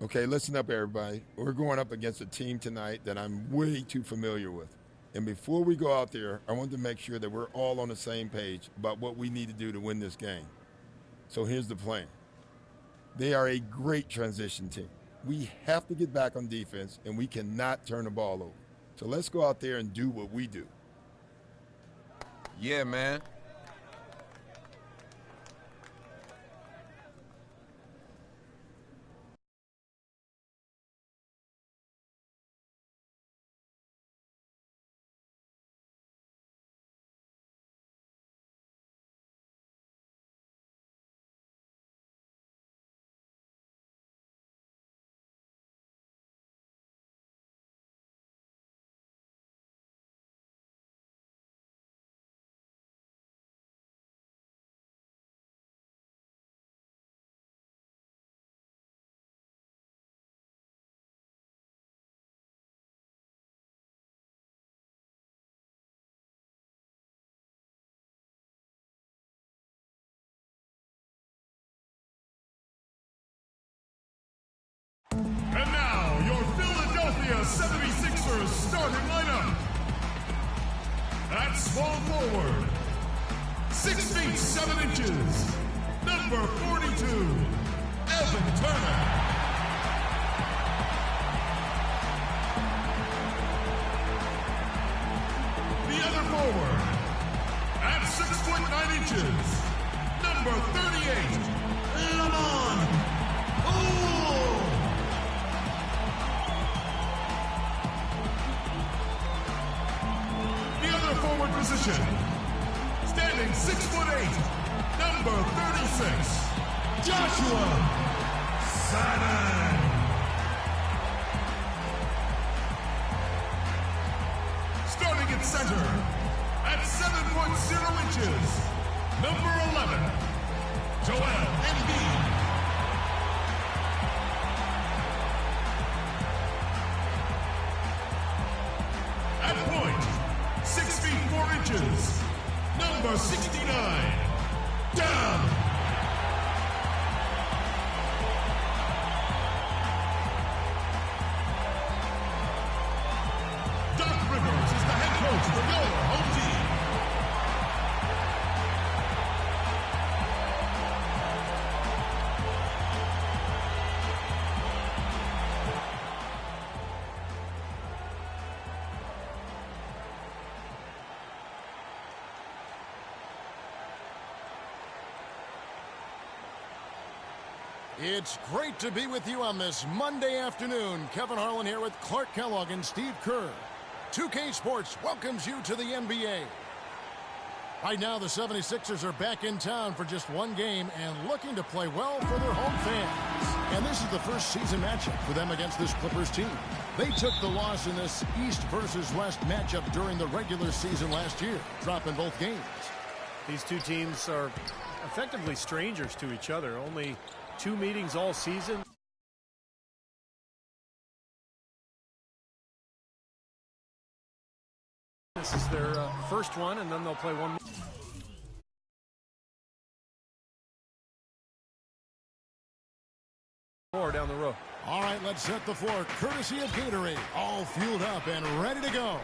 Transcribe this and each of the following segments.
Okay, listen up, everybody. We're going up against a team tonight that I'm way too familiar with. And before we go out there, I want to make sure that we're all on the same page about what we need to do to win this game. So here's the plan. They are a great transition team. We have to get back on defense, and we cannot turn the ball over. So let's go out there and do what we do. Yeah, man. And now, your Philadelphia 76ers starting lineup. At small forward, 6 feet 7 inches, number 42, Evan Turner. The other forward, at 6 foot 9 inches, number 38, Lamont Ooh. Forward position, standing 6 foot 8, number 36, Joshua Simon. Starting at center, at 7 foot 0 inches, number 11, Joel Embiid. At point, 6 feet 4 inches, number 69, down. Doc Rivers is the head coach of your home team. It's great to be with you on this Monday afternoon. Kevin Harlan here with Clark Kellogg and Steve Kerr. 2K Sports welcomes you to the NBA. Right now, the 76ers are back in town for just one game and looking to play well for their home fans. And this is the first season matchup for them against this Clippers team. They took the loss in this East versus West matchup during the regular season last year, dropping both games. These two teams are effectively strangers to each other. Only 2 meetings all season. This is their first one, and then they'll play one more down the road. All right, let's set the floor. Courtesy of Gatorade, all fueled up and ready to go.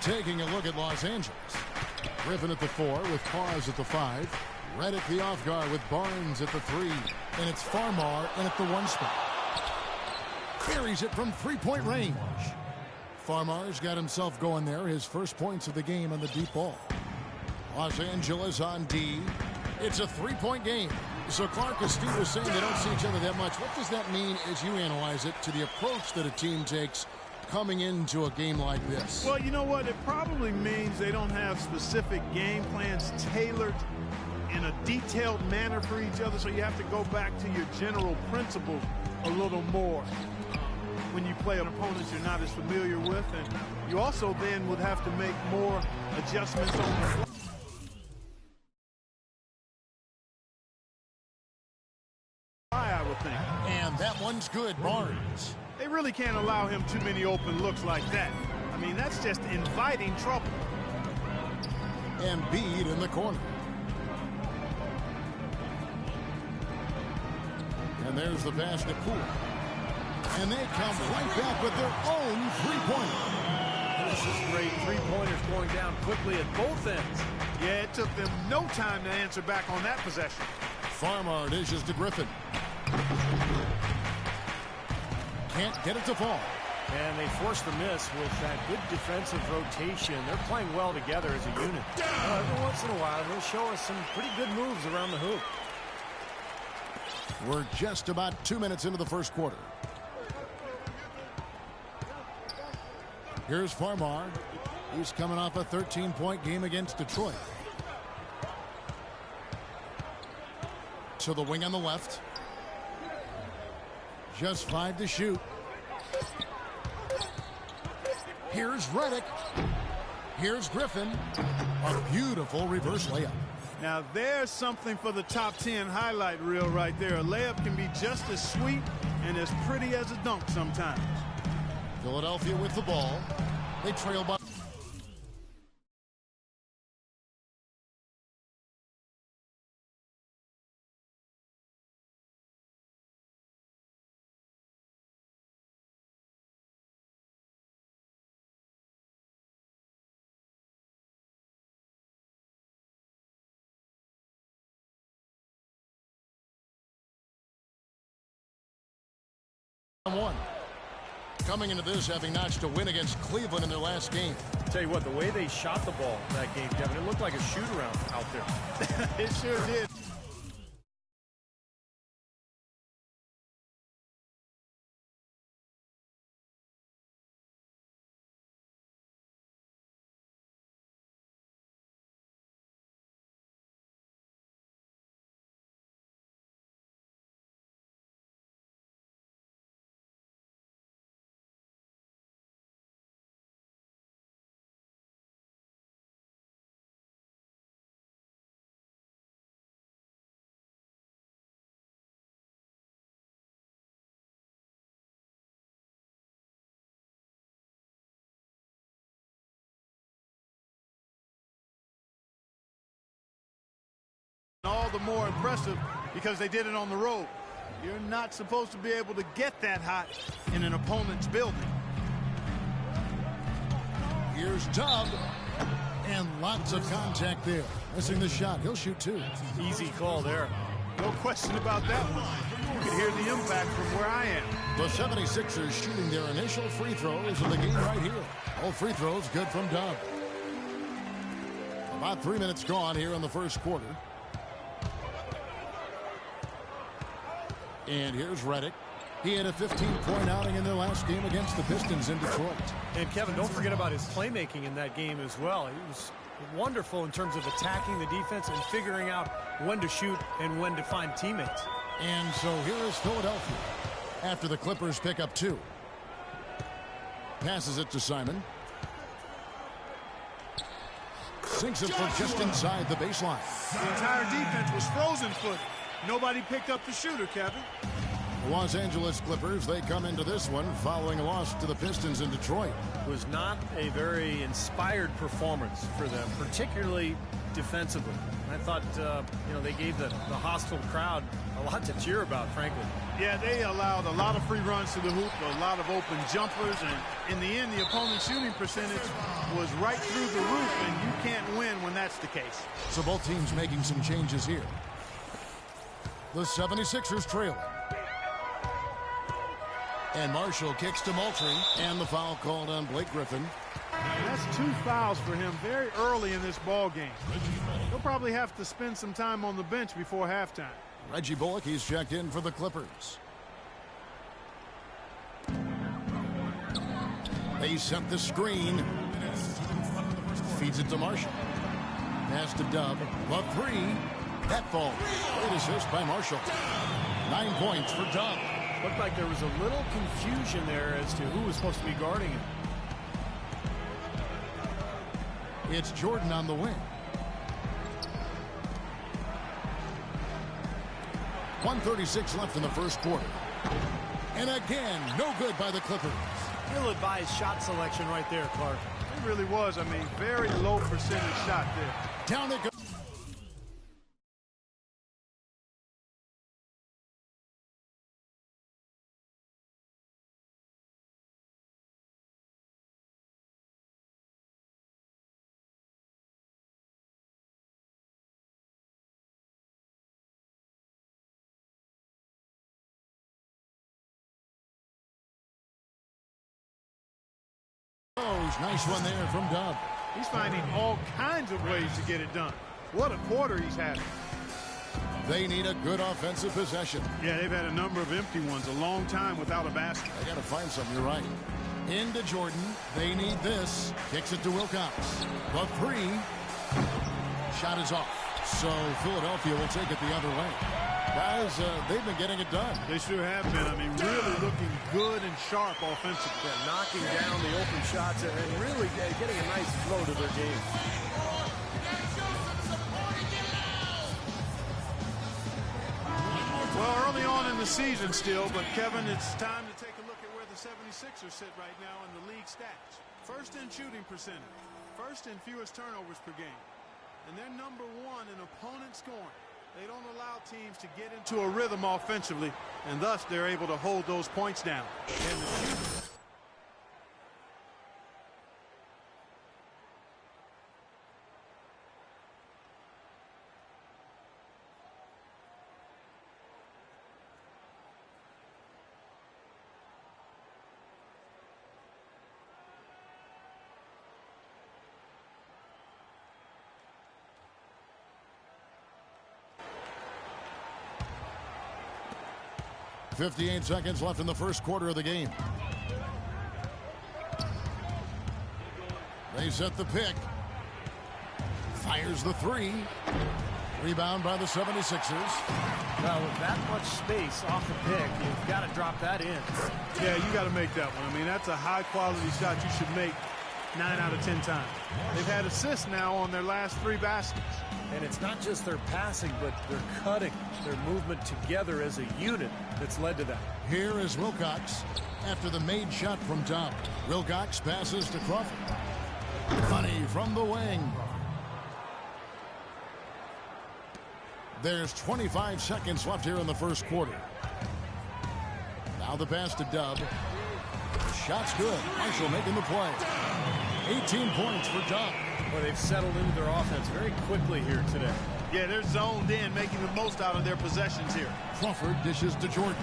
Taking a look at Los Angeles. Griffin at the 4 with Pause at the 5. Reddick the off guard with Barnes at the 3. And it's Farmar in at the 1 spot. Carries it from 3-point range. Farmar's got himself going there. His first points of the game on the deep ball. Los Angeles on D. It's a 3-point game. So Clark, as Steve was saying, they don't see each other that much. What does that mean as you analyze it to the approach that a team takes coming into a game like this? Well, you know what? It probably means they don't have specific game plans tailored in a detailed manner for each other, so you have to go back to your general principles a little more when you play an opponent you're not as familiar with, and you also then would have to make more adjustments on the fly, I would think. And that one's good, Barnes. They really can't allow him too many open looks like that. I mean, that's just inviting trouble. And Embiid in the corner. And there's the pass to Poole. And they come right back with their own three-pointer. This is great. Three-pointers going down quickly at both ends. Yeah, it took them no time to answer back on that possession. Farmer dishes to Griffin. Can't get it to fall. And they forced the miss with that good defensive rotation. They're playing well together as a unit. Every once in a while, they'll show us some pretty good moves around the hoop. We're just about 2 minutes into the first quarter. Here's Farmar. He's coming off a 13-point game against Detroit. To the wing on the left. Just 5 to shoot. Here's Redick. Here's Griffin. A beautiful reverse layup. Now there's something for the top 10 highlight reel right there. A layup can be just as sweet and as pretty as a dunk sometimes. Philadelphia with the ball. They trail by. One. Coming into this, having notched a win against Cleveland in their last game. Tell you what, the way they shot the ball that game, Kevin, it looked like a shoot-around out there. It sure did. All the more impressive because they did it on the road. You're not supposed to be able to get that hot in an opponent's building. Here's Dub. And lots of contact there. Missing the shot. He'll shoot 2. Easy call there. No question about that one. You can hear the impact from where I am. The 76ers shooting their initial free throws of the game right here. All free throws good from Dub. About 3 minutes gone here in the first quarter. And here's Redick. He had a 15-point outing in their last game against the Pistons in Detroit. And Kevin, don't forget about his playmaking in that game as well. He was wonderful in terms of attacking the defense and figuring out when to shoot and when to find teammates. And so here is Philadelphia after the Clippers pick up 2. Passes it to Simon. Sinks it for just inside the baseline. The entire defense was frozen-footed. Nobody picked up the shooter, Kevin. Los Angeles Clippers, they come into this one following a loss to the Pistons in Detroit. It was not a very inspired performance for them, particularly defensively. I thought, they gave the hostile crowd a lot to cheer about, frankly. Yeah, they allowed a lot of free runs to the hoop, a lot of open jumpers, and in the end, the opponent's shooting percentage was right through the roof, and you can't win when that's the case. So both teams making some changes here. The 76ers trailing. And Marshall kicks to Moultrie, and the foul called on Blake Griffin. That's 2 fouls for him very early in this ball game. He'll probably have to spend some time on the bench before halftime. Reggie Bullock, he's checked in for the Clippers. They set the screen. Feeds it to Marshall. Pass to Dub. The 3. That falls. Great assist by Marshall. 9 points for Dub. Looked like there was a little confusion there as to who was supposed to be guarding him. It's Jordan on the wing. 1:36 left in the first quarter. And again, no good by the Clippers. Ill-advised shot selection right there, Clark. It really was. I mean, very low percentage shot there. Down it goes. Nice one there from Dub. He's finding all kinds of ways to get it done. What a quarter he's having. They need a good offensive possession. Yeah, they've had a number of empty ones, a long time without a basket. They got to find some, you're right. Into Jordan. They need this. Kicks it to Wilcox. The three. Shot is off. So Philadelphia will take it the other way. Guys, they've been getting it done. They sure have been. I mean, really looking good and sharp offensively. Yeah, knocking down the open shots and really getting a nice flow to their game. Well, early on in the season still, but Kevin, it's time to take a look at where the 76ers sit right now in the league stats. First in shooting percentage, first in fewest turnovers per game, and they're number one in opponent scoring. They don't allow teams to get into a rhythm offensively, and thus they're able to hold those points down. And 58 seconds left in the first quarter of the game. They set the pick. Fires the three. Rebound by the 76ers. Well, with that much space off the pick, you've got to drop that in. Yeah, you got to make that one. I mean, that's a high-quality shot you should make 9 out of 10 times. They've had assists now on their last 3 baskets. And it's not just their passing, but their cutting, their movement together as a unit that's led to that. Here is Wilcox after the made shot from top. Wilcox passes to Crawford. Money from the wing. There's 25 seconds left here in the first quarter. Now the pass to Dub. The shot's good. Marshall making the play. 18 points for Dub. Well, they've settled into their offense very quickly here today. Yeah, they're zoned in, making the most out of their possessions here. Crawford dishes to Jordan.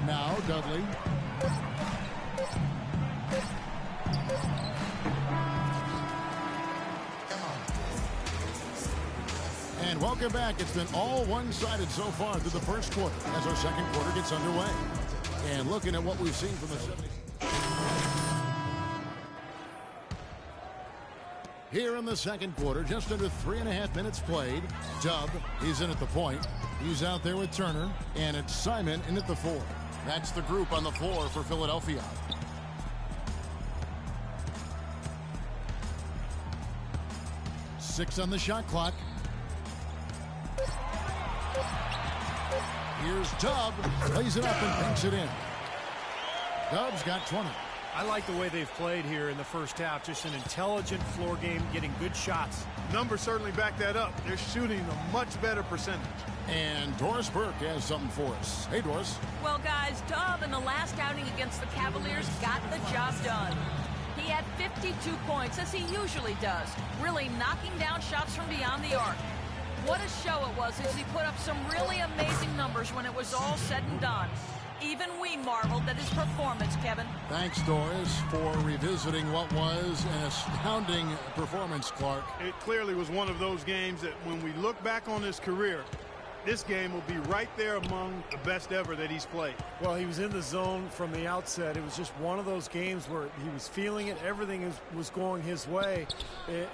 Now Dudley. And welcome back. It's been all one-sided so far through the first quarter as our second quarter gets underway. And looking at what we've seen from the 70s. Here in the second quarter, just under 3.5 minutes played. Dub, he's in at the point. He's out there with Turner. And it's Simon in at the 4. That's the group on the floor for Philadelphia. Six on the shot clock. Here's Dub. Lays it up and pinks it in. Dub's got 20. I like the way they've played here in the first half. Just an intelligent floor game, getting good shots. Numbers certainly back that up. They're shooting a much better percentage. And Doris Burke has something for us. Hey, Doris. Well, guys, Dub in the last outing against the Cavaliers got the job done. He had 52 points, as he usually does, really knocking down shots from beyond the arc. What a show it was as he put up some really amazing numbers when it was all said and done. Even we marveled at his performance, Kevin. Thanks, Doris, for revisiting what was an astounding performance, Clark. It clearly was one of those games that when we look back on his career, this game will be right there among the best ever that he's played. Well, he was in the zone from the outset. It was just one of those games where he was feeling it. Everything was going his way,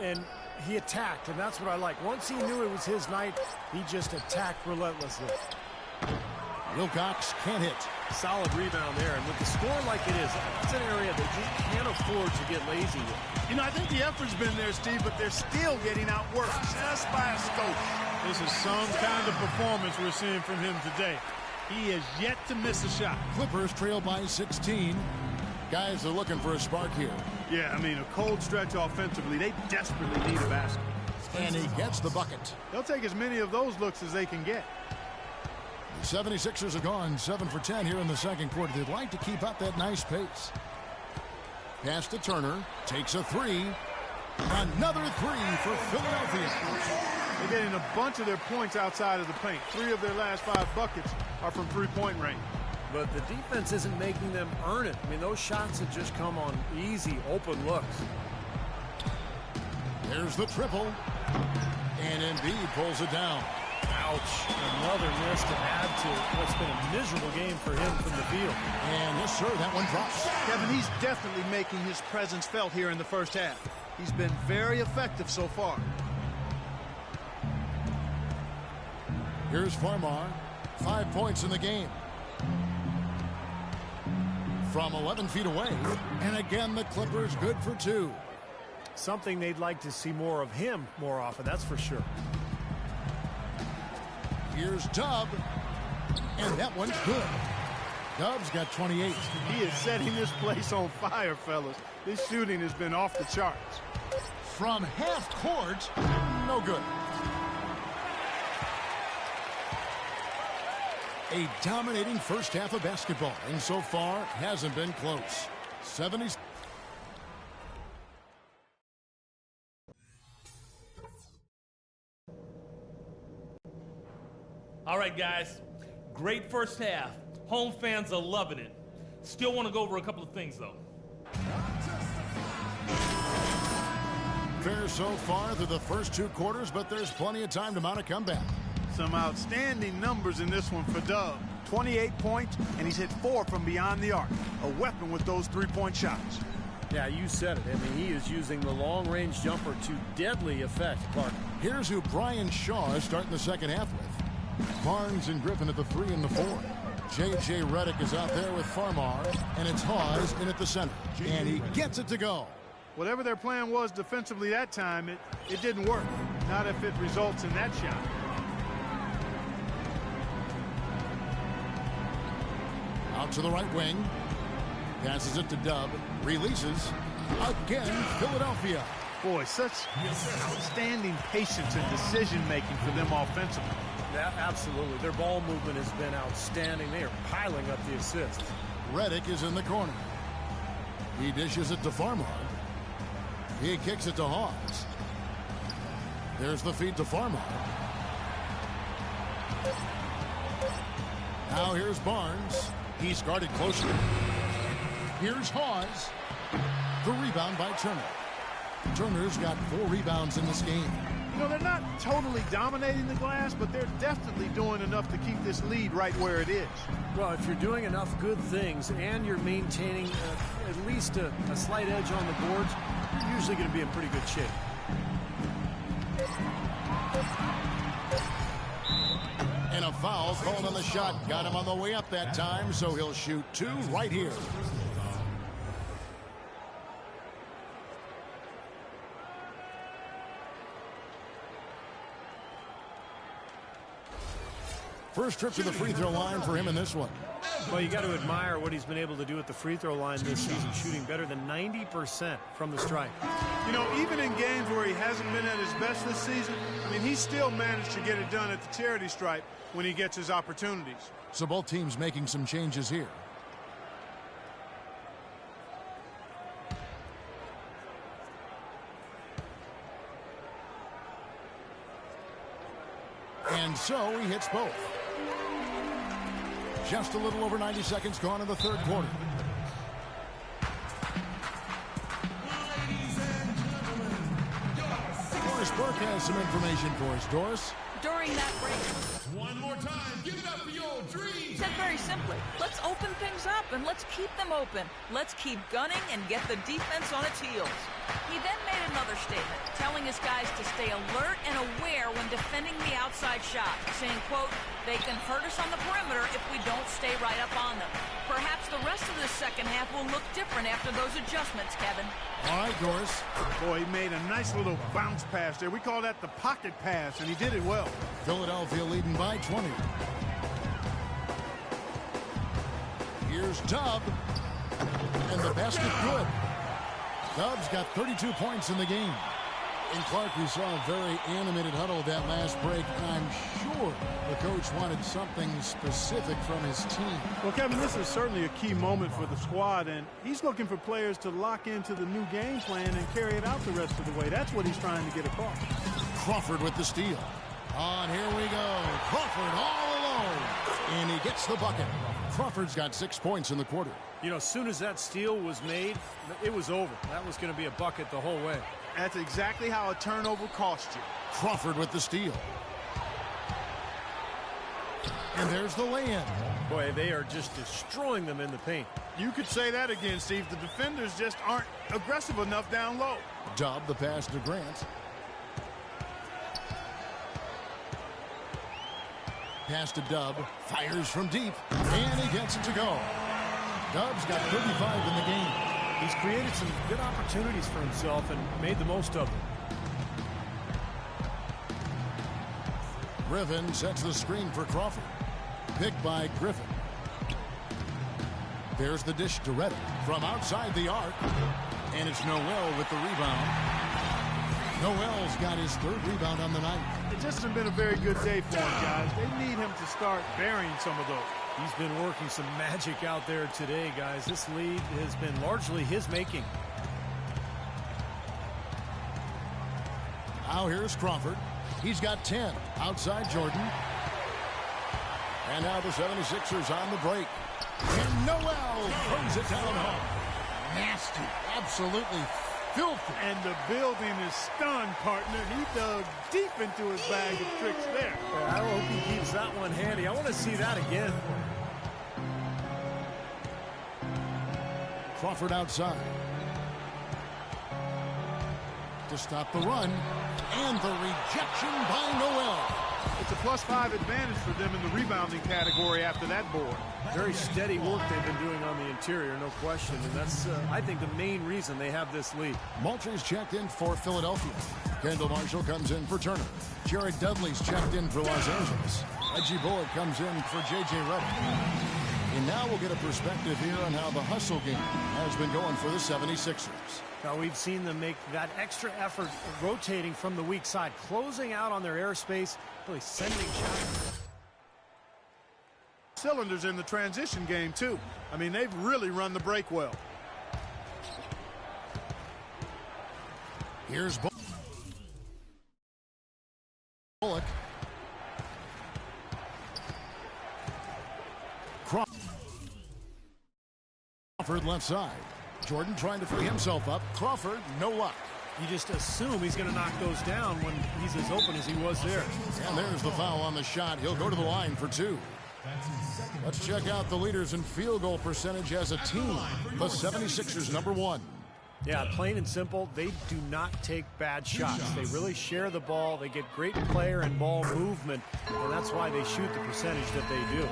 and he attacked, and that's what I like. Once he knew it was his night, he just attacked relentlessly. Wilcox can't hit. Solid rebound there, and with the score like it is, it's an area they just can't afford to get lazy with. You know, I think the effort's been there, Steve, but they're still getting outworked just by a skosh. This is some kind of performance we're seeing from him today. He has yet to miss a shot. Clippers trail by 16. Guys are looking for a spark here. Yeah, I mean, a cold stretch offensively. They desperately need a basket. And he gets the bucket. They'll take as many of those looks as they can get. The 76ers have gone 7 for 10 here in the second quarter. They'd like to keep up that nice pace. Pass to Turner. Takes a three. Another three for Philadelphia. They're getting a bunch of their points outside of the paint. 3 of their last 5 buckets are from three-point range. but the defense isn't making them earn it. I mean, those shots have just come on easy, open looks. There's the triple. And Embiid pulls it down. Ouch. Another miss to add to what's been a miserable game for him from the field. And yes, sir, that one drops. Kevin, he's definitely making his presence felt here in the first half. He's been very effective so far. Here's Farmar. 5 points in the game. From 11 feet away. And again, the Clippers good for 2. Something they'd like to see more of him more often, that's for sure. Here's Dub. And that one's good. Dub's got 28. He is setting this place on fire, fellas. This shooting has been off the charts. From half court, no good. A dominating first half of basketball, and so far hasn't been close. 70. All right, guys. Great first half. Home fans are loving it. Still want to go over a couple of things, though. Fair so far through the first 2 quarters, but there's plenty of time to mount a comeback. Some outstanding numbers in this one for Dub. 28 points, and he's hit 4 from beyond the arc. A weapon with those 3-point shots. Yeah, you said it. I mean, he is using the long-range jumper to deadly effect, Clark. Here's who Brian Shaw is starting the second half with. Barnes and Griffin at the 3 and the 4. J.J. Redick is out there with Farmar, and it's Hawes in at the center. And he gets it to go. Whatever their plan was defensively that time, it didn't work. Not if it results in that shot. Out to the right wing. Passes it to Dub. Releases. Again, Philadelphia. Boy, such outstanding patience and decision-making for them offensively. Yeah, absolutely. Their ball movement has been outstanding. They are piling up the assists. Redick is in the corner. He dishes it to Farmar. He kicks it to Hawes. There's the feed to Farmar. Now here's Barnes. He's guarded closely. Here's Hawes. The rebound by Turner. Turner's got 4 rebounds in this game. You know, they're not totally dominating the glass, but they're definitely doing enough to keep this lead right where it is. Well, if you're doing enough good things and you're maintaining at least a slight edge on the boards, you're usually going to be in pretty good shape. And a foul called on the shot. Got him on the way up that time, so he'll shoot 2 right here. First trip to the free throw line for him in this one. Well, you got to admire what he's been able to do at the free throw line this season, shooting better than 90% from the stripe. You know, even in games where he hasn't been at his best this season, I mean, he's still managed to get it done at the charity stripe when he gets his opportunities. So both teams making some changes here. And so he hits both. Just a little over 90 seconds gone in the third quarter. Doris Burke has some information for us. Doris? During that break, One more time. Give it up for your dreams. said very simply, let's open things up and let's keep them open. Let's keep gunning and get the defense on its heels. He then made another statement, telling his guys to stay alert and aware when defending the outside shot, saying, quote, they can hurt us on the perimeter if we don't stay right up on them. Perhaps the rest of the second half will look different after those adjustments, Kevin. All right, Doris. Boy, he made a nice little bounce pass there. We call that the pocket pass, and he did it well. Philadelphia leading by 20. Here's Dub. And the basket good. Dub's got 32 points in the game. And Clark, we saw a very animated huddle that last break, and I'm sure the coach wanted something specific from his team. Well, Kevin, this is certainly a key moment for the squad, and he's looking for players to lock into the new game plan and carry it out the rest of the way. That's what he's trying to get across. Crawford with the steal. On, here we go. Crawford all alone. And he gets the bucket. Crawford's got 6 points in the quarter. You know, as soon as that steal was made, it was over. That was going to be a bucket the whole way. That's exactly how a turnover cost you. Crawford with the steal. And there's the lay-in. Boy, they are just destroying them in the paint. You could say that again, Steve. The defenders just aren't aggressive enough down low. Dub the pass to Grant. Pass to Dub. Fires from deep. And he gets it to go. Dub's got 35 in the game. He's created some good opportunities for himself and made the most of them. Griffin sets the screen for Crawford. Picked by Griffin. There's the dish to Reddick from outside the arc. And it's Noel with the rebound. Noel's got his 3rd rebound on the night. It just hasn't been a very good day for him, guys. They need him to start burying some of those. He's been working some magic out there today, guys. This lead has been largely his making. Now here's Crawford. He's got 10 outside Jordan. And now the 76ers on the break. And Noel throws it down home. Nasty. Absolutely filthy. And the building is stunned, partner. He dug deep into his bag of tricks there. I hope he keeps that one handy. I want to see that again. Crawford outside. To stop the run. And the rejection by Noel. It's a +5 advantage for them in the rebounding category after that board. Very steady work they've been doing on the interior, no question. And that's, I think, the main reason they have this lead. Moultrie's checked in for Philadelphia. Kendall Marshall comes in for Turner. Jared Dudley's checked in for Los Angeles. Reggie Bullock comes in for J.J. Redick. And now we'll get a perspective here on how the hustle game has been going for the 76ers. Now we've seen them make that extra effort rotating from the weak side, closing out on their airspace, really sending shots. Cylinders in the transition game, too. I mean, they've really run the break well. Here's Bullock. Crawford left side. Jordan trying to free himself up. Crawford, no luck. You just assume he's going to knock those down when he's as open as he was there. And there's the foul on the shot. He'll go to the line for 2. Let's check out the leaders in field goal percentage as a team. The 76ers, number 1. Yeah, plain and simple, they do not take bad shots. They really share the ball. They get great player and ball movement, and that's why they shoot the percentage that they do.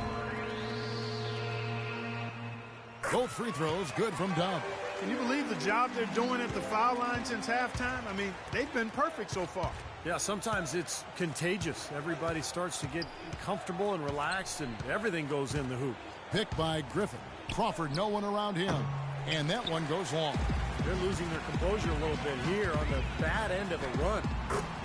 Both free throws good from Dub. Can you believe the job they're doing at the foul line since halftime? I mean, they've been perfect so far. Yeah, sometimes it's contagious. Everybody starts to get comfortable and relaxed, and everything goes in the hoop. Picked by Griffin. Crawford, no one around him. And that one goes long. They're losing their composure a little bit here on the bad end of a run.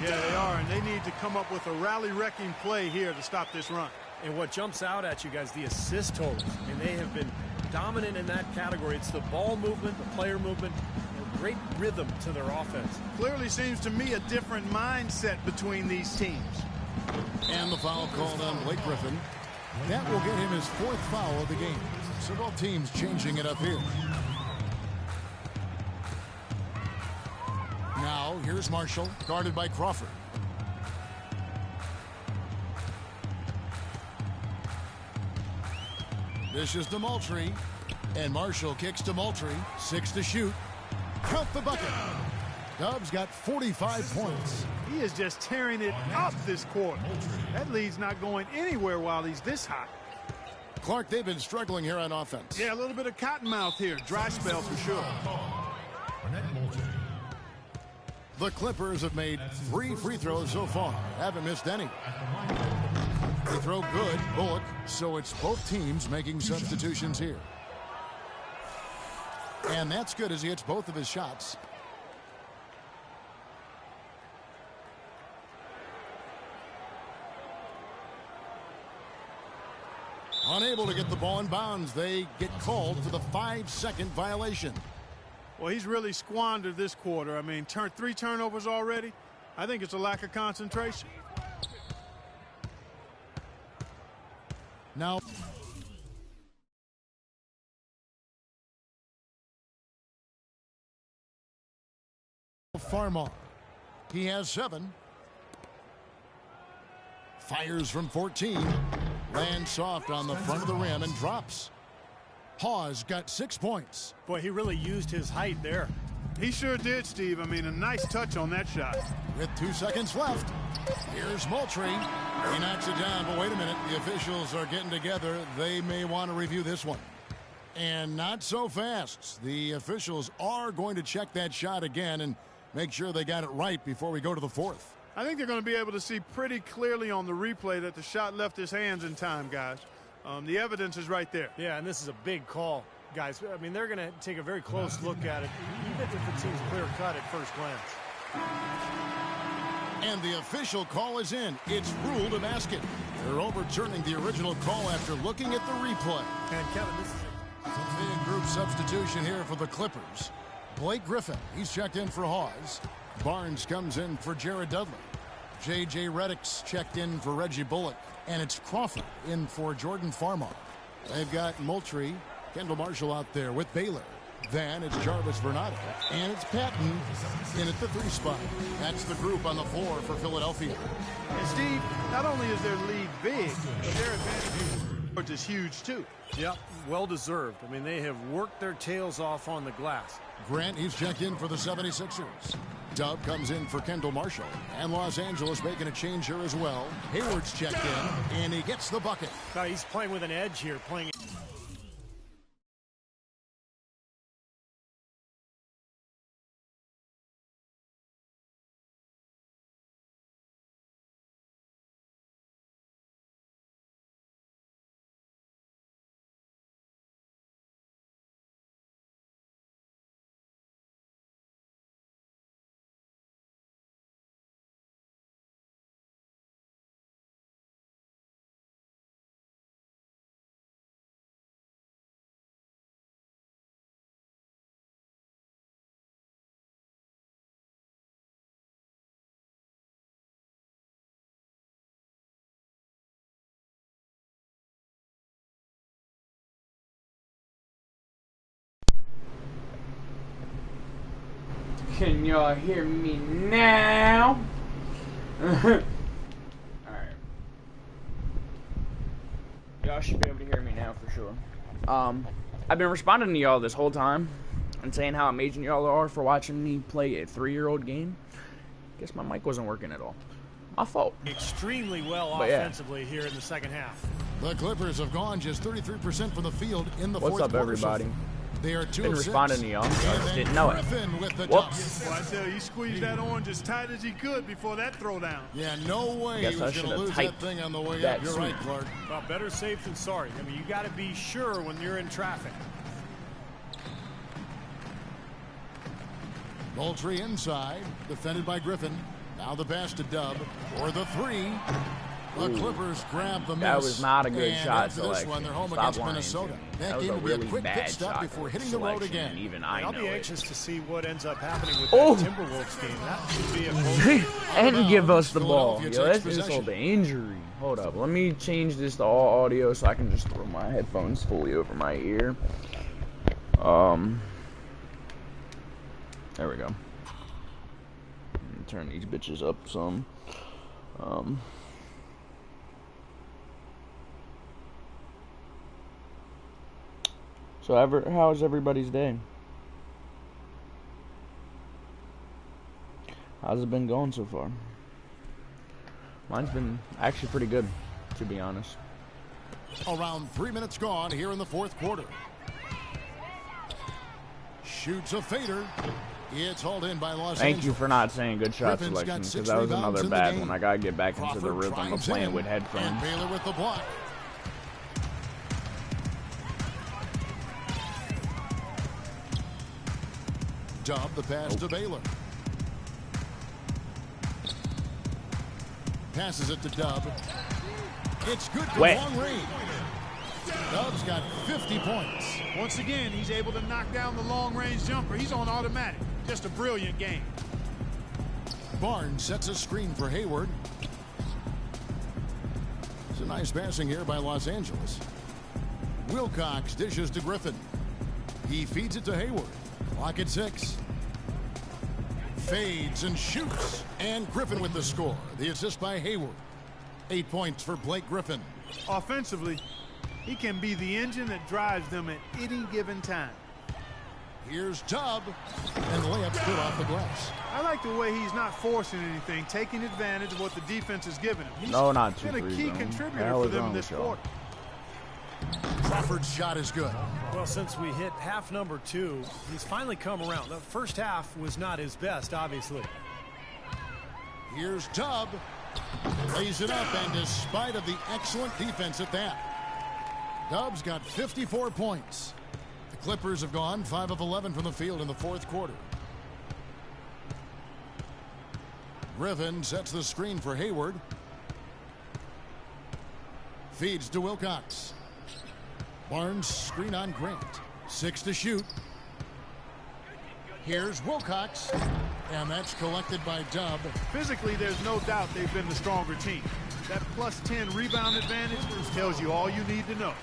Yeah, they are, and they need to come up with a rally-wrecking play here to stop this run. And what jumps out at you guys, the assist totals. And they have been dominant in that category. It's the ball movement, the player movement, a great rhythm to their offense. Clearly seems to me a different mindset between these teams. And the foul called on Blake Griffin. That will get him his 4th foul of the game. So both teams changing it up here. Now here's Marshall, guarded by Crawford. This is to Moultrie. And Marshall kicks to Moultrie. 6 to shoot. Count the bucket. Dub's got 45 points. He is just tearing it up this quarter. That lead's not going anywhere while he's this hot. Clark, they've been struggling here on offense. Yeah, a little bit of cottonmouth here. Dry spell for sure. The Clippers have made 3 free throws so far. Haven't missed any. They throw good, Bullock, so it's both teams making substitutions here. And that's good as he hits both of his shots. Unable to get the ball in bounds. They get called for the 5-second violation. Well, he's really squandered this quarter. I mean, 3 turnovers already. I think it's a lack of concentration. Now Farmar. He has 7. Fires from 14. Lands soft on the front of the rim and drops. Hawes got 6 points. Boy, he really used his height there. He sure did, Steve. I mean, a nice touch on that shot. With 2 seconds left, here's Moultrie. He knocks it down, but wait a minute. The officials are getting together. They may want to review this one. And not so fast. The officials are going to check that shot again and make sure they got it right before we go to the 4th. I think they're going to be able to see pretty clearly on the replay that the shot left his hands in time, guys. The evidence is right there. Yeah, and this is a big call, guys. I mean, they're going to take a very close look at it, even if it seems clear-cut at first glance. And the official call is in. It's ruled a basket. They're overturning the original call after looking at the replay. And Kevin, this is a big group substitution here for the Clippers. Blake Griffin, he's checked in for Hawes. Barnes comes in for Jared Dudley. J.J. Redick's checked in for Reggie Bullock. And it's Crawford in for Jordan Farmar. They've got Moultrie, Kendall Marshall out there with Baylor. Then it's Jarvis Bernardo. And it's Patton in at the 3 spot. That's the group on the floor for Philadelphia. And Steve, not only is their lead big, but their advantage is huge too. Yep, well deserved. I mean, they have worked their tails off on the glass. Grant, he's checked in for the 76ers. Dub comes in for Kendall Marshall. And Los Angeles making a change here as well. Hayward's checked in, and he gets the bucket. Now he's playing with an edge here, playing. Can y'all hear me now? Alright. Y'all should be able to hear me now for sure. I've been responding to y'all this whole time and saying how amazing y'all are for watching me play a 3-year-old game. Guess my mic wasn't working at all. My fault. Extremely well But offensively here in the second half. The Clippers have gone just 33% from the field in the What's fourth up, quarter. everybody? They are 2 Been of 6. responding to y'all. I just didn't know it. Whoops. Well, I tell you, he squeezed that orange as tight as he could before that throwdown. Yeah, no way Guess he I was going to should've lose that thing on the way that up. You're soon. right, Clark. Well, better safe than sorry. I mean, you got to be sure when you're in traffic. Moultrie inside, defended by Griffin. Now the pass to Dub for the 3. The Clippers grab the miss. That was not a good and shot after selection. this one, they're home Stop against lying Minnesota. to me. That was game a will be really a quick pit bad stop shot before hitting the road selection, again. and even I I'll know be it. anxious to see what ends up happening with Oh. that Timberwolves game. That should be a close. And give us the ball. Philadelphia Yo, takes that's just all possession. the injury. Hold up. Let me change this to all audio so I can just throw my headphones fully over my ear. There we go. Turn these bitches up some. So how's everybody's day? How's it been going so far? Mine's been actually pretty good, to be honest. Around 3 minutes gone here in the fourth quarter. Shoots a fader. It's hauled in by Los Thank Angeles. you for not saying good shot Griffin's got selection, 6 because that was rebounds another in the bad game. one. I gotta get back into the Crawford rhythm of drives playing in, with and headphones. Baylor with the block. Dub the pass to Baylor. Passes it to Dub. It's good from Wet. long range. Dub's got 50 points. Once again, he's able to knock down the long-range jumper. He's on automatic. Just a brilliant game. Barnes sets a screen for Hayward. It's a nice passing here by Los Angeles. Wilcox dishes to Griffin. He feeds it to Hayward. Clock at 6. fades and shoots. And Griffin with the score. The assist by Hayward. 8 points for Blake Griffin. Offensively, he can be the engine that drives them at any given time. Here's Tubb, and the layup's good off the glass. I like the way he's not forcing anything, taking advantage of what the defense is giving him. He's not two been a key threes, contributor for them this quarter. Crawford's shot is good. Well, since we hit half number 2, he's finally come around. The first half was not his best, obviously. Here's Tubb. Lays it up, and despite of the excellent defense at that, Tubb's got 54 points. The Clippers have gone 5 of 11 from the field in the fourth quarter. Griffin sets the screen for Hayward. Feeds to Wilcox. Barnes screen on Grant. 6 to shoot. Here's Wilcox. And that's collected by Tubb. Physically, there's no doubt they've been the stronger team. That plus 10 rebound advantage tells you all you need to know.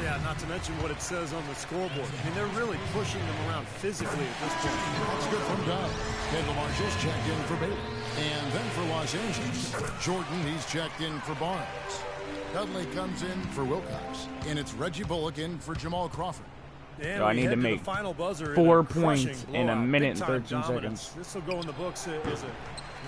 Yeah, not to mention what it says on the scoreboard. I mean, they're really pushing them around physically at this point. That's good from Tubb. Kendall Marshall's checked in for Baylor. And then for Los Angeles, Jordan, he's checked in for Barnes. Dudley comes in for Wilcox. And it's Reggie Bullock in for Jamal Crawford. And So I need to make 4 points in a minute and 13 seconds. This will go in the books as a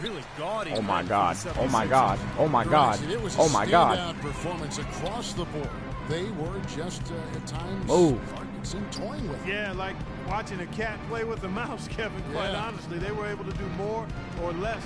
really gaudy. Oh my God. Oh my God. Oh my God. It was Oh a my God. standout performance across the board. They were just at times Ferguson toying with it. Yeah, like watching a cat play with a mouse, Kevin, quite honestly. They were able to do more or less,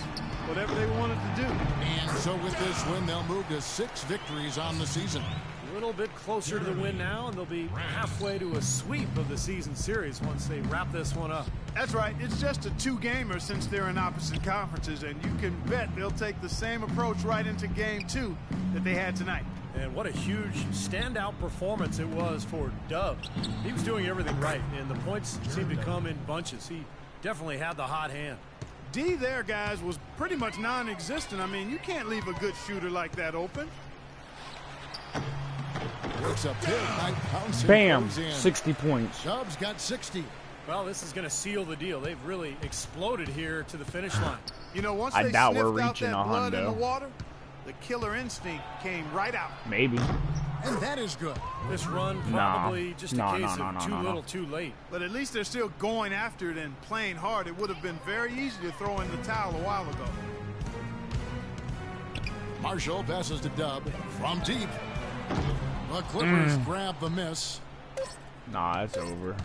whatever they wanted to do. And so with this win, they'll move to 6 victories on the season. A little bit closer to the win now, and they'll be halfway to a sweep of the season series once they wrap this one up. That's right. It's just a 2-gamer since they're in opposite conferences, and you can bet they'll take the same approach right into game 2 that they had tonight. And what a huge standout performance it was for Dub. He was doing everything right, and the points seemed to come in bunches. He definitely had the hot hand. D there, guys, was pretty much non-existent. I mean, you can't leave a good shooter like that open. Works up big, bouncing, Bam. goes in. 60 points. Dub's got 60. Well, this is going to seal the deal. They've really exploded here to the finish line. You know, once I they doubt sniffed we're out reaching that blood in the $100. water, the killer instinct came right out. Maybe. And that is good. This run probably just a case of too little, too late. But at least they're still going after it and playing hard. It would have been very easy to throw in the towel a while ago. Marshall passes to Dub from deep. The Clippers grab the miss. Nah, it's over.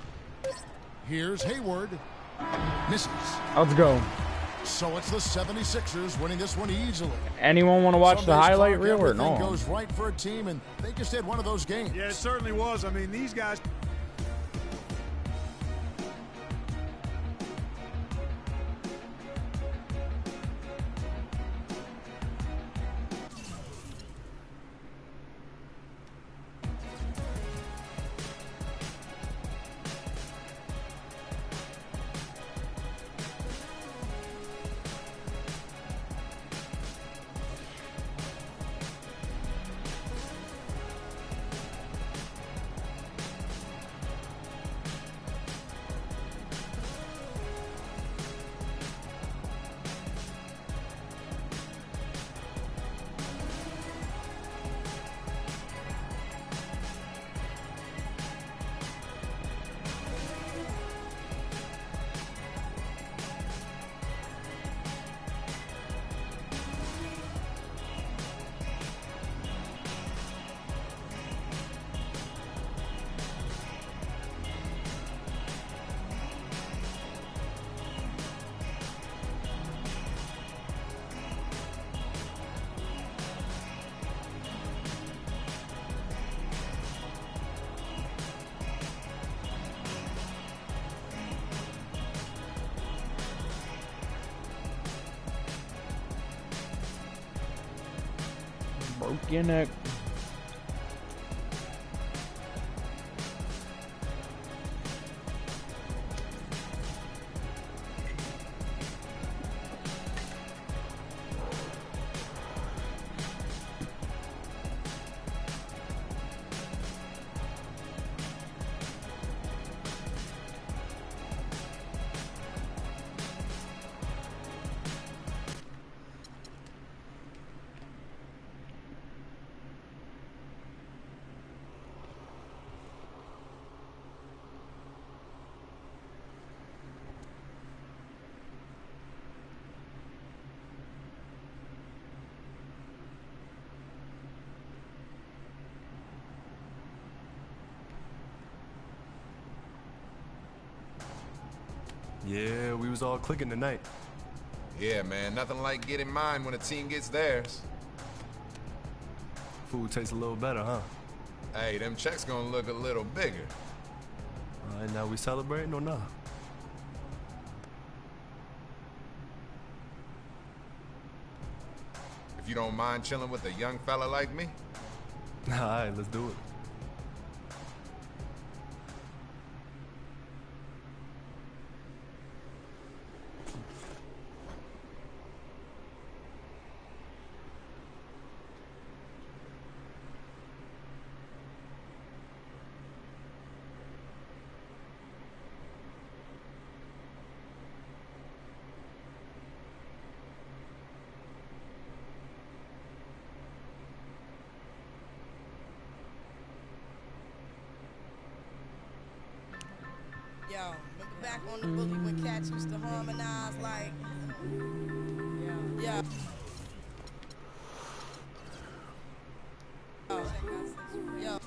Here's Hayward. Misses. Let's go. So it's the 76ers winning this one easily. Anyone want to watch the Some days, highlight Clark, reel or everything no? goes right for a team, and they just had one of those games. Yeah, it certainly was. I mean, these guys... Broke your neck. Yeah, we was all clicking tonight. Yeah, man, nothing like getting mine when a team gets theirs. Food tastes a little better, huh? Hey, them checks gonna look a little bigger. All right, now we celebrating or not? If you don't mind chilling with a young fella like me. All right, let's do it. Yo, look back on the bully when cats used to harmonize like, yeah. Yo.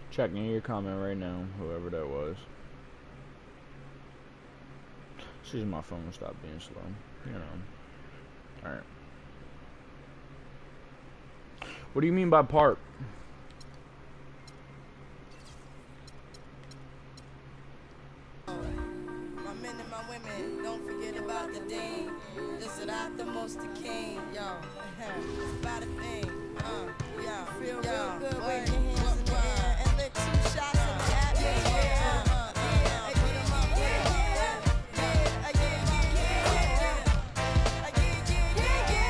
Checking your comment right now, whoever that was. Excuse my phone, stop being slow. You know. Alright. What do you mean by part? My men and my women, don't forget about the dame. This is not the most the king. Yo, it's about a thing. Yeah, feel real good. Wave your hands in the air and lick 2 shots in the atmosphere.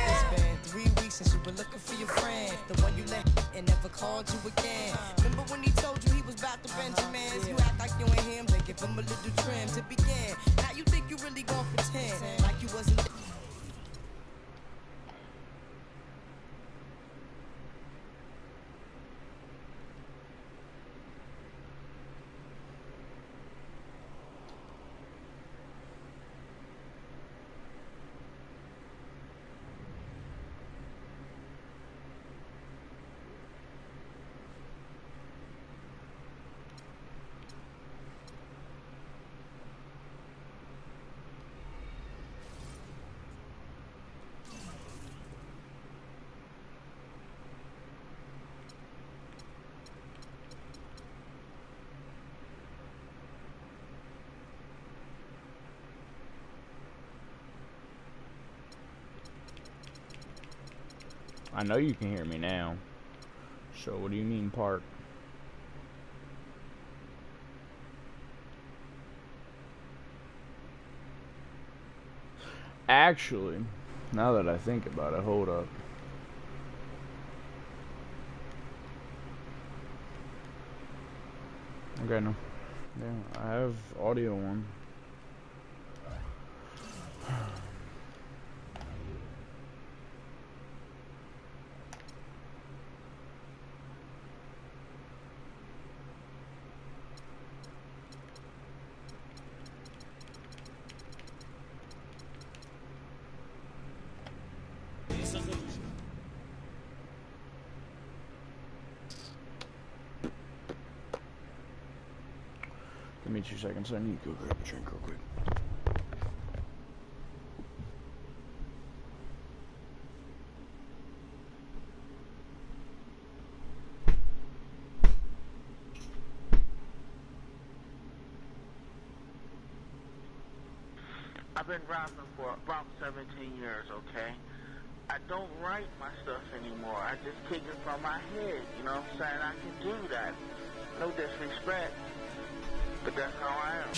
It's been 3 weeks since you were looking for your friend, the one you left and never called you again. Remember when he told you he was about to Benjamins? You act like you ain't him, they give him a little trim to begin. Now you think you really gon' pretend like you wasn't there. I know you can hear me now. So what do you mean part? Actually, now that I think about it, hold up. Okay, no. Yeah, I have audio on. Give me 2 seconds. I need to go grab a drink real quick. I've been rapping for about 17 years, okay? I don't write my stuff anymore. I just kick it from my head, you know what I'm saying? I can do that. No disrespect, but that's how I am.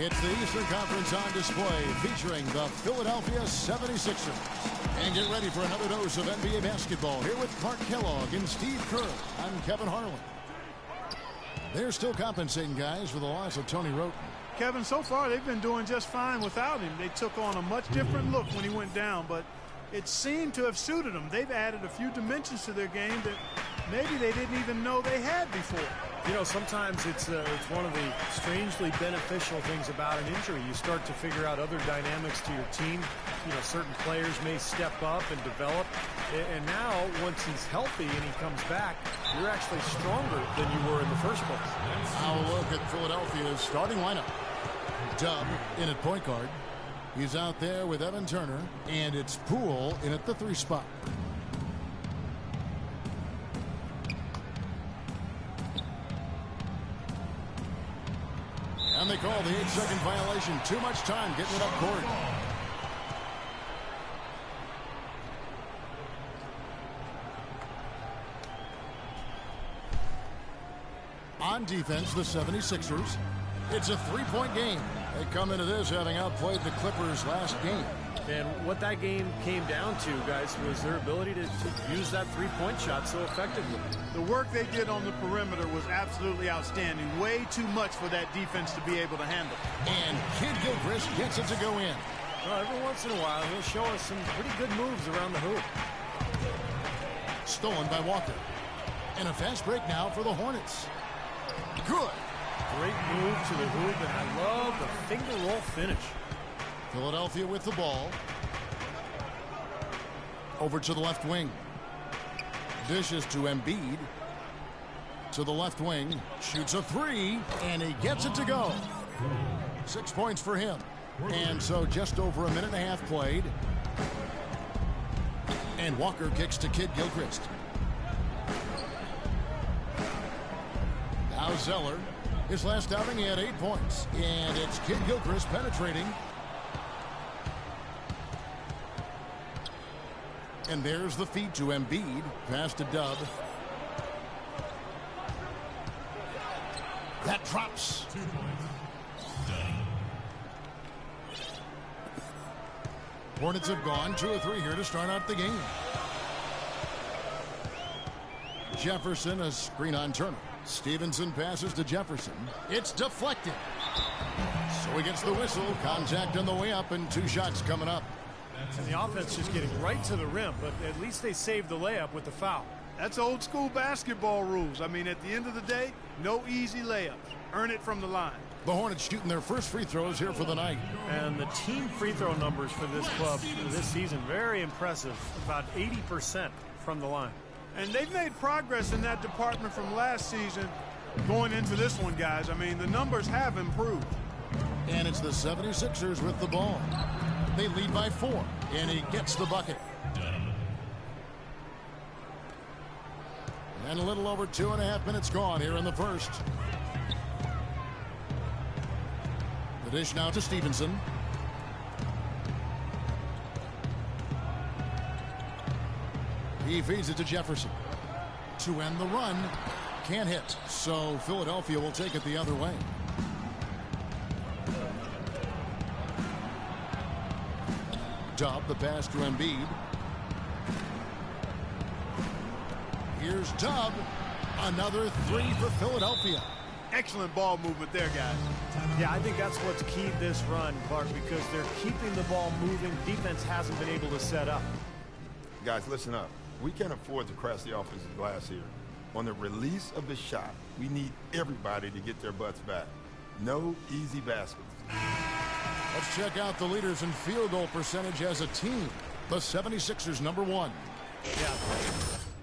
It's the Eastern Conference on display featuring the Philadelphia 76ers. And get ready for another dose of NBA basketball here with Clark Kellogg and Steve Kerr. I'm Kevin Harlan. They're still compensating, guys, for the loss of Tony Wroten. Kevin, so far they've been doing just fine without him. They took on a much different look when he went down, but it seemed to have suited them. They've added a few dimensions to their game that maybe they didn't even know they had before. You know, sometimes it's one of the strangely beneficial things about an injury. You start to figure out other dynamics to your team. You know, certain players may step up and develop. And now, once he's healthy and he comes back, you're actually stronger than you were in the first place. Now a look at Philadelphia's starting lineup. Dub in at point guard. He's out there with Evan Turner, and it's Poole in at the 3 spot. And they call the 8-second violation. Too much time getting it up court. On defense, the 76ers. It's a 3-point game. They come into this having outplayed the Clippers last game. And what that game came down to, guys, was their ability to use that 3-point shot so effectively. The work they did on the perimeter was absolutely outstanding. Way too much for that defense to be able to handle. And Kid Gilchrist gets it to go in. Well, every once in a while, he'll show us some pretty good moves around the hoop. Stolen by Walker. And a fast break now for the Hornets. Good. Great move to the hoop, and I love the finger roll finish. Philadelphia with the ball. Over to the left wing. Dishes to Embiid. To the left wing. Shoots a 3, and he gets it to go. 6 points for him. And so just over a minute and a half played. And Walker kicks to Kid Gilchrist. Now Zeller. His last outing, he had 8 points. And it's Kid Gilchrist penetrating. And there's the feed to Embiid. Pass to Dub. That drops. 2 points. Hornets have gone 2 of 3 here to start out the game. Jefferson, a screen on Turner. Stevenson passes to Jefferson. It's deflected. So he gets the whistle. Contact on the way up, and 2 shots coming up. And the offense just getting right to the rim, but at least they saved the layup with the foul. That's old school basketball rules. I mean, at the end of the day, no easy layups. Earn it from the line. The Hornets shooting their first free throws here for the night. And the team free throw numbers for this club this season, very impressive. About 80% from the line. And they've made progress in that department from last season going into this one, guys. I mean, the numbers have improved. And it's the 76ers with the ball. They lead by 4, and he gets the bucket. And a little over 2.5 minutes gone here in the first. The dish now to Stevenson. He feeds it to Jefferson. To end the run. Can't hit. So Philadelphia will take it the other way. Dub, the pass to Embiid. Here's Dub. Another 3 for Philadelphia. Excellent ball movement there, guys. Yeah, I think that's what's keyed this run, Clark, because they're keeping the ball moving. Defense hasn't been able to set up. Guys, listen up. We can't afford to crash the offensive glass here. On the release of the shot, we need everybody to get their butts back. No easy baskets. Let's check out the leaders in field goal percentage as a team. The 76ers, number 1. Yeah,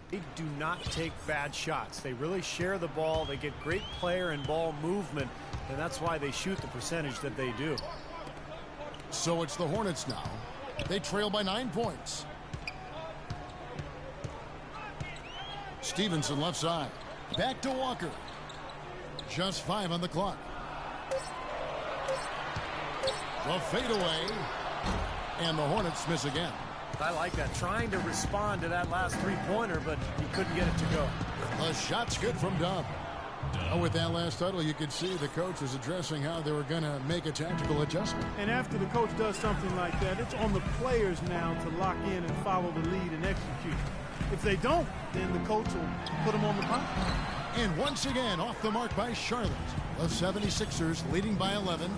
they do not take bad shots. They really share the ball. They get great player and ball movement, and that's why they shoot the percentage that they do. So it's the Hornets now. They trail by 9 points. Stevenson left side. Back to Walker. Just 5 on the clock. The fadeaway. And the Hornets miss again. I like that. Trying to respond to that last 3-pointer, but he couldn't get it to go. The shot's good from Dub. With that last huddle, you could see the coach was addressing how they were going to make a tactical adjustment. And after the coach does something like that, it's on the players now to lock in and follow the lead and execute. If they don't, then the coach will put them on the punt. And once again, off the mark by Charlotte. The 76ers leading by 11.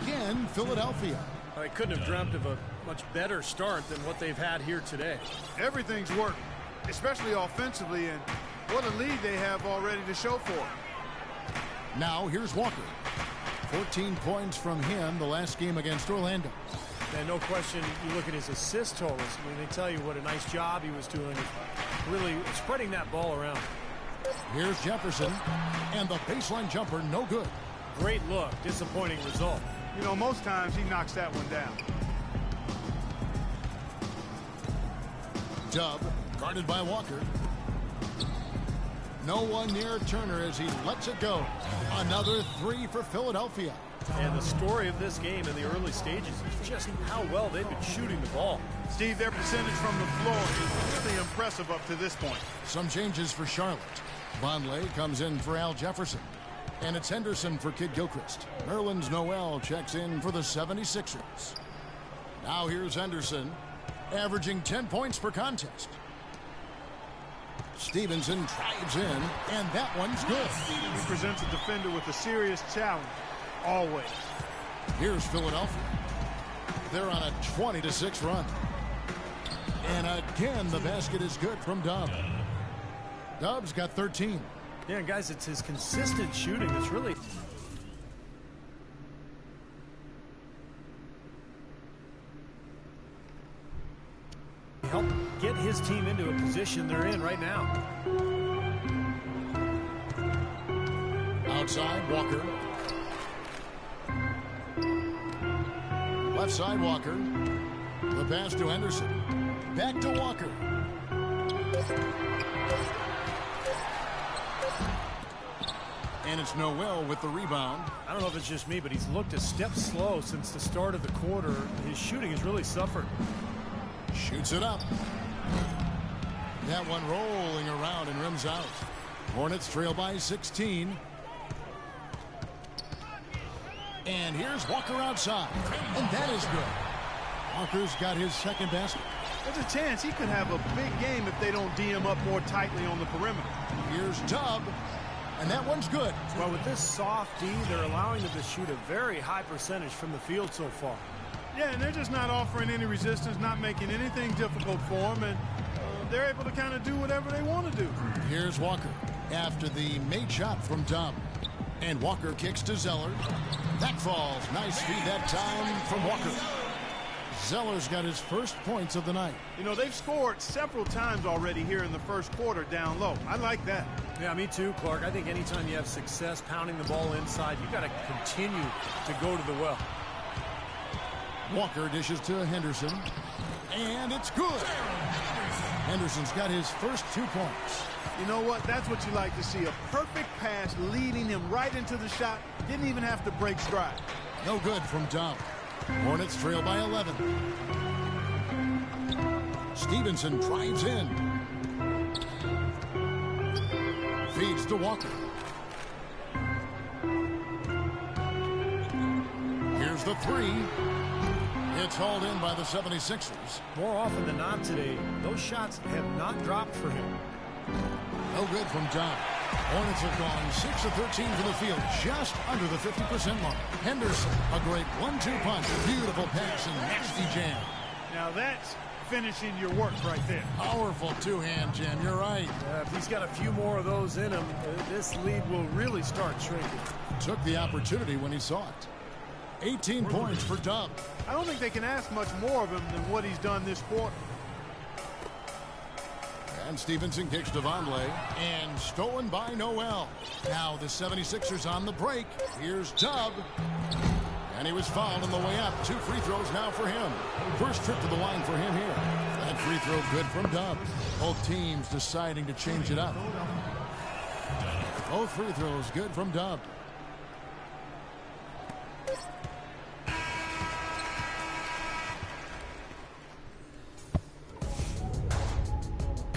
Again, Philadelphia. I couldn't have dreamt of a much better start than what they've had here today. Everything's working, especially offensively, and what a lead they have already to show for it. Now here's Walker. 14 points from him the last game against Orlando. And no question, you look at his assist totals. I mean, they tell you what a nice job he was doing, really spreading that ball around. Here's Jefferson, and the baseline jumper, no good. Great look, disappointing result. You know, most times he knocks that one down. Dub, guarded by Walker. No one near Turner as he lets it go. Another three for Philadelphia. And the story of this game in the early stages is just how well they've been shooting the ball. Steve, their percentage from the floor is really impressive up to this point. Some changes for Charlotte. Vonleh comes in for Al Jefferson. And it's Henderson for Kid Gilchrist. Nerlens Noel checks in for the 76ers. Now here's Henderson, averaging 10 points per contest. Stevenson drives in, and that one's good. He presents a defender with a serious challenge, always. Here's Philadelphia. They're on a 20-6 run. And again, the basket is good from Dub. Dub's got 13. Yeah, guys, it's his consistent shooting that's really... help get his team into a position they're in right now. Outside, Walker. Left side, Walker. The pass to Henderson. Back to Walker. And it's Noel with the rebound. I don't know if it's just me, but he's looked a step slow since the start of the quarter. His shooting has really suffered. Shoots it up. That one rolling around and rims out. Hornets trail by 16. And here's Walker outside. And that is good. Walker's got his second basket. There's a chance he could have a big game if they don't D him up more tightly on the perimeter. Here's Dub. And that one's good. Well, with this soft D, they're allowing them to shoot a very high percentage from the field so far. Yeah, and they're just not offering any resistance, not making anything difficult for them, and they're able to kind of do whatever they want to do. Here's Walker after the made shot from Dub. And Walker kicks to Zeller. That falls. Nice feed that time from Walker. Zeller's got his first points of the night. You know, they've scored several times already here in the first quarter down low. I like that. Yeah, me too, Clark. I think anytime you have success pounding the ball inside, you've got to continue to go to the well. Walker dishes to Henderson. And it's good. Henderson's got his first 2 points. You know what? That's what you like to see. A perfect pass leading him right into the shot. Didn't even have to break stride. No good from Dub. Hornets trail by 11. Stevenson drives in. Feeds to Walker. Here's the three. It's hauled in by the 76ers. More often than not today, those shots have not dropped for him. No good from Dub. Hornets have gone 6 of 13 from the field, just under the 50% mark. Henderson, a great 1-2 punch, beautiful pass and nasty jam. Now that's finishing your work right there. Powerful two-hand jam, you're right. If he's got a few more of those in him, this lead will really start shrinking. Took the opportunity when he saw it. 18 points for Dub. I don't think they can ask much more of him than what he's done this quarter. And Stevenson kicks to Vonleh, and stolen by Noel. Now the 76ers on the break. Here's Dub. And he was fouled on the way up. 2 free throws now for him. First trip to the line for him here. That free throw good from Dub. Both teams deciding to change it up. Both free throws good from Dub.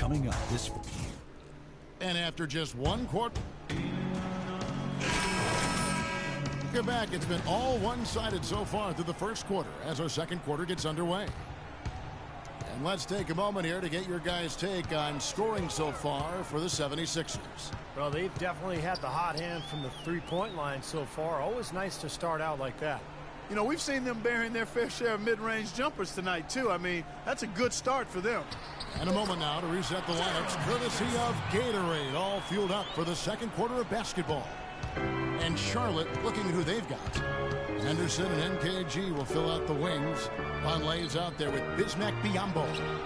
coming up this. And after just one quarter. Get back. It's been all one-sided so far through the first quarter as our second quarter gets underway. And let's take a moment here to get your guys' take on scoring so far for the 76ers. Well, they've definitely had the hot hand from the three-point line so far. Always nice to start out like that. You know, we've seen them bearing their fair share of mid-range jumpers tonight, too. I mean, that's a good start for them. And a moment now to reset the lineups, courtesy of Gatorade, all fueled up for the second quarter of basketball. And Charlotte looking at who they've got. Henderson and NKG will fill out the wings. Vonleh's out there with Bismack Biyombo.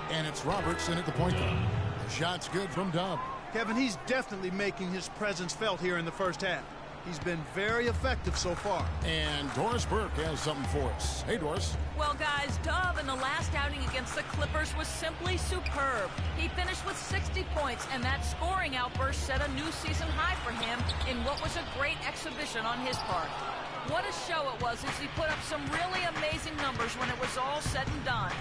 And it's Robertson at the point guard. The shot's good from Dub. Kevin, he's definitely making his presence felt here in the first half. He's been very effective so far. And Doris Burke has something for us. Hey, Doris. Well, guys, Dub in the last outing against the Clippers was simply superb. He finished with 60 points, and that scoring outburst set a new season high for him in what was a great exhibition on his part. What a show it was as he put up some really amazing numbers when it was all said and done.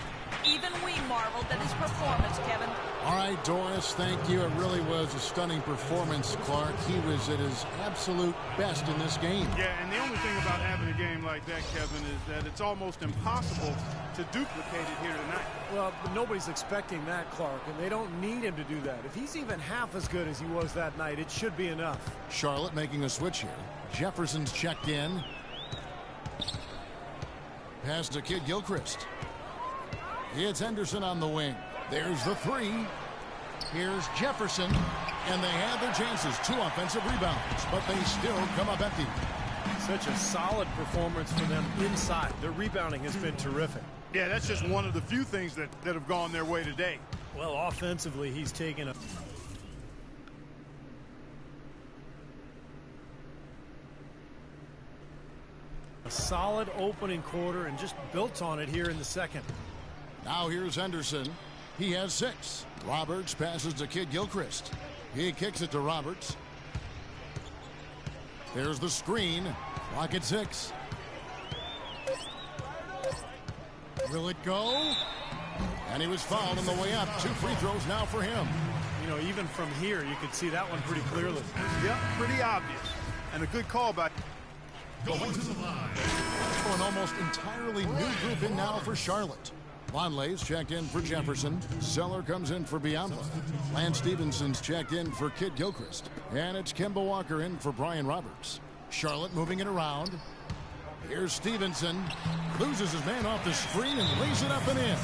Even we marveled at his performance, Kevin. All right, Doris, thank you. It really was a stunning performance, Clark. He was at his absolute best in this game. Yeah, and the only thing about having a game like that, Kevin, is that it's almost impossible to duplicate it here tonight. Well, but nobody's expecting that, Clark, and they don't need him to do that. If he's even half as good as he was that night, it should be enough. Charlotte making a switch here. Jefferson's checked in. Pass to Kid Gilchrist. It's Henderson on the wing. There's the three. Here's Jefferson. And they had their chances. 2 offensive rebounds, but they still come up empty. Such a solid performance for them inside. Their rebounding has been terrific. Yeah, that's just one of the few things that have gone their way today. Well, offensively, he's taken a solid opening quarter and just built on it here in the second. Now here's Henderson. He has 6. Roberts passes to Kid Gilchrist. He kicks it to Roberts. There's the screen. Clock at 6. Will it go? And he was fouled on the way up. 2 free throws now for him. You know, even from here, you could see that one pretty clearly. Yep, pretty obvious. And a good call by... Going to the line. An almost entirely new group in now for Charlotte. Vonleh's checked in for Jefferson. Zeller comes in for Biyombo. Lance Stevenson's checked in for Kid Gilchrist. And it's Kemba Walker in for Brian Roberts. Charlotte moving it around. Here's Stevenson. Loses his man off the screen and lays it up and in.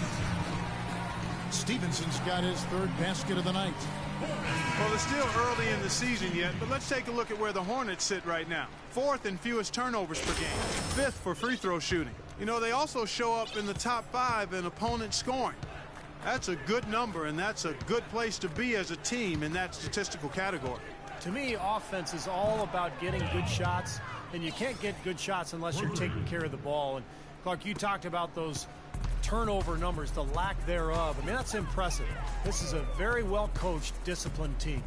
Stevenson's got his 3rd basket of the night. Well, it's still early in the season yet, but let's take a look at where the Hornets sit right now. 4th in fewest turnovers per game. 5th for free throw shooting. You know, they also show up in the top 5 in opponent scoring. That's a good number, and that's a good place to be as a team in that statistical category. To me, offense is all about getting good shots, and you can't get good shots unless you're taking care of the ball. And Clark, you talked about those turnover numbers, the lack thereof. I mean, that's impressive. This is a very well-coached, disciplined team.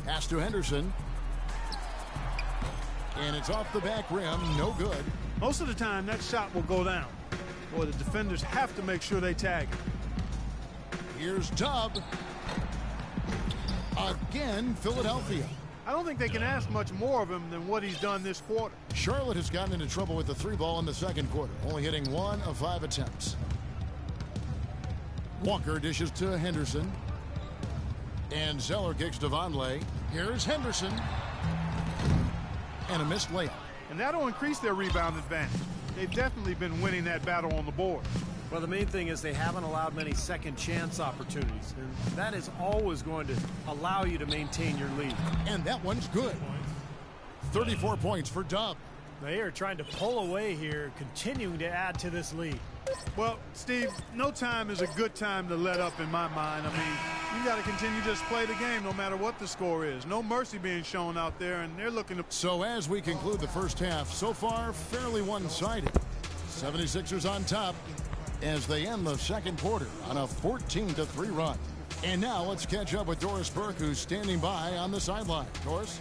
Pass to Henderson. And it's off the back rim. No good. Most of the time, that shot will go down. Boy, the defenders have to make sure they tag it. Here's Dub. Again, Philadelphia. I don't think they can ask much more of him than what he's done this quarter. Charlotte has gotten into trouble with the 3 ball in the second quarter, only hitting 1 of 5 attempts. Walker dishes to Henderson. And Zeller kicks to Vonleh. Here's Henderson. And a missed layup. And that'll increase their rebound advantage. They've definitely been winning that battle on the board. Well, the main thing is they haven't allowed many second chance opportunities. And that is always going to allow you to maintain your lead. And that one's good. 34 points for Dub. They are trying to pull away here, continuing to add to this lead. Well, Steve, no time is a good time to let up in my mind. I mean, you got to continue to just play the game no matter what the score is. No mercy being shown out there, and they're looking to... So as we conclude the first half, so far fairly one-sided. 76ers on top as they end the second quarter on a 14-3 run. And now let's catch up with Doris Burke, who's standing by on the sideline. Doris?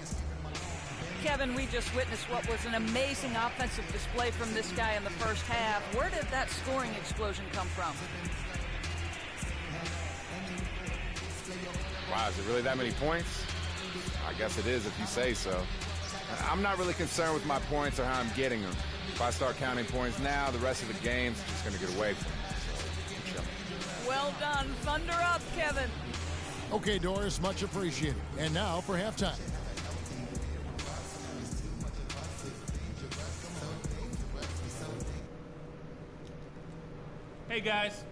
Kevin, we just witnessed what was an amazing offensive display from this guy in the first half. Where did that scoring explosion come from? Wow, is it really that many points? I guess it is if you say so. I'm not really concerned with my points or how I'm getting them. If I start counting points now, the rest of the game's just going to get away from me. So, chill. Well done. Thunder up, Kevin. Okay, Doris, much appreciated. And now for halftime. Hey guys,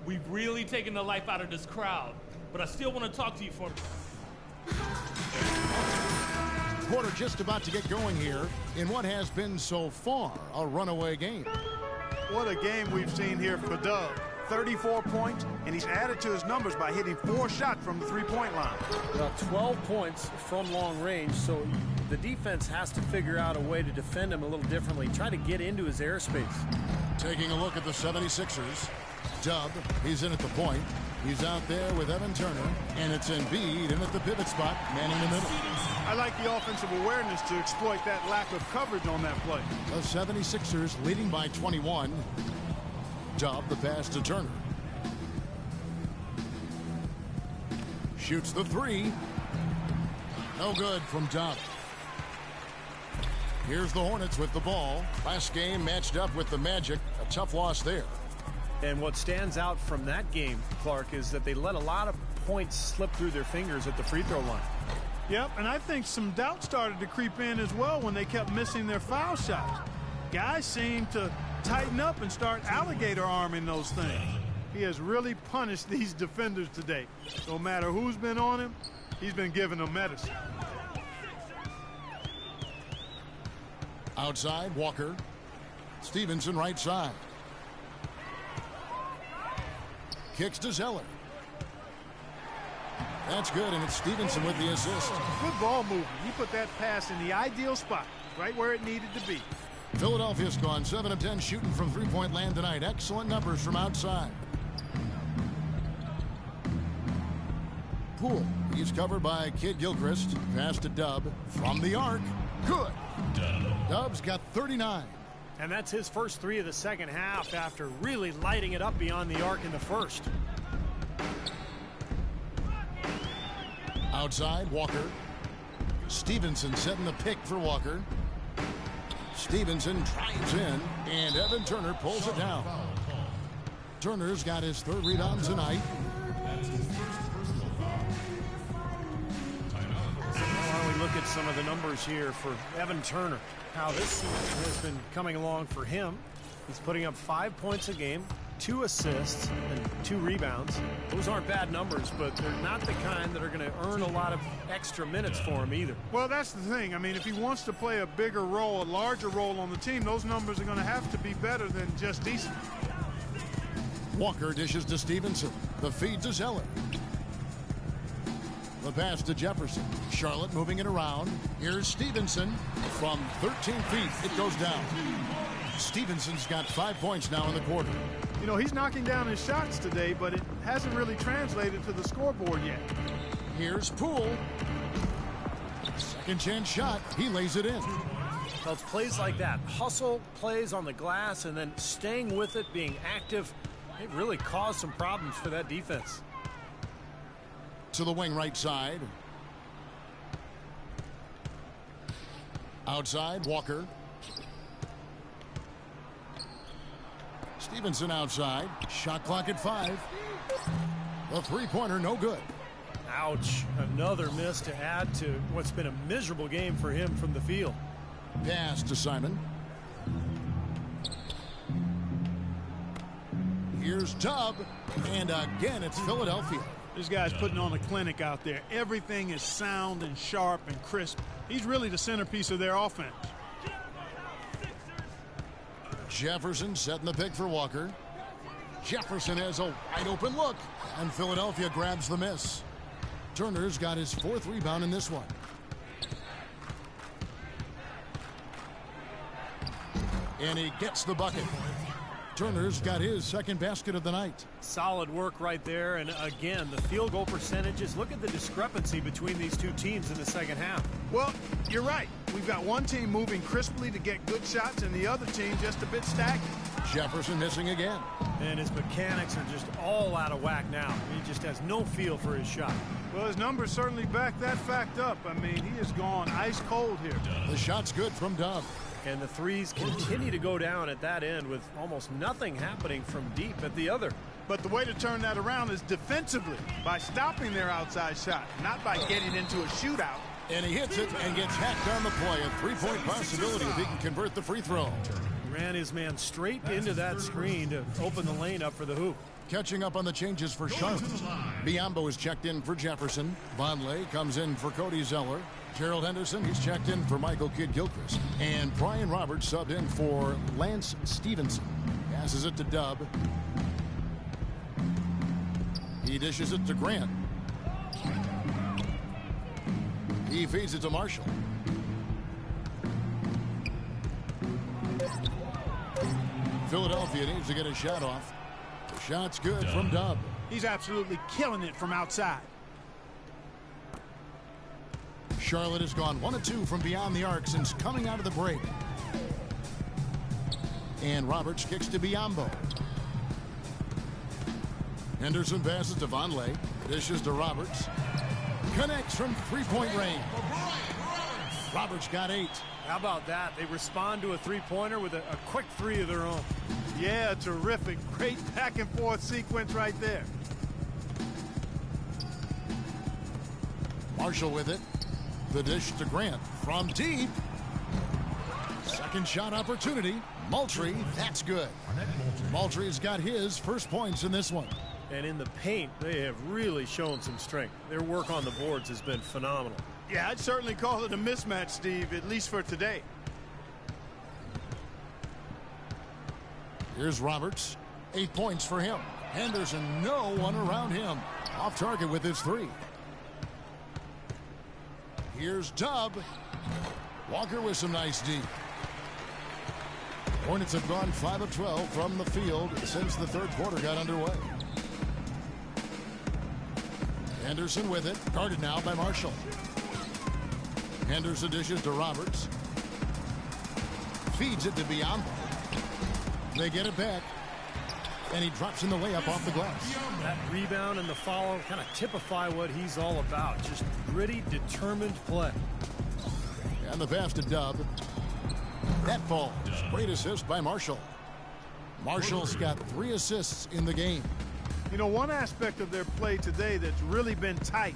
we've really taken the life out of this crowd, but I still want to talk to you for a minute. Quarter just about to get going here in what has been so far a runaway game. What a game we've seen here for Dub. 34 points, and he's added to his numbers by hitting 4 shots from the three-point line. Well, 12 points from long range, so the defense has to figure out a way to defend him a little differently, try to get into his airspace. Taking a look at the 76ers. Dub, he's in at the point. He's out there with Evan Turner, and it's Embiid in at the pivot spot, manning the middle. I like the offensive awareness to exploit that lack of coverage on that play. The 76ers leading by 21. Dub, the pass to Turner. Shoots the three. No good from Dub. Here's the Hornets with the ball. Last game matched up with the Magic. A tough loss there. And what stands out from that game, Clark, is that they let a lot of points slip through their fingers at the free throw line. Yep, and I think some doubt started to creep in as well when they kept missing their foul shots. Guys seem to tighten up and start alligator arming those things. He has really punished these defenders today. No matter who's been on him, he's been giving them medicine. Outside, Walker. Stevenson right side. Kicks to Zeller. That's good, and it's Stevenson with the assist. Good ball movement. He put that pass in the ideal spot, right where it needed to be. Philadelphia's gone 7 of 10 shooting from three-point land tonight. Excellent numbers from outside. Poole. He's covered by Kid Gilchrist. Pass to Dub from the arc. Good. Dub's got 39. And that's his first 3 of the second half after really lighting it up beyond the arc in the first. Outside, Walker. Stevenson setting the pick for Walker. Stevenson drives in, and Evan Turner pulls it down. Turner's got his 3rd rebound tonight. Why don't we look at some of the numbers here for Evan Turner, how this season has been coming along for him. He's putting up 5 points a game, 2 assists, and 2 rebounds. Those aren't bad numbers, but they're not the kind that are going to earn a lot of extra minutes for him either. Well, that's the thing. I mean, if he wants to play a bigger role, a larger role on the team, those numbers are going to have to be better than just decent. Walker dishes to Stevenson. The feed to Zeller. The pass to Jefferson. Charlotte moving it around. Here's Stevenson. From 13 feet, it goes down. Stevenson's got 5 points now in the quarter. You know, he's knocking down his shots today, but it hasn't really translated to the scoreboard yet. Here's Poole. Second chance shot. He lays it in. Well, it's plays like that. Hustle plays on the glass and then staying with it, being active. It really caused some problems for that defense. To the wing right side. Outside, Walker. Stevenson outside. Shot clock at 5. The three-pointer no good. Ouch. Another miss to add to what's been a miserable game for him from the field. Pass to Simon. Here's Tubb. And again, it's Philadelphia. This guy's putting on a clinic out there. Everything is sound and sharp and crisp. He's really the centerpiece of their offense. Jefferson setting the pick for Walker. Jefferson has a wide open look, and Philadelphia grabs the miss. Turner's got his 4th rebound in this one. And he gets the bucket. Turner's got his 2nd basket of the night. Solid work right there. And again, the field goal percentages. Look at the discrepancy between these two teams in the second half. Well, you're right. We've got one team moving crisply to get good shots and the other team just a bit stagnant. Jefferson missing again. And his mechanics are just all out of whack now. He just has no feel for his shot. Well, his numbers certainly back that fact up. I mean, he has gone ice cold here. The shot's good from Dub. And the threes continue to go down at that end with almost nothing happening from deep at the other. But the way to turn that around is defensively, by stopping their outside shot, not by getting into a shootout. And he hits it and gets hacked on the play. A three-point possibility if he can convert the free throw. Ran his man straight into that screen to open the lane up for the hoop. Catching up on the changes for Charlotte. Biombo is checked in for Jefferson. Vonleh comes in for Cody Zeller. Gerald Henderson, he's checked in for Michael Kidd-Gilchrist. And Brian Roberts subbed in for Lance Stevenson. Passes it to Dub. He dishes it to Grant. He feeds it to Marshall. Philadelphia needs to get a shot off. The shot's good from Dub. He's absolutely killing it from outside. Charlotte has gone 1 of 2 from beyond the arc since coming out of the break. And Roberts kicks to Biombo. Henderson passes to Vonleh. Dishes to Roberts. Connects from three-point range. Roberts got 8. How about that? They respond to a three-pointer with a quick three of their own. Yeah, terrific. Great back-and-forth sequence right there. Marshall with it. The dish to Grant from deep. Second shot opportunity. Moultrie, that's good. Moultrie's got his first points in this one. And in the paint, they have really shown some strength. Their work on the boards has been phenomenal. Yeah, I'd certainly call it a mismatch, Steve, at least for today. Here's Roberts. 8 points for him. Henderson, no one around him. Off target with his 3. Here's Dub. Walker with some nice D. Hornets have gone 5 of 12 from the field since the third quarter got underway. Henderson with it. Guarded now by Marshall. Henderson dishes to Roberts. Feeds it to Biombo. They get it back. And he drops in the layup off the glass. That rebound and the follow kind of typify what he's all about. Just gritty, determined play. And the pass to Dub. That falls. Great assist by Marshall. Marshall's got 3 assists in the game. You know, one aspect of their play today that's really been tight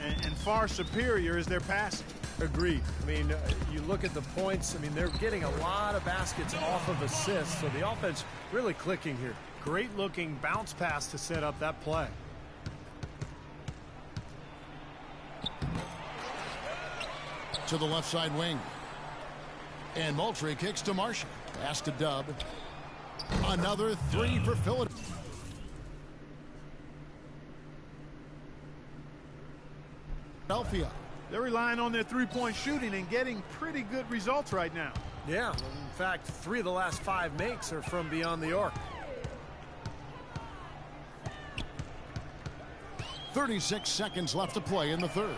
and far superior is their passing. Agreed. I mean, you look at the points. I mean, they're getting a lot of baskets off of assists, so the offense really clicking here. Great-looking bounce pass to set up that play. To the left side wing. And Moultrie kicks to Marshall. Pass to Dub. Another 3 for Philadelphia. They're relying on their three-point shooting and getting pretty good results right now. Yeah, in fact, 3 of the last 5 makes are from beyond the arc. 36 seconds left to play in the third.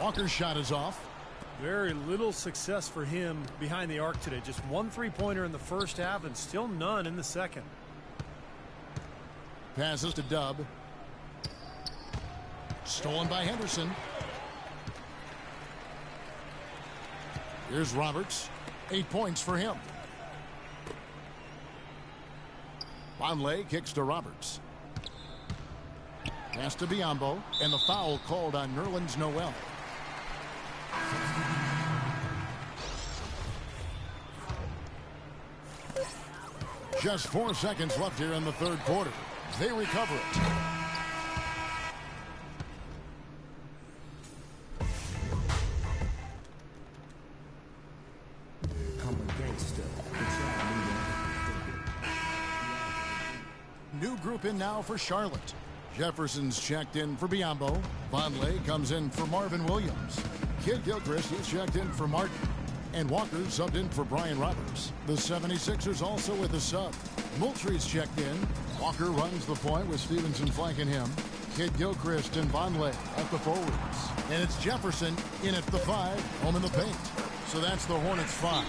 Walker's shot is off. Very little success for him behind the arc today. Just 1 3-pointer in the first half and still none in the second. Passes to Dub. Stolen by Henderson. Here's Roberts. 8 points for him. Vonleh kicks to Roberts. Pass to Biombo. And the foul called on Nerlens Noel. Just 4 seconds left here in the third quarter. They recover it. New group in now for Charlotte. Jefferson's checked in for Biombo. Vonleh comes in for Marvin Williams. Kidd-Gilchrist is checked in for Martin. And Walker subbed in for Brian Roberts. The 76ers also with a sub. Moultrie's checked in. Walker runs the point with Stevenson flanking him. Kidd-Gilchrist and Vonleh at the forwards. And it's Jefferson in at the 5, home in the paint. So that's the Hornets 5.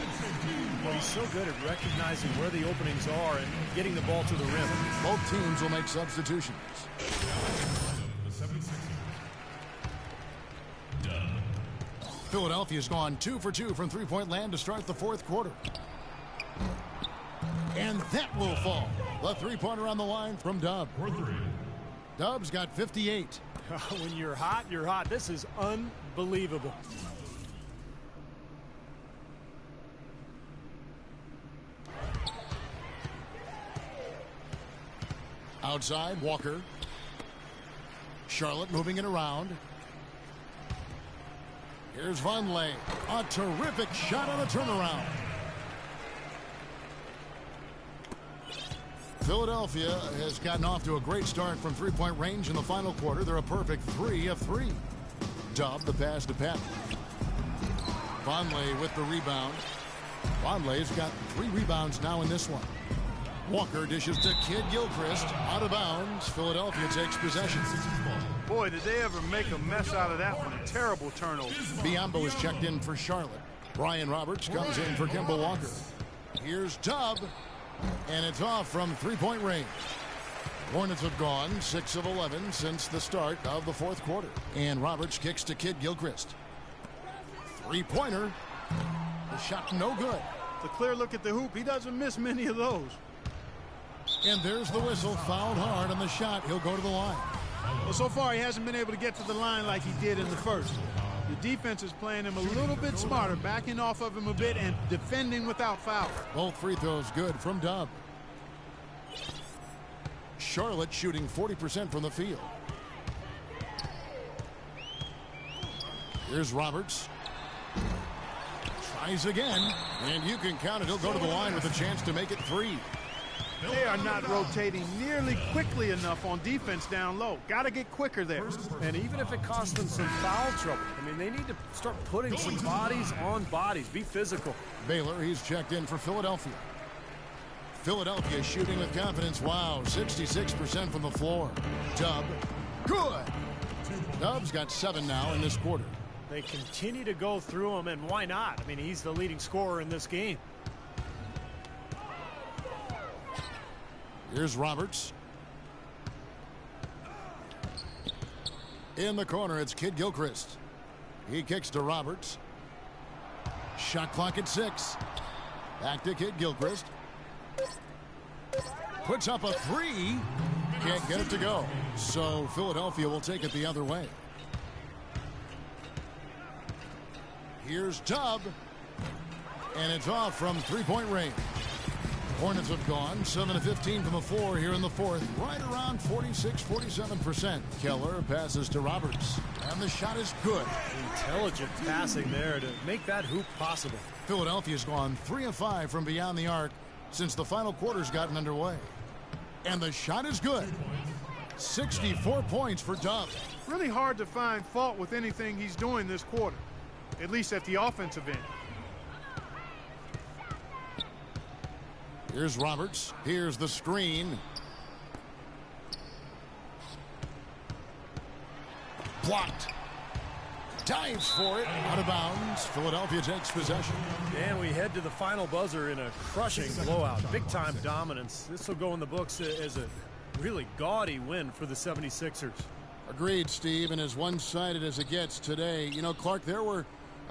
Well, he's so good at recognizing where the openings are and getting the ball to the rim. Both teams will make substitutions. Philadelphia's gone 2 for 2 from three-point land to start the fourth quarter. And that will fall. The three-pointer on the line from Dub. Dub's got 58. When you're hot, you're hot. This is unbelievable. Outside, Walker. Charlotte moving it around. Here's Vonleh. A terrific shot on a turnaround. Philadelphia has gotten off to a great start from three-point range in the final quarter. They're a perfect 3 of 3. Dub the pass to Pat. Vonleh with the rebound. Vonleh's got 3 rebounds now in this one. Walker dishes to Kid Gilchrist. Out of bounds. Philadelphia takes possession. Boy, did they ever make a mess out of that one. Terrible turnover. Biombo is checked in for Charlotte. Brian Roberts comes in for Kemba Walker. Here's Dub. And it's off from three-point range. Hornets have gone 6 of 11 since the start of the fourth quarter. And Roberts kicks to Kid Gilchrist. Three-pointer. The shot no good. It's a clear look at the hoop. He doesn't miss many of those. And there's the whistle. Fouled hard on the shot. He'll go to the line. Well, so far he hasn't been able to get to the line like he did in the first. The defense is playing him a little bit smarter, backing off of him a bit and defending without foul. Both free throws good from Dub. Charlotte shooting 40% from the field. Here's Roberts. Tries again, and you can count it. He'll go to the line with a chance to make it 3. They are not rotating nearly quickly enough on defense down low. Got to get quicker there. And even if it costs them some foul trouble, I mean, they need to start putting some bodies on bodies. Be physical. Baylor, he's checked in for Philadelphia. Philadelphia shooting with confidence. Wow, 66% from the floor. Dub, good. Dub's got 7 now in this quarter. They continue to go through him, and why not? I mean, he's the leading scorer in this game. Here's Roberts. In the corner, it's Kid Gilchrist. He kicks to Roberts. Shot clock at 6. Back to Kid Gilchrist. Puts up a 3. Can't get it to go. So Philadelphia will take it the other way. Here's Dub. And it's off from three-point range. Hornets have gone 7 of 15 from the floor here in the fourth, right around 46-47%. Keller passes to Roberts, and the shot is good. Intelligent passing there to make that hoop possible. Philadelphia's gone 3 of 5 from beyond the arc since the final quarter's gotten underway. And the shot is good. 64 points for Dub. Really hard to find fault with anything he's doing this quarter, at least at the offensive end. Here's Roberts. Here's the screen. Blocked. Dives for it. Out of bounds. Philadelphia takes possession. And we head to the final buzzer in a crushing blowout. Big-time dominance. This will go in the books as a really gaudy win for the 76ers. Agreed, Steve, and as one-sided as it gets today. You know, Clark, there were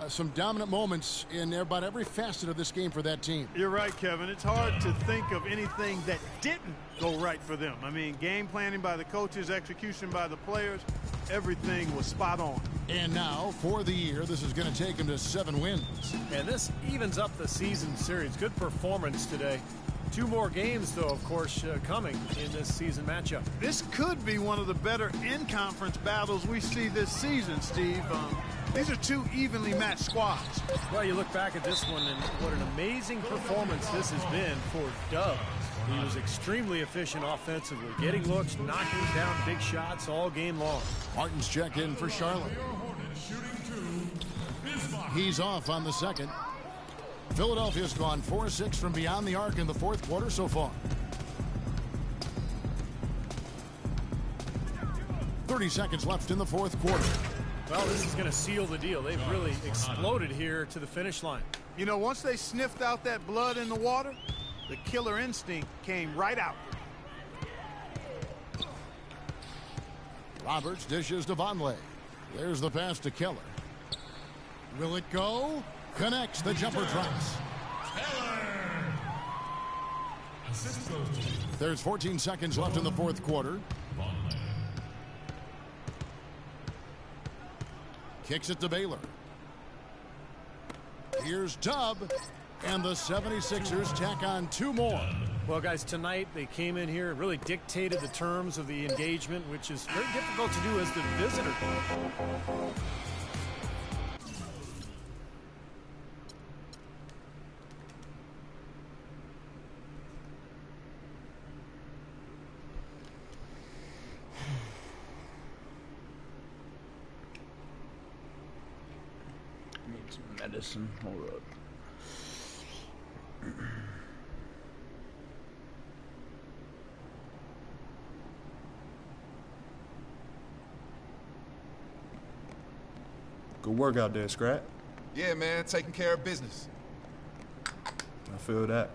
some dominant moments in about every facet of this game for that team. You're right, Kevin. It's hard to think of anything that didn't go right for them. I mean, game planning by the coaches, execution by the players, everything was spot on. And now, for the year, this is going to take them to 7 wins. And this evens up the season series. Good performance today. 2 more games, though, of course, coming in this season matchup. This could be one of the better in-conference battles we see this season, Steve. These are 2 evenly matched squads. Well, you look back at this one, and what an amazing performance this has been for Dub. He was extremely efficient offensively, getting looks, knocking down big shots all game long. Martin's checked in for Charlotte. He's off on the second. Philadelphia's gone 4-6 from beyond the arc in the fourth quarter so far. 30 seconds left in the fourth quarter. Well, this is going to seal the deal. They've really exploded here to the finish line. You know, once they sniffed out that blood in the water, the killer instinct came right out. Roberts dishes to Vonleh. There's the pass to Keller. Will it go? Connects. The jumper drops. There's 14 seconds left in the fourth quarter. Kicks it to Baylor. Here's Tubb. And the 76ers tack on 2 more. Well, guys, tonight they came in here and really dictated the terms of the engagement, which is very difficult to do as the visitor. Need some medicine. Hold up. Good work out there, Scrat. Yeah, man, taking care of business. I feel that.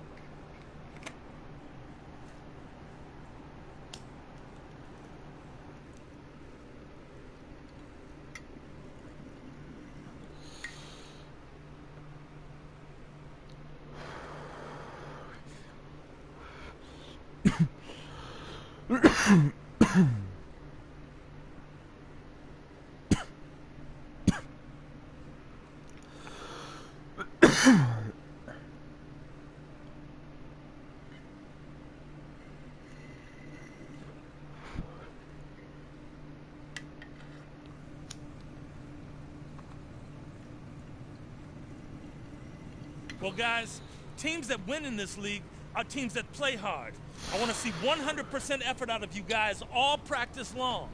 Well, guys, teams that win in this league are teams that play hard. I want to see 100% effort out of you guys all practice long.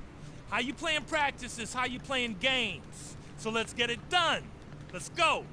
How you play in practice is how you play in games. So let's get it done. Let's go.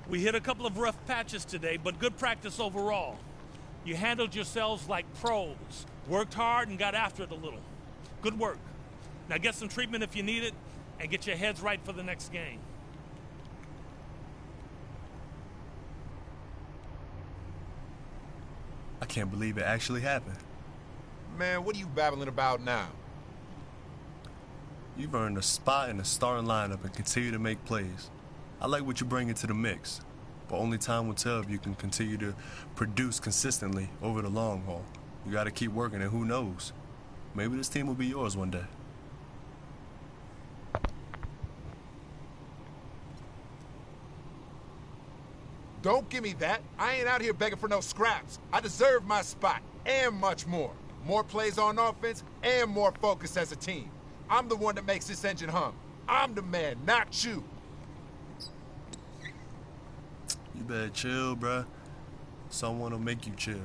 We hit a couple of rough patches today, but good practice overall. You handled yourselves like pros, worked hard and got after it a little. Good work. Now get some treatment if you need it, and get your heads right for the next game. I can't believe it actually happened. Man, what are you babbling about now? You've earned a spot in the starting lineup and continue to make plays. I like what you bring into the mix, but only time will tell if you can continue to produce consistently over the long haul. You got to keep working, and who knows? Maybe this team will be yours one day. Don't give me that. I ain't out here begging for no scraps. I deserve my spot, and much more. More plays on offense, and more focus as a team. I'm the one that makes this engine hum. I'm the man, not you. You better chill, bruh. Someone will make you chill.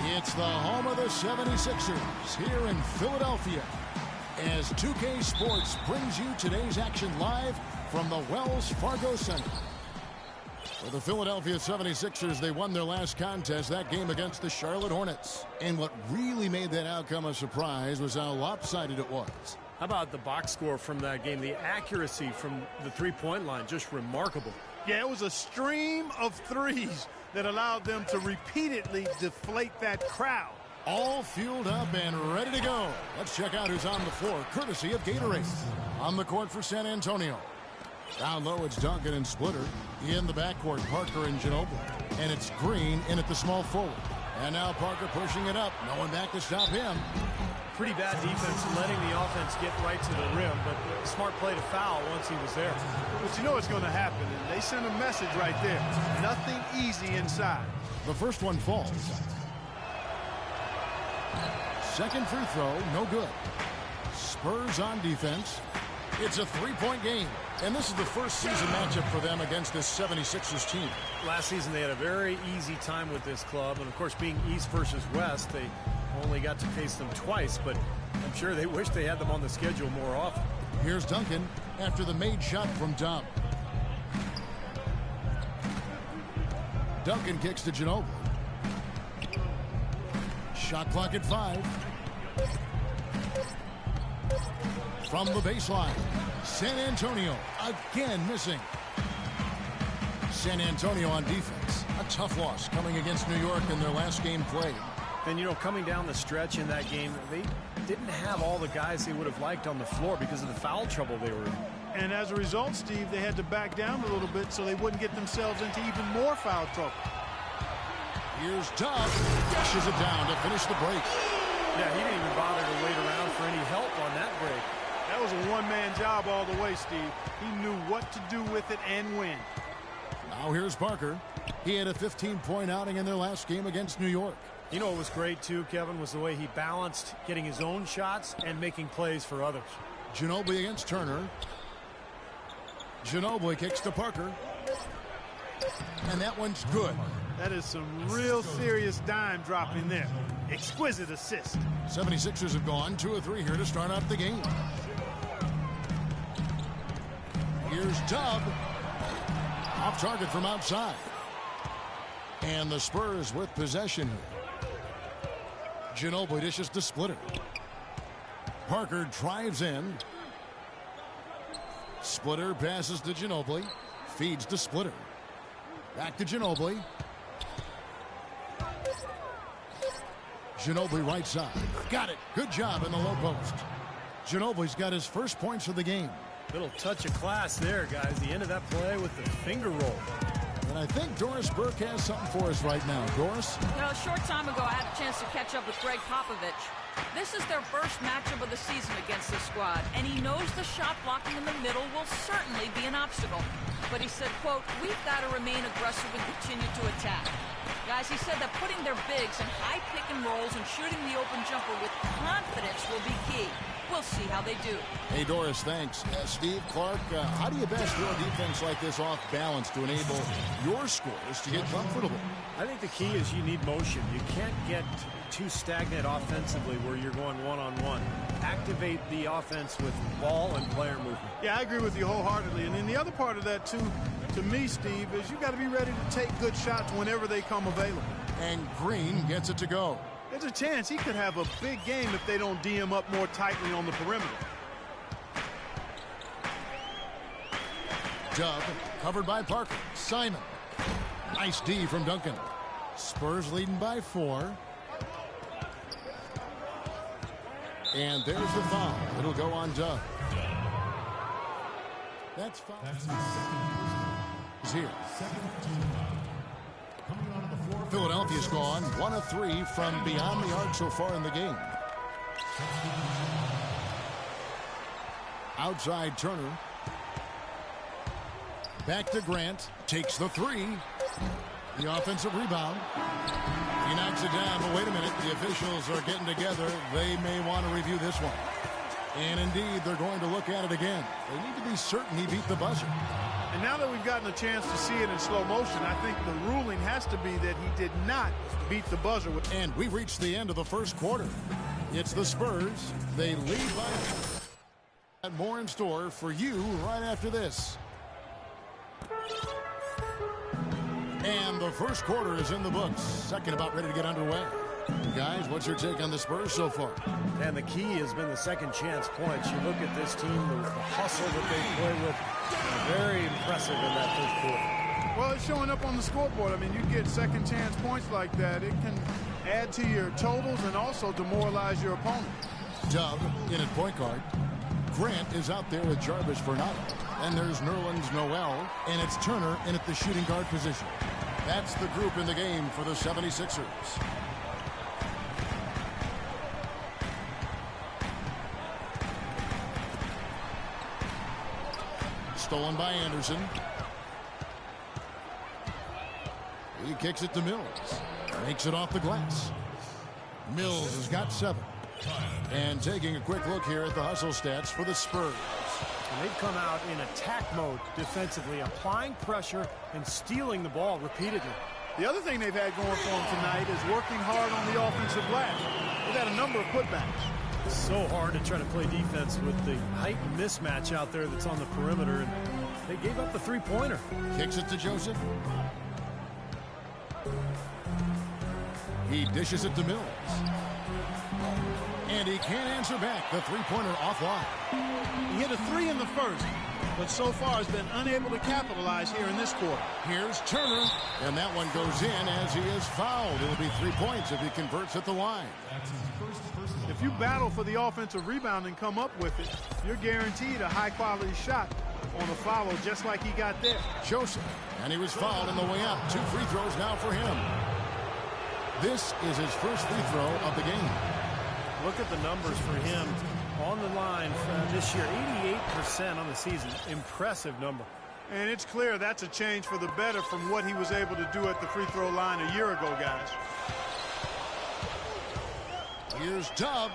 It's the home of the 76ers here in Philadelphia as 2K Sports brings you today's action live from the Wells Fargo Center. For the Philadelphia 76ers, they won their last contest, that game against the Charlotte Hornets. And what really made that outcome a surprise was how lopsided it was. How about the box score from that game? The accuracy from the three-point line, just remarkable. Yeah, it was a stream of threes that allowed them to repeatedly deflate that crowd. All fueled up and ready to go. Let's check out who's on the floor, courtesy of Gatorade. On the court for San Antonio. Down low, it's Duncan and Splitter. In the backcourt, Parker and Ginobili. And it's Green in at the small forward. And now Parker pushing it up. No one back to stop him. Pretty bad defense, letting the offense get right to the rim, but smart play to foul once he was there. But you know what's going to happen, and they send a message right there. Nothing easy inside. The first one falls. Second free throw, no good. Spurs on defense. It's a three-point game, and this is the first season matchup for them against this 76ers team. Last season they had a very easy time with this club, and of course being East versus West, they only got to face them twice, but I'm sure they wish they had them on the schedule more often. Here's Duncan after the made shot from Dom. Duncan kicks to Ginobili. Shot clock at 5. From the baseline, San Antonio again missing. San Antonio on defense. A tough loss coming against New York in their last game played. And, you know, coming down the stretch in that game, they didn't have all the guys they would have liked on the floor because of the foul trouble they were in. And as a result, Steve, they had to back down a little bit so they wouldn't get themselves into even more foul trouble. Here's Dub. Dashes it down to finish the break. Yeah, he didn't even bother to wait around for any help on that break. That was a one-man job all the way, Steve. He knew what to do with it and when. Now here's Parker. He had a 15-point outing in their last game against New York. You know what was great, too, Kevin, was the way he balanced getting his own shots and making plays for others. Ginobili against Turner. Ginobili kicks to Parker. And that one's good. That is some real serious dime dropping there. Exquisite assist. 76ers have gone 2 of 3 here to start out the game. Here's Dub. Off target from outside. And the Spurs with possession here. Ginobili dishes to Splitter. Parker drives in. Splitter passes to Ginobili. Feeds to Splitter. Back to Ginobili. Ginobili right side. Got it. Good job in the low post. Ginobili's got his first points of the game. Little touch of class there, guys. The end of that play with the finger roll. And I think Doris Burke has something for us right now. Doris? You know, a short time ago, I had a chance to catch up with Greg Popovich. This is their first matchup of the season against this squad, and he knows the shot blocking in the middle will certainly be an obstacle. But he said, quote, "We've got to remain aggressive and continue to attack." Guys, he said that putting their bigs in high pick and rolls and shooting the open jumper with confidence will be key. We'll see how they do. Hey, Doris, thanks. Steve, Clark, how do you best throw a defense like this off balance to enable your scores to get comfortable? I think the key is you need motion. You can't get too stagnant offensively where you're going one-on-one. Activate the offense with ball and player movement. Yeah, I agree with you wholeheartedly. And then the other part of that, too, to me, Steve, is you got to be ready to take good shots whenever they come available. And Green gets it to go. There's a chance he could have a big game if they don't D him up more tightly on the perimeter. Dub covered by Parker. Simon. Nice D from Duncan. Spurs leading by 4. And there's the foul. It'll go on Dub. That's foul. Is here. Philadelphia's gone 1 of 3 from beyond the arc so far in the game. Outside Turner. Back to Grant. Takes the 3. The offensive rebound. He knocks it down, but wait a minute. The officials are getting together. They may want to review this one. And indeed, they're going to look at it again. They need to be certain he beat the buzzer. And now that we've gotten a chance to see it in slow motion, I think the ruling has to be that he did not beat the buzzer. And we've reached the end of the first quarter. It's the Spurs. They lead by more in store for you right after this. And the first quarter is in the books. Second about ready to get underway. Guys, what's your take on the Spurs so far? And the key has been the second chance points. You look at this team, the hustle that they play with, very impressive in that first quarter. Well, it's showing up on the scoreboard. I mean, you get second chance points like that, it can add to your totals and also demoralize your opponent. Dub in at point guard. Grant is out there with Jarvis Bernardo. And there's Nerlens Noel, and it's Turner in at the shooting guard position. That's the group in the game for the 76ers. Stolen by Anderson. He kicks it to Mills. Makes it off the glass. Mills has got 7. And taking a quick look here at the hustle stats for the Spurs. And they've come out in attack mode defensively, applying pressure and stealing the ball repeatedly. The other thing they've had going for them tonight is working hard on the offensive glass. They've had a number of putbacks. It's so hard to try to play defense with the height mismatch out there that's on the perimeter, and they gave up the three-pointer. Kicks it to Joseph. He dishes it to Mills. And he can't answer back. The three-pointer offline. He hit a 3 in the first, but so far has been unable to capitalize here in this quarter. Here's Turner, and that one goes in as he is fouled. It'll be 3 points if he converts at the line. If you battle for the offensive rebound and come up with it, you're guaranteed a high-quality shot on the follow, just like he got there. Joseph, and he was fouled on the way up. 2 free throws now for him. This is his first free throw of the game. Look at the numbers for him on the line this year. 88% on the season. Impressive number. And it's clear that's a change for the better from what he was able to do at the free throw line a year ago, guys. Here's Dub.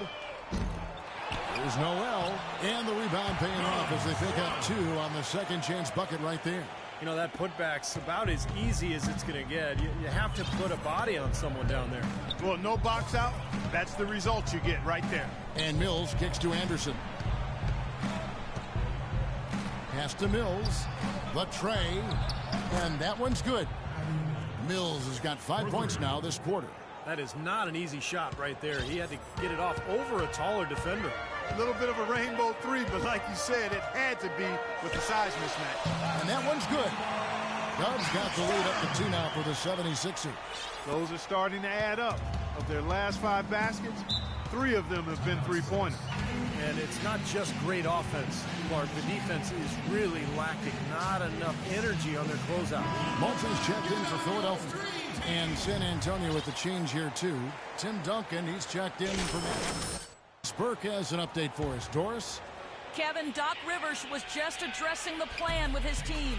Here's Noel. And the rebound paying off as they pick up 2 on the second chance bucket right there. You know, that putback's about as easy as it's going to get. You have to put a body on someone down there. Well, no box out. That's the result you get right there. And Mills kicks to Anderson. Pass to Mills. The tray. And that one's good. Mills has got 5 points now this quarter. That is not an easy shot right there. He had to get it off over a taller defender. A little bit of a rainbow 3, but like you said, it had to be with the size mismatch. And that one's good. Dub's got the lead up to 2 now for the 76ers. Those are starting to add up. Of their last 5 baskets, 3 of them have been three-pointers. And it's not just great offense, Clark. The defense is really lacking. Not enough energy on their closeout. Malton's checked in for Philadelphia. And San Antonio with the change here, too. Tim Duncan, he's checked in for Matt. Spurk has an update for us. Doris? Kevin, Doc Rivers was just addressing the plan with his team.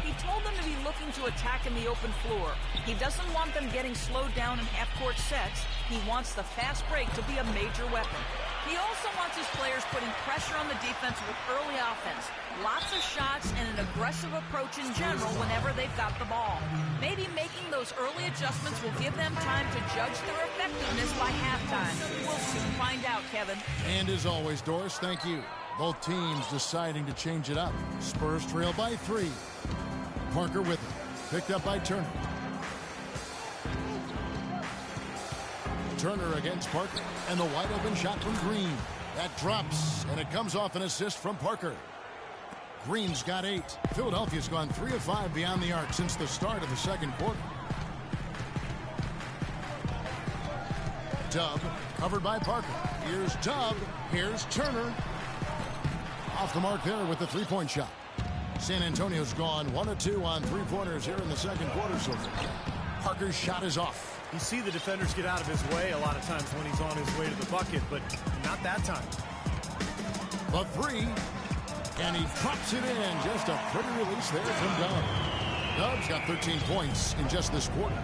He told them to be looking to attack in the open floor. He doesn't want them getting slowed down in half-court sets. He wants the fast break to be a major weapon. He also wants his players putting pressure on the defense with early offense. Lots of shots and an aggressive approach in general whenever they've got the ball. Maybe making those early adjustments will give them time to judge their effectiveness by halftime. We'll soon find out, Kevin. And as always, Doris, thank you. Both teams deciding to change it up. Spurs trail by 3. Parker with it. Picked up by Turner. Turner against Parker. And the wide open shot from Green. That drops, and it comes off an assist from Parker. Green's got 8. Philadelphia's gone 3 of 5 beyond the arc since the start of the second quarter. Dub covered by Parker. Here's Dub. Here's Turner. Off the mark there with the three-point shot. San Antonio's gone 1 of 2 on three-pointers here in the second quarter so far. Parker's shot is off. You see the defenders get out of his way a lot of times when he's on his way to the bucket, but not that time. The 3, and he drops it in. Just a pretty release there from Dub. Dub's got 13 points in just this quarter.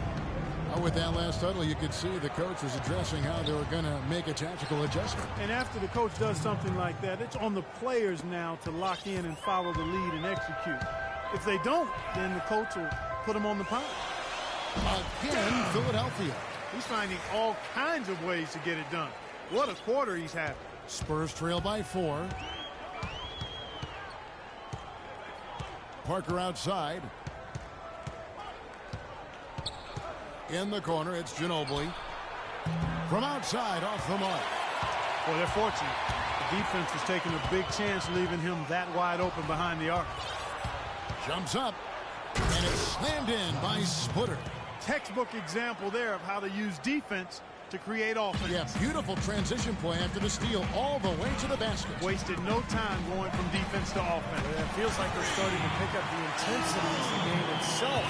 With that last huddle, you could see the coach was addressing how they were going to make a tactical adjustment. And after the coach does something like that, it's on the players now to lock in and follow the lead and execute. If they don't, then the coach will put them on the pound. Again, Philadelphia. He's finding all kinds of ways to get it done. What a quarter he's having. Spurs trail by 4. Parker outside. In the corner, it's Ginobili. From outside, off the mark. Well, they're fortunate. The defense was taking a big chance, leaving him that wide open behind the arc. Jumps up, and it's slammed in by Splitter. Textbook example there of how to use defense to create offense. Yeah, beautiful transition play after the steal all the way to the basket. Wasted no time going from defense to offense. It feels like they're starting to pick up the intensity as the game itself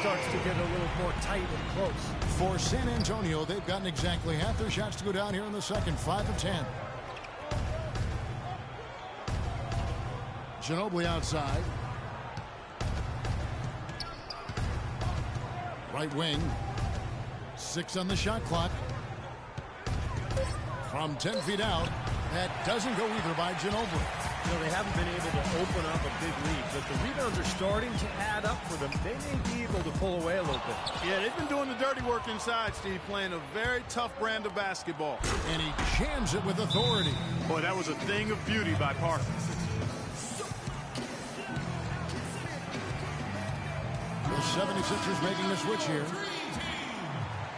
starts to get a little more tight and close. For San Antonio, they've gotten exactly half their shots to go down here in the second, 5 of 10. Ginobili outside. Right wing. 6 on the shot clock. From 10 feet out, that doesn't go either by Ginobili. You know, they haven't been able to open up a big lead, but the rebounds are starting to add up for them. They may be able to pull away a little bit. Yeah, they've been doing the dirty work inside, Steve, playing a very tough brand of basketball. And he jams it with authority. Boy, that was a thing of beauty by Parker. The 76ers making the switch here.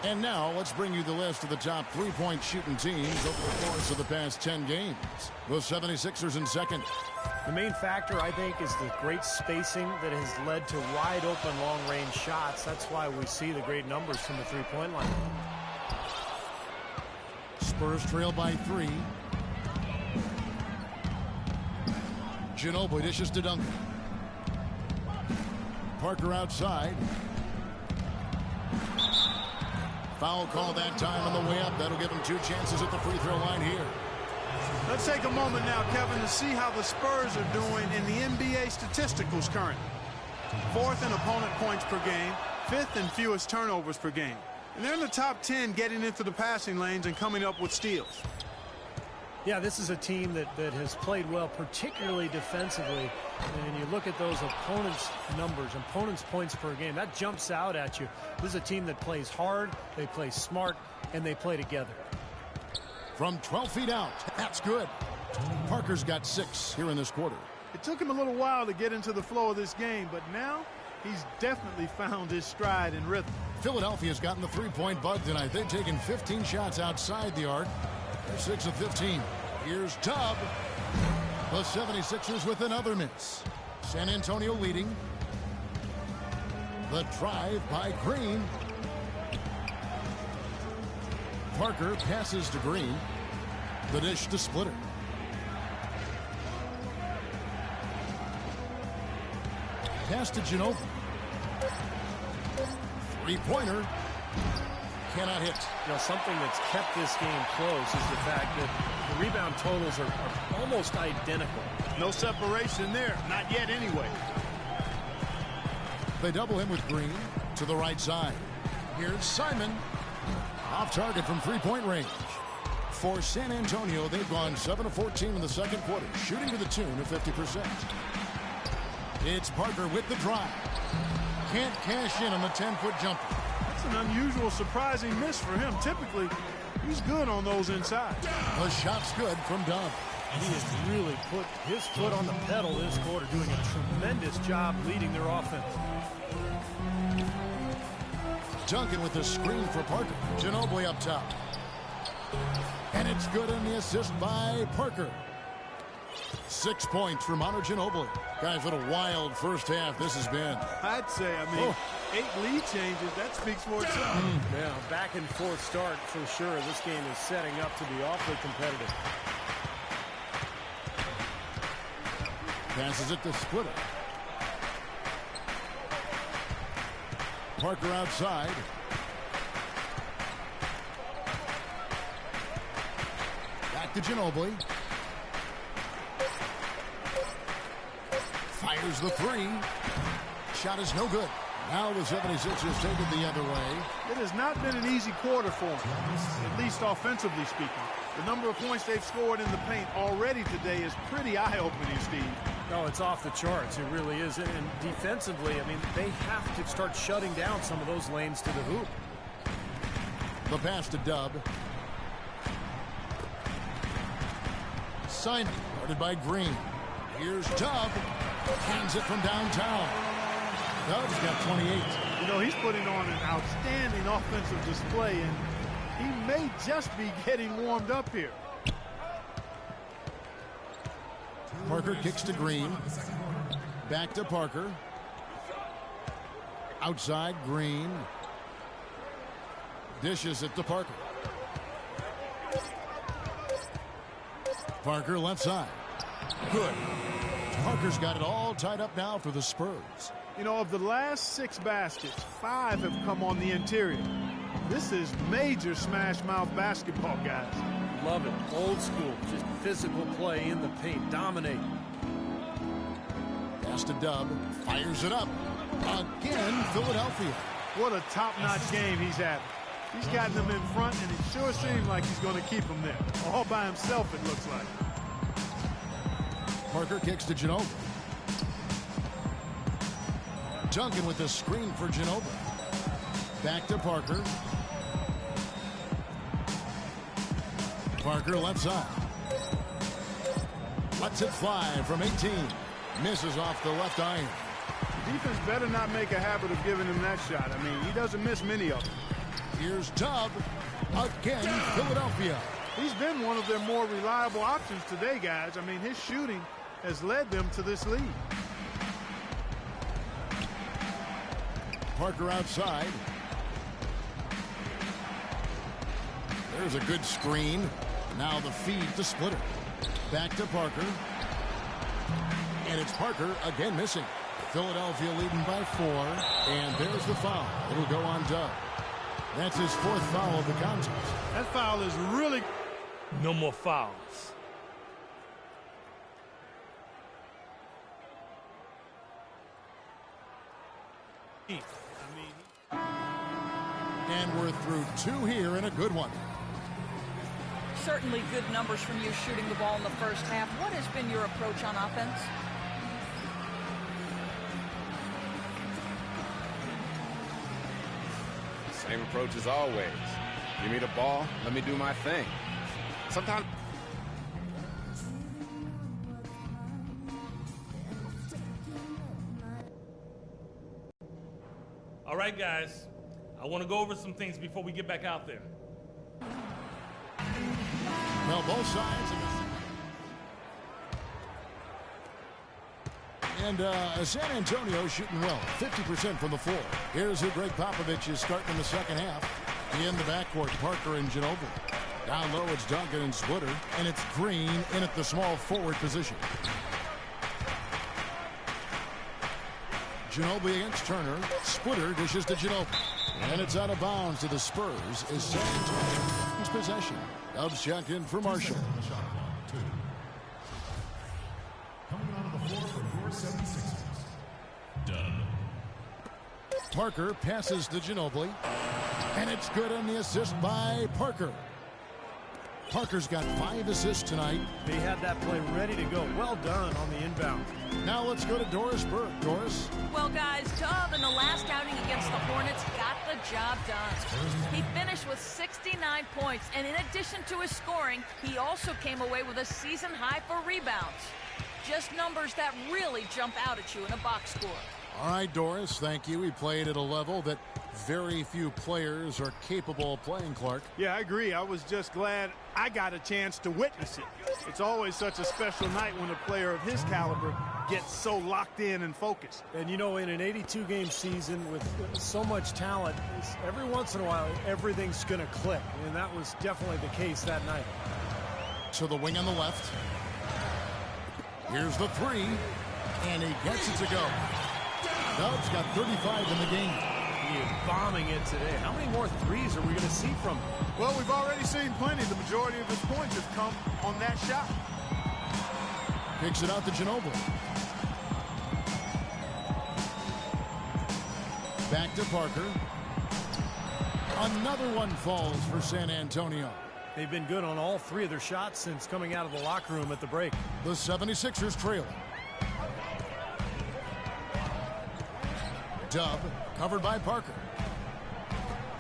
And now let's bring you the list of the top three-point shooting teams over the course of the past 10 games. The 76ers in second. The main factor, I think, is the great spacing that has led to wide-open long-range shots. That's why we see the great numbers from the three-point line. Spurs trail by 3. Ginobili dishes to Duncan. Parker outside. Foul call that time on the way up. That'll give him 2 chances at the free throw line here. Let's take a moment now, Kevin, to see how the Spurs are doing in the NBA statisticals currently. 4th in opponent points per game, 5th in fewest turnovers per game. And they're in the top 10 getting into the passing lanes and coming up with steals. Yeah, this is a team that has played well, particularly defensively. And you look at those opponents' numbers, opponents' points per game, that jumps out at you. This is a team that plays hard, they play smart, and they play together. From 12 feet out, that's good. Parker's got 6 here in this quarter. It took him a little while to get into the flow of this game, but now he's definitely found his stride and rhythm. Philadelphia's gotten the three-point bug tonight. They've taken 15 shots outside the arc. They're 6 of 15. Here's Tubb. The 76ers with another miss. San Antonio leading. The drive by Green. Parker passes to Green. The dish to Splitter. Pass to Ginobili. Three-pointer. Cannot hit. You know, something that's kept this game close is the fact that the rebound totals are almost identical. No separation there. Not yet anyway. They double him with Green to the right side. Here's Simon. Off target from three-point range. For San Antonio, they've gone 7 of 14 in the second quarter, shooting to the tune of 50%. It's Parker with the drive. Can't cash in on the 10-foot jumper. That's an unusual, surprising miss for him. Typically, he's good on those inside. The shot's good from Dub. He has really put his foot on the pedal this quarter, doing a tremendous job leading their offense. Duncan with the screen for Parker. Ginobili up top. And it's good in the assist by Parker. 6 points for Manu Ginobili. Guys, what a wild first half this has been. I'd say, 8 lead changes, that speaks for itself. Yeah, back and forth start for sure. This game is setting up to be awfully competitive. Passes it to Splitter. Parker outside. Back to Ginobili. Fires the 3. Shot is no good. Now the 76ers take it the other way. It has not been an easy quarter for them, at least offensively speaking. The number of points they've scored in the paint already today is pretty eye-opening, Steve. No, it's off the charts. It really is. And defensively, they have to start shutting down some of those lanes to the hoop. The pass to Dub. Simon, guarded by Green. Here's Dub. Hands it from downtown. Dub's got 28. You know, he's putting on an outstanding offensive display, and He may just be getting warmed up here. Parker kicks to Green. Back to Parker. Outside, Green. Dishes it to Parker. Parker left side. Good. Parker's got it all tied up now for the Spurs. You know, of the last 6 baskets, 5 have come on the interior. This is major smash mouth basketball, guys. Love it. Old school. Just physical play in the paint. Dominate. Pass to Dub. Fires it up. Again, Philadelphia. What a top-notch game he's having. He's gotten them in front, and it sure seems like he's going to keep them there. All by himself, it looks like. Parker kicks to Ginobili. Duncan with the screen for Ginobili. Back to Parker. Parker left side. Lets it fly from 18. Misses off the left iron. The defense better not make a habit of giving him that shot. I mean, he doesn't miss many of them. Here's Dub. Again, Philadelphia. He's been one of their more reliable options today, guys. I mean, his shooting has led them to this lead. Parker outside. There's a good screen. Now the feed to Splitter. Back to Parker. And it's Parker again missing. Philadelphia leading by 4. And there's the foul. It'll go on Dub. That's his 4th foul of the contest. That foul is really... No more fouls. And we're through 2 here in a good one. Certainly good numbers from you shooting the ball in the first half. What has been your approach on offense? Same approach as always. Give me the ball, let me do my thing. Sometimes... All right, guys. I want to go over some things before we get back out there. Well, both sides of And San Antonio shooting well, 50% from the floor. Here's who Greg Popovich is starting in the second half. In the backcourt, Parker and Ginobili. Down low, it's Duncan and Splitter. And it's Green in at the small forward position. Ginobili against Turner. Splitter dishes to Ginobili. And it's out of bounds to the Spurs as San Antonio's possession. Dubs check in for Marshall. Coming onto the floor for your 76ers. Done. Parker passes to Ginobili. And it's good on the assist by Parker. Parker's got 5 assists tonight. They had that play ready to go. Well done on the inbound. Now let's go to Doris Burke. Doris? Well, guys, Dub in the last outing against the Hornets got the job done. He finished with 69 points, and in addition to his scoring, he also came away with a season high for rebounds. Just numbers that really jump out at you in a box score. All right, Doris, thank you. He played at a level that very few players are capable of playing, Clark. Yeah, I agree. I was just glad I got a chance to witness it. It's always such a special night when a player of his caliber gets so locked in and focused. And, you know, in an 82-game season with so much talent, every once in a while, everything's going to click. And that was definitely the case that night. To the wing on the left. Here's the 3. And he gets it to go. Dubs got 35 in the game. He is bombing it today. How many more threes are we going to see from him? Well, we've already seen plenty. The majority of his points have come on that shot. Kicks it out to Ginobili. Back to Parker. Another one falls for San Antonio. They've been good on all 3 of their shots since coming out of the locker room at the break. The 76ers trail. Dub covered by Parker.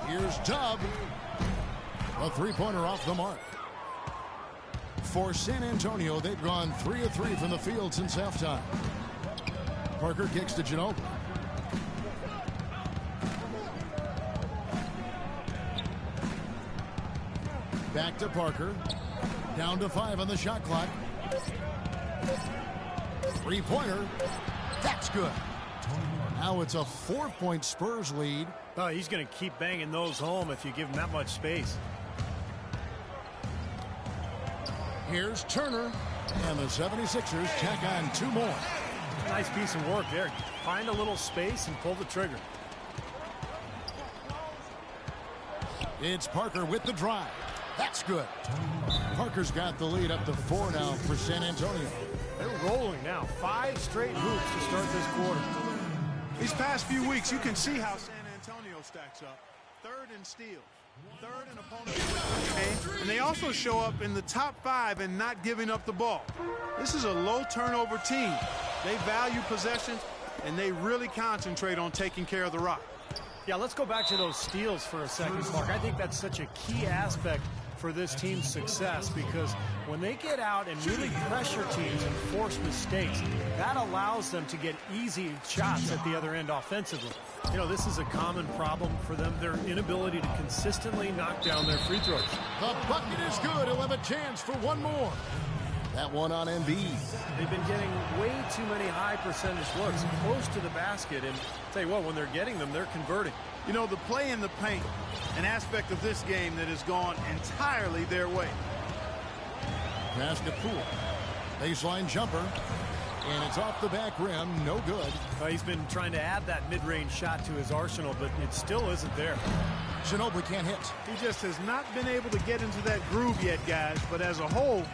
Here's Dub. A 3-pointer off the mark. For San Antonio, they've gone 3 of 3 from the field since halftime. Parker kicks to Ginobili. Back to Parker. Down to 5 on the shot clock. Three-pointer. That's good. Now it's a 4-point Spurs lead. Oh, he's going to keep banging those home if you give him that much space. Here's Turner. And the 76ers tack on 2 more. Nice piece of work there. Find a little space and pull the trigger. It's Parker with the drive. That's good. Parker's got the lead up to 4 now for San Antonio. They're rolling now. 5 straight hoops to start this quarter. These past few weeks, you can see how San Antonio stacks up. 3rd in steals, 3rd in opponent. And they also show up in the top 5 and not giving up the ball. This is a low turnover team. They value possessions, and they really concentrate on taking care of the rock. Yeah, let's go back to those steals for a second, Clark. I think that's such a key aspect for this team's success, because when they get out and really pressure teams and force mistakes, that allows them to get easy shots at the other end offensively. You know, this is a common problem for them, their inability to consistently knock down their free throws. The bucket is good. He'll have a chance for one more. That one on Embiid. They've been getting way too many high percentage looks close to the basket, and tell you what, when they're getting them, they're converting. You know, the play in the paint, an aspect of this game that has gone entirely their way. Pass to Poole. Baseline jumper. And it's off the back rim. No good. He's been trying to add that mid-range shot to his arsenal, but it still isn't there. Ginobili can't hit. He just has not been able to get into that groove yet, guys. But as a whole,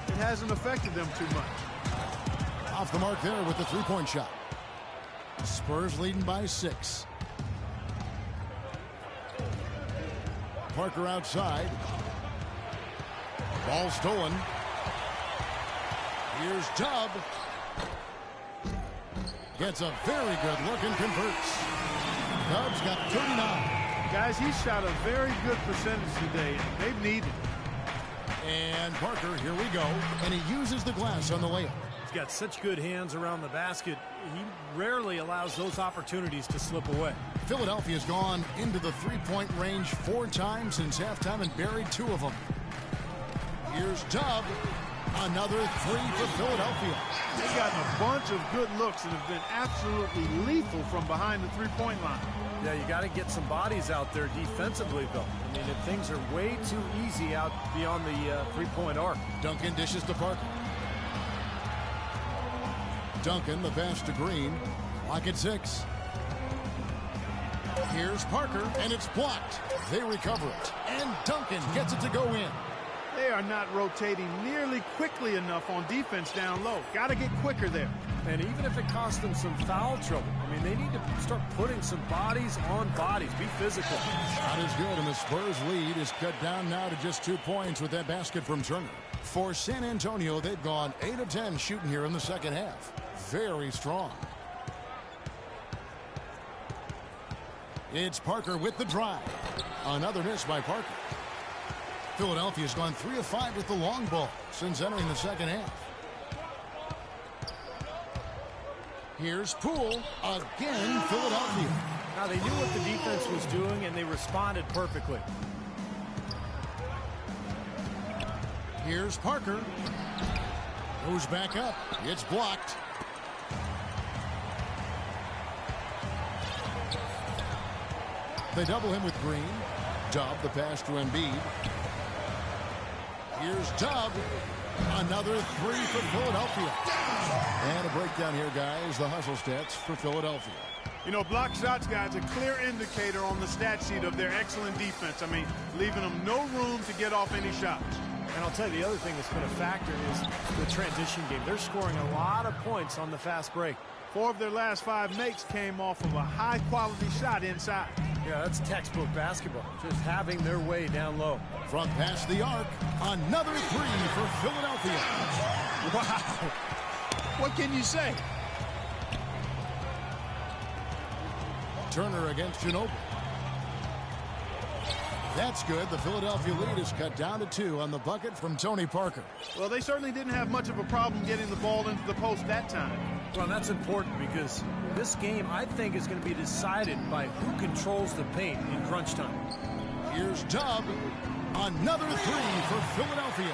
it hasn't affected them too much. Off the mark there with the three-point shot. Spurs leading by 6. Parker outside. Ball stolen. Here's Tubb. Gets a very good look and converts. Tubb's got 39. Guys, he shot a very good percentage today. They've needed it. And Parker, here we go. And he uses the glass on the layup. He's got such good hands around the basket. He rarely allows those opportunities to slip away. Philadelphia's gone into the three-point range 4 times since halftime and buried 2 of them. Here's Tubb. Another 3 for Philadelphia. They've gotten a bunch of good looks and have been absolutely lethal from behind the three-point line. Yeah, you got to get some bodies out there defensively, though. I mean, if things are way too easy out beyond the three-point arc. Duncan dishes to Parker. Duncan, the pass to Green. Clock at 6. Here's Parker, and it's blocked. They recover it, and Duncan gets it to go in. They are not rotating nearly quickly enough on defense down low. Got to get quicker there. And even if it costs them some foul trouble, I mean, they need to start putting some bodies on bodies. Be physical. Shot is good, and the Spurs lead is cut down now to just 2 points with that basket from Turner. For San Antonio, they've gone 8 of 10 shooting here in the second half. Very strong. It's Parker with the drive. Another miss by Parker. Philadelphia's gone 3 of 5 with the long ball since entering the second half. Here's Poole. Again, Philadelphia. Now, they knew what the defense was doing, and they responded perfectly. Here's Parker. Goes back up. It's blocked. They double him with Green. Tubb, the pass to Embiid. Here's Tubb. Another 3 for Philadelphia. And a breakdown here, guys. The hustle stats for Philadelphia. You know, block shots, guys, a clear indicator on the stat sheet of their excellent defense. I mean, leaving them no room to get off any shots. And I'll tell you, the other thing that's been a factor is the transition game. They're scoring a lot of points on the fast break. 4 of their last 5 makes came off of a high-quality shot inside. Yeah, that's textbook basketball. Just having their way down low. From past the arc, another 3 for Philadelphia. Wow. What can you say? Turner against Ginobili. That's good. The Philadelphia lead is cut down to 2 on the bucket from Tony Parker. Well, they certainly didn't have much of a problem getting the ball into the post that time. Well, that's important because this game, I think, is going to be decided by who controls the paint in crunch time. Here's Tubb. Another three for Philadelphia.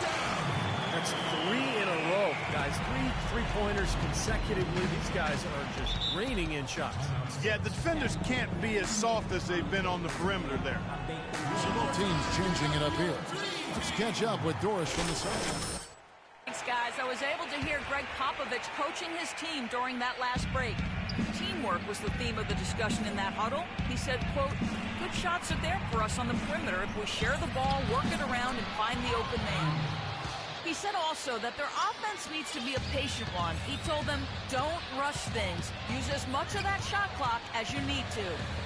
That's 3 in a row, guys. 3 three-pointers consecutively. These guys are just raining in shots. Yeah, the defenders can't be as soft as they've been on the perimeter there. So both teams changing it up here. Let's catch up with Doris from the sideline. Thanks, guys. I was able to hear Greg Popovich coaching his team during that last break. Teamwork was the theme of the discussion in that huddle. He said, quote, good shots are there for us on the perimeter if we share the ball, work it around, and find the open man. He said also that their offense needs to be a patient one. He told them, don't rush things. Use as much of that shot clock as you need to.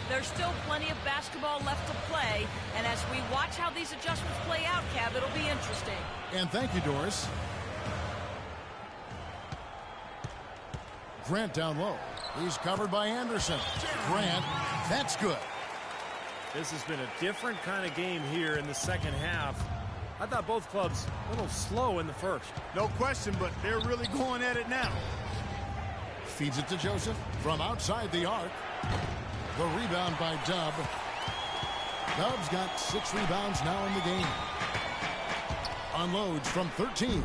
There's still plenty of basketball left to play, and as we watch how these adjustments play out, Cav, it'll be interesting. And thank you, Doris. Grant down low. He's covered by Anderson. Grant, that's good. This has been a different kind of game here in the second half. I thought both clubs a little slow in the first. No question, but they're really going at it now. Feeds it to Joseph from outside the arc. The rebound by Dub. Dub's got 6 rebounds now in the game. Unloads from 13.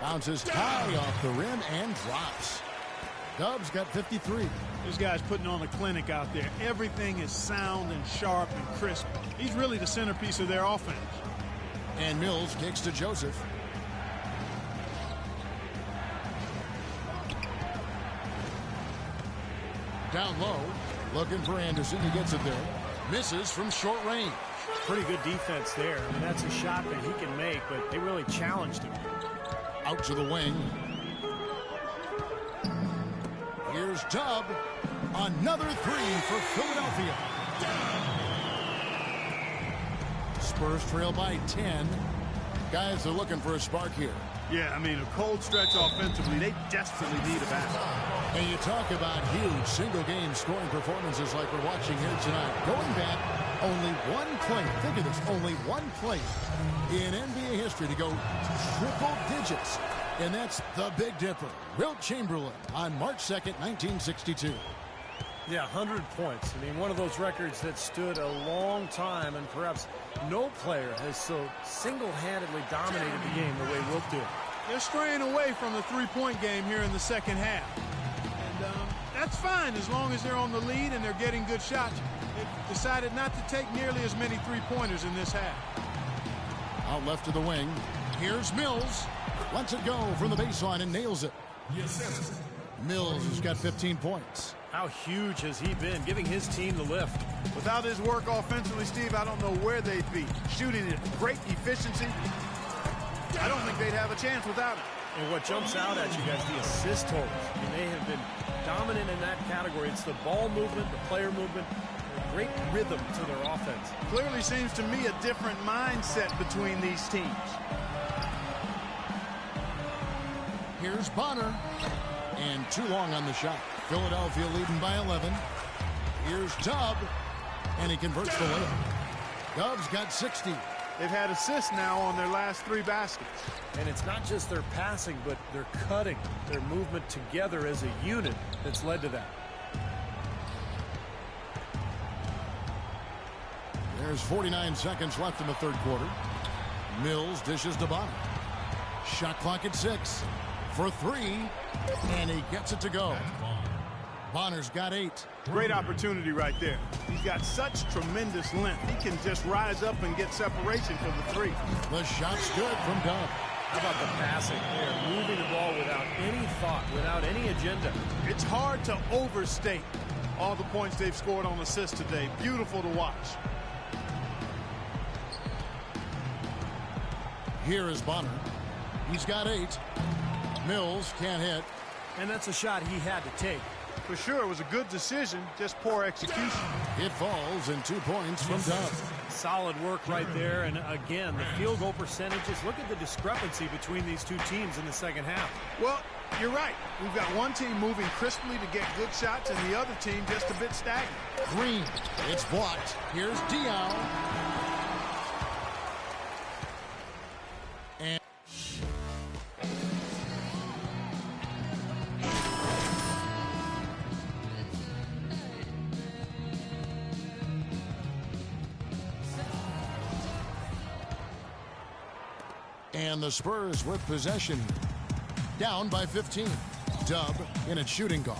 Bounces high off the rim and drops. Dub's got 53. This guy's putting on a clinic out there. Everything is sound and sharp and crisp. He's really the centerpiece of their offense. And Mills kicks to Joseph. Down low, looking for Anderson. He gets it there. Misses from short range. Pretty good defense there. I mean, that's a shot that he can make, but they really challenged him. Out to the wing. Here's Dub. Another three for Philadelphia. Spurs trail by 10. Guys are looking for a spark here. Yeah, I mean, a cold stretch offensively. They desperately need a basket. And you talk about huge single-game scoring performances like we're watching here tonight. Going back, only one play. Think of this, only one play in NBA history to go triple digits. And that's the Big Dipper, Wilt Chamberlain, on March 2nd, 1962. Yeah, 100 points. I mean, one of those records that stood a long time, and perhaps no player has so single-handedly dominated the game the way Wilt did. They're straying away from the three-point game here in the second half. And that's fine as long as they're on the lead and they're getting good shots. They've decided not to take nearly as many three-pointers in this half. Out left to the wing. Here's Mills. Lets it go from the baseline and nails it. Mills has got 15 points. How huge has he been, giving his team the lift? Without his work offensively, Steve, I don't know where they'd be. Shooting at great efficiency. I don't think they'd have a chance without it. And what jumps out at you guys, the assist totals. I mean, they have been dominant in that category. It's the ball movement, the player movement, a great rhythm to their offense. Clearly seems to me a different mindset between these teams. Here's Bonner. And too long on the shot. Philadelphia leading by 11. Here's Dub. And he converts the layup. Dub's got 60. They've had assists now on their last 3 baskets. And it's not just their passing, but their cutting, their movement together as a unit that's led to that. There's 49 seconds left in the third quarter. Mills dishes to Bonner. Shot clock at 6. For 3, and he gets it to go. Bonner's got 8. Great opportunity right there. He's got such tremendous length. He can just rise up and get separation for the 3. The shot's good from Dub. How about the passing? They're moving the ball without any thought, without any agenda. It's hard to overstate all the points they've scored on assists today. Beautiful to watch. Here is Bonner. He's got 8. Mills can't hit. And that's a shot he had to take. For sure, it was a good decision, just poor execution. It falls, and 2 points from Dub. Solid work right there. And again, the field goal percentages. Look at the discrepancy between these two teams in the second half. Well, you're right. We've got one team moving crisply to get good shots, and the other team just a bit stagnant. Green. It's blocked. Here's Diaw. And the Spurs with possession. Down by 15. Dub in at shooting guard.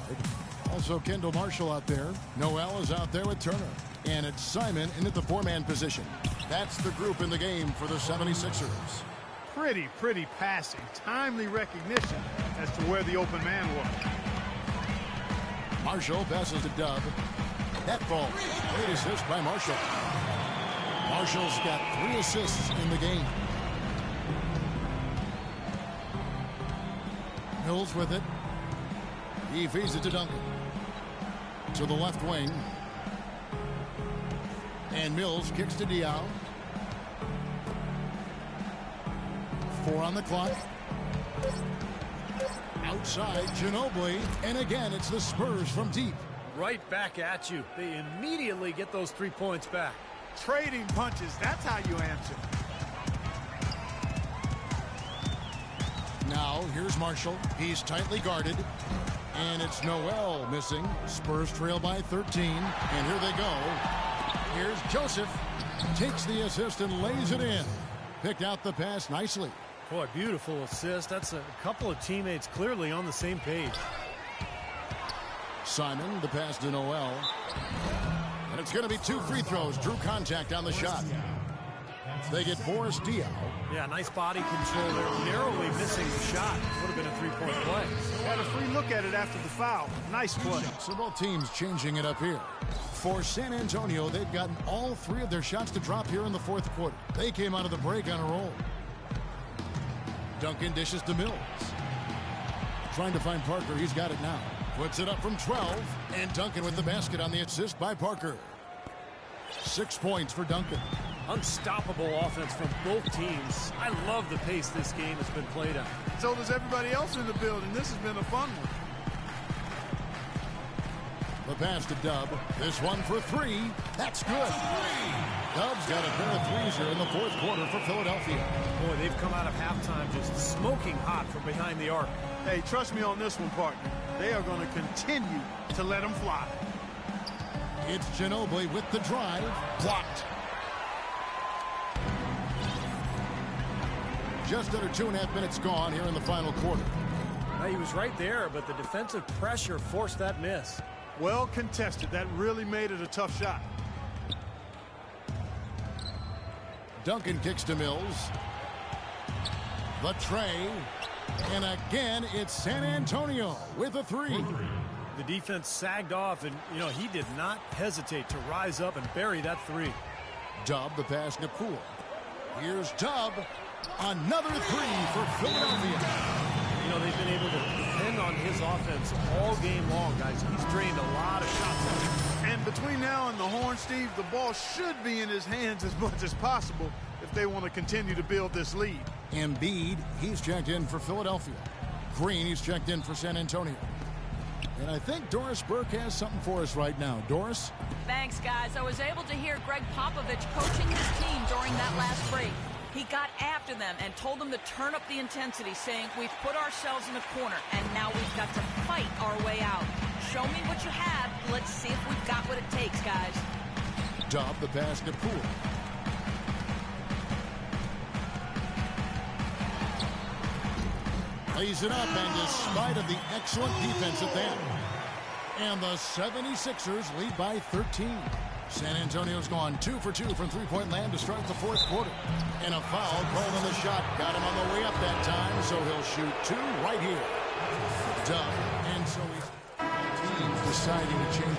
Also Kendall Marshall out there. Noel is out there with Turner. And it's Simon in at the four-man position. That's the group in the game for the 76ers. Pretty passing. Timely recognition as to where the open man was. Marshall passes to Dub. That ball. Great assist by Marshall. Marshall's got 3 assists in the game. Mills with it. He feeds it to Duncan. To the left wing. And Mills kicks to Diaw. 4 on the clock. Outside, Ginobili. And again, it's the Spurs from deep. Right back at you. They immediately get those 3 points back. Trading punches. That's how you answer. Now, here's Marshall. He's tightly guarded. And it's Noel missing. Spurs trail by 13. And here they go. Here's Joseph. Takes the assist and lays it in. Picked out the pass nicely. Boy, beautiful assist. That's a couple of teammates clearly on the same page. Simon, the pass to Noel. And it's going to be 2 free throws. Drew contact on the shot. They get Boris Diaw. Yeah, nice body control there. Narrowly missing the shot. Would have been a 3-point play. Had a free look at it after the foul. Nice play. So both teams changing it up here. For San Antonio, they've gotten all 3 of their shots to drop here in the fourth quarter. They came out of the break on a roll. Duncan dishes to Mills. Trying to find Parker. He's got it now. Puts it up from 12. And Duncan with the basket on the assist by Parker. 6 points for Duncan. Unstoppable offense from both teams. I love the pace this game has been played at. So does everybody else in the building. This has been a fun one. The pass to Dub. This one for 3. That's good. Dub's got a pair of threes here in the fourth quarter for Philadelphia. Boy, they've come out of halftime just smoking hot from behind the arc. Hey, trust me on this one, partner. They are going to continue to let them fly. It's Ginobili with the drive. Blocked. Just under 2.5 minutes gone here in the final quarter. He was right there, but the defensive pressure forced that miss. Well contested. That really made it a tough shot. Duncan kicks to Mills. The tray. And again, it's San Antonio with a 3. The defense sagged off, and, he did not hesitate to rise up and bury that 3. Dub, the pass to Poole. Here's Dub. Another 3 for Philadelphia. They've been able to depend on his offense all game long, guys. He's drained a lot of shots. And between now and the horn, Steve, the ball should be in his hands as much as possible if they want to continue to build this lead. Embiid, he's checked in for Philadelphia. Green, he's checked in for San Antonio. And I think Doris Burke has something for us right now. Doris? Thanks, guys. I was able to hear Greg Popovich coaching his team during that last break. He got after them and told them to turn up the intensity, saying, we've put ourselves in a corner, and now we've got to fight our way out. Show me what you have. Let's see if we've got what it takes, guys. Dub, the pass to Poole. Lays it up, and despite of the excellent defense at that. And the 76ers lead by 13. San Antonio's gone 2 for 2 from three-point land to start the fourth quarter. And a foul called on the shot. Got him on the way up that time, so he'll shoot 2 right here. Dub. And so he's teams deciding to change.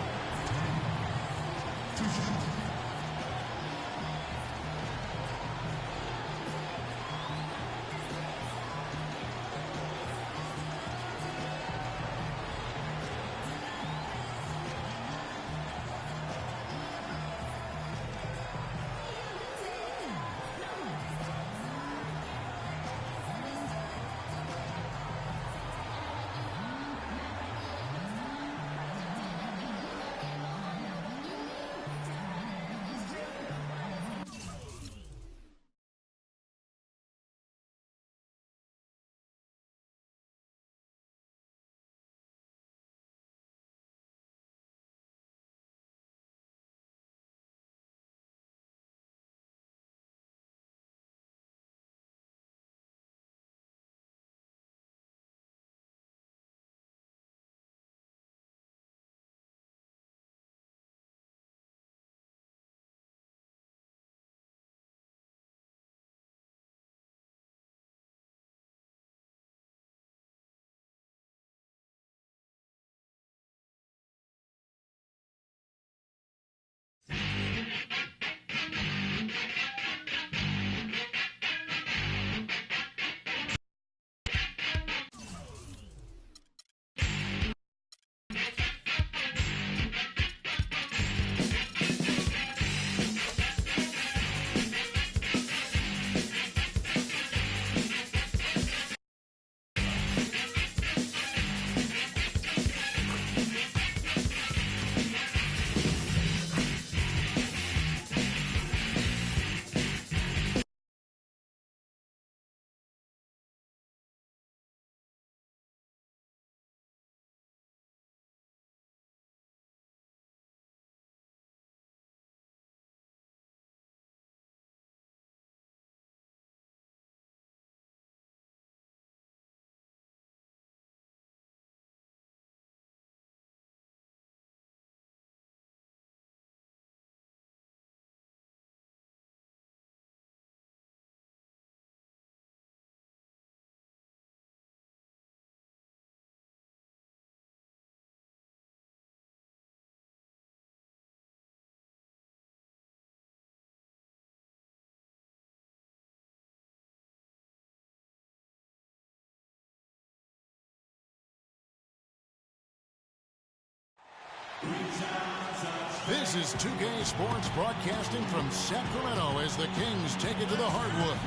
This is 2K Sports broadcasting from Sacramento as the Kings take it to the hardwood.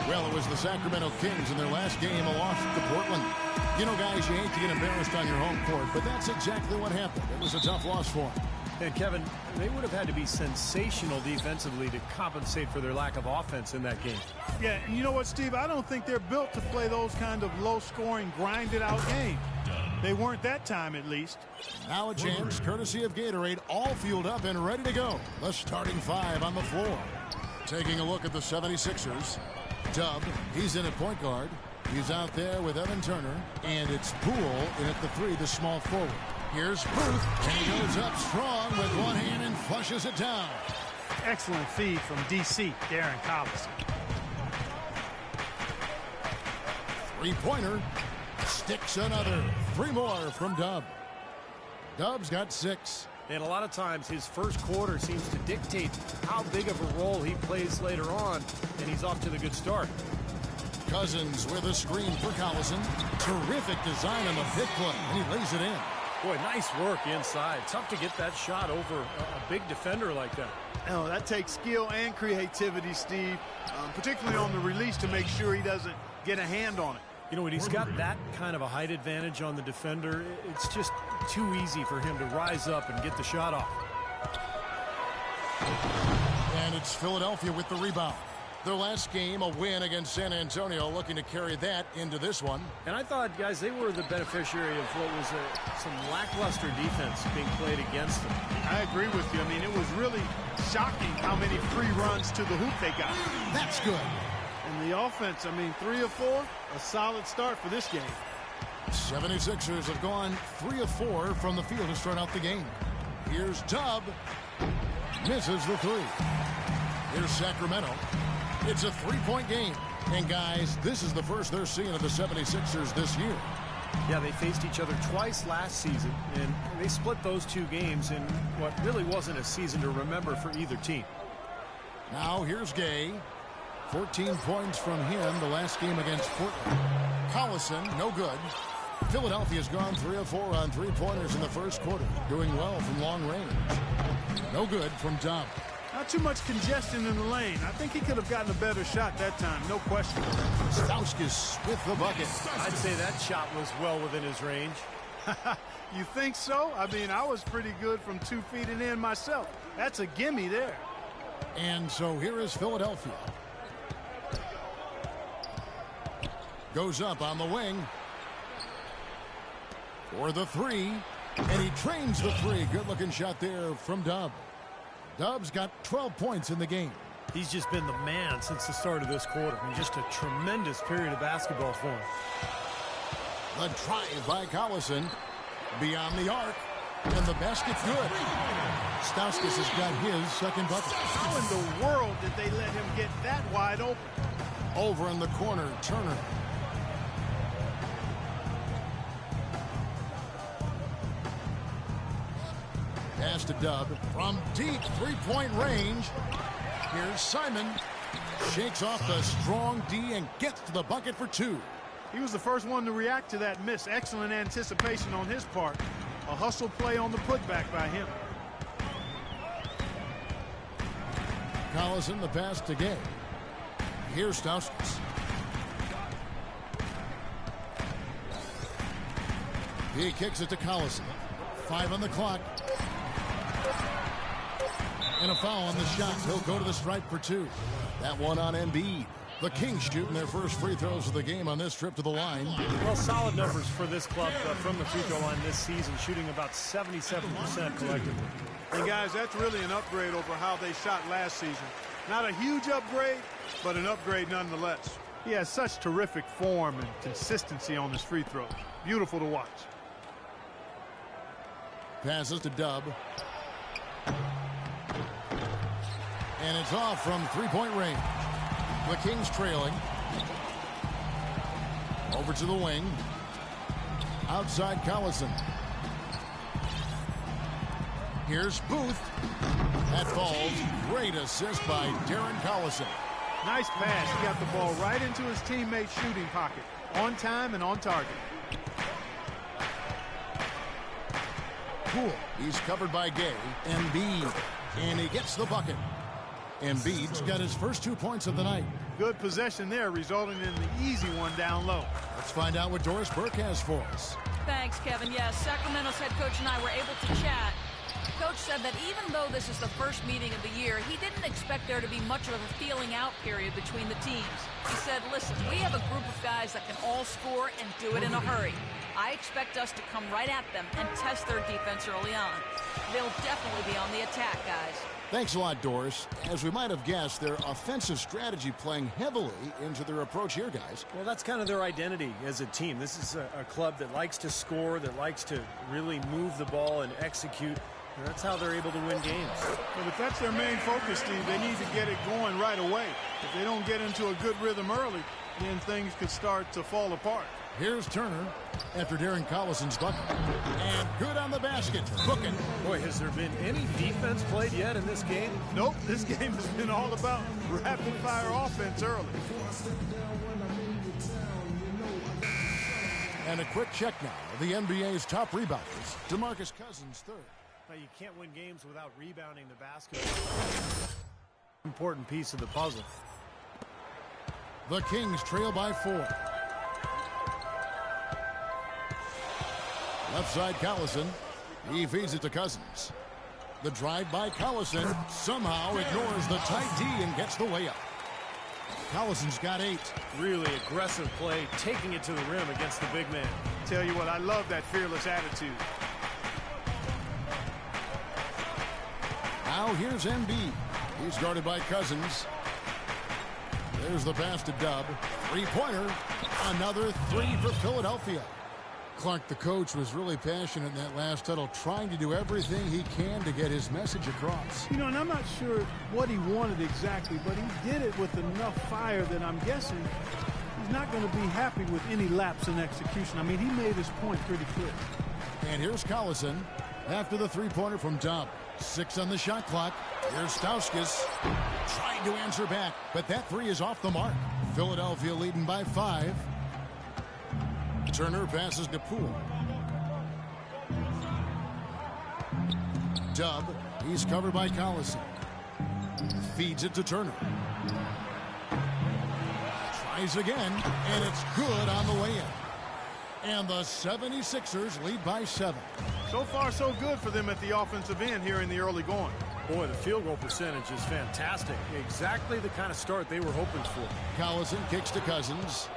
Well, it was the Sacramento Kings in their last game, a loss to Portland. You know, guys, you hate to get embarrassed on your home court, but that's exactly what happened. It was a tough loss for them. And Kevin, they would have had to be sensational defensively to compensate for their lack of offense in that game. Yeah, and you know what, Steve? I don't think they're built to play those kind of low-scoring, grinded-out games. They weren't that time, at least. Now a chance, courtesy of Gatorade, all fueled up and ready to go. The starting five on the floor. Taking a look at the 76ers. Dub, he's in at point guard. He's out there with Evan Turner. And it's Poole in at the three, the small forward. Here's Booth, and he goes up strong with one hand and flushes it down. Excellent feed from D.C., Darren Collison. Three-pointer. Sticks another. Three more from Dub. Dub's got 6. And a lot of times his first quarter seems to dictate how big of a role he plays later on, and he's off to the good start. Cousins with a screen for Collison. Terrific design on the pick play, and he lays it in. Boy, nice work inside. Tough to get that shot over a big defender like that. Oh, that takes skill and creativity, Steve, particularly on the release to make sure he doesn't get a hand on it. You know, when he's got that kind of a height advantage on the defender, it's just too easy for him to rise up and get the shot off. And it's Philadelphia with the rebound. Their last game, a win against San Antonio, looking to carry that into this one. And I thought, guys, they were the beneficiary of what was some lackluster defense being played against them. I agree with you. I mean, it was really shocking how many free runs to the hoop they got. That's good. And the offense, I mean, 3 of 4, a solid start for this game. 76ers have gone 3 of 4 from the field to start out the game. Here's Dub. Misses the three. Here's Sacramento. It's a three-point game. And, guys, this is the first they're seeing of the 76ers this year. Yeah, they faced each other twice last season, and they split those 2 games in what really wasn't a season to remember for either team. Now here's Gay. 14 points from him the last game against Portland. Collison, no good. Philadelphia's gone 3 of 4 on three-pointers in the first quarter, doing well from long range. No good from Dub. Not too much congestion in the lane. I think he could have gotten a better shot that time, no question. Stauskas with the bucket. I'd say that shot was well within his range. You think so? I mean, I was pretty good from 2 feet and in myself. That's a gimme there. And so here is Philadelphia. Goes up on the wing. For the three. And he trains the three. Good-looking shot there from Dub. Dub's got 12 points in the game. He's just been the man since the start of this quarter. I mean, just a tremendous period of basketball for him. The drive by Collison. Beyond the arc. And the basket's good. Stauskas has got his second bucket. How in the world did they let him get that wide open? Over in the corner, Turner. Pass to Dub from deep three-point range. Here's Simon. Shakes off the strong D and gets to the bucket for 2. He was the first one to react to that miss. Excellent anticipation on his part. A hustle play on the putback by him. Collison, the pass to Gay. Here's Stauskas. He kicks it to Collison. 5 on the clock. And a foul on the shot. He'll go to the stripe for 2. That one on Embiid. The Kings shooting their first free throws of the game on this trip to the line. Well, solid numbers for this club from the free throw line this season, shooting about 77% collectively. And, guys, that's really an upgrade over how they shot last season. Not a huge upgrade, but an upgrade nonetheless. He has such terrific form and consistency on his free throws. Beautiful to watch. Passes to Dub. And it's off from three-point range. The Kings trailing. Over to the wing. Outside Collison. Here's Booth. That falls. Great assist by Darren Collison. Nice pass. He got the ball right into his teammate's shooting pocket. On time and on target. Poole. He's covered by Gay. Embiid. And he gets the bucket. Embiid's got his first 2 points of the night. Good possession there, resulting in the easy one down low. Let's find out what Doris Burke has for us. Thanks, Kevin. Yes, Sacramento's head coach and I were able to chat. Coach said that even though this is the first meeting of the year, he didn't expect there to be much of a feeling out period between the teams. He said, listen, we have a group of guys that can all score and do it in a hurry. I expect us to come right at them and test their defense early on. They'll definitely be on the attack, guys. Thanks a lot, Doris. As we might have guessed, their offensive strategy playing heavily into their approach here, guys. Well, that's kind of their identity as a team. This is a club that likes to score, that likes to really move the ball and execute. And that's how they're able to win games. But if that's their main focus, Steve, they need to get it going right away. If they don't get into a good rhythm early, then things could start to fall apart. Here's Turner after Darren Collison's bucket. And good on the basket. Booking. Boy, has there been any defense played yet in this game? Nope, this game has been all about rapid-fire offense early. And a quick check now. The NBA's top rebounders. DeMarcus Cousins, third. Now, you can't win games without rebounding the basketball. Important piece of the puzzle. The Kings trail by 4. Left side Collison. He feeds it to Cousins. The drive by Collison somehow ignores the tight D and gets the layup. Collison's got 8. Really aggressive play, taking it to the rim against the big man. Tell you what, I love that fearless attitude. Now here's Embiid. He's guarded by Cousins. There's the pass to Dub. Three-pointer. Another 3 for Philadelphia. Clark, the coach, was really passionate in that last huddle, trying to do everything he can to get his message across. You know, and I'm not sure what he wanted exactly, but he did it with enough fire that I'm guessing he's not going to be happy with any lapse in execution. I mean, he made his point pretty clear. And here's Collison after the three-pointer from Dub. 6 on the shot clock. Here's Stauskas trying to answer back, but that 3 is off the mark. Philadelphia leading by 5. Turner passes to Poole. Dub, he's covered by Collison. Feeds it to Turner. Tries again, and it's good on the way in. And the 76ers lead by 7. So far, so good for them at the offensive end here in the early going. Boy, the field goal percentage is fantastic. Exactly the kind of start they were hoping for. Collison kicks to Cousins.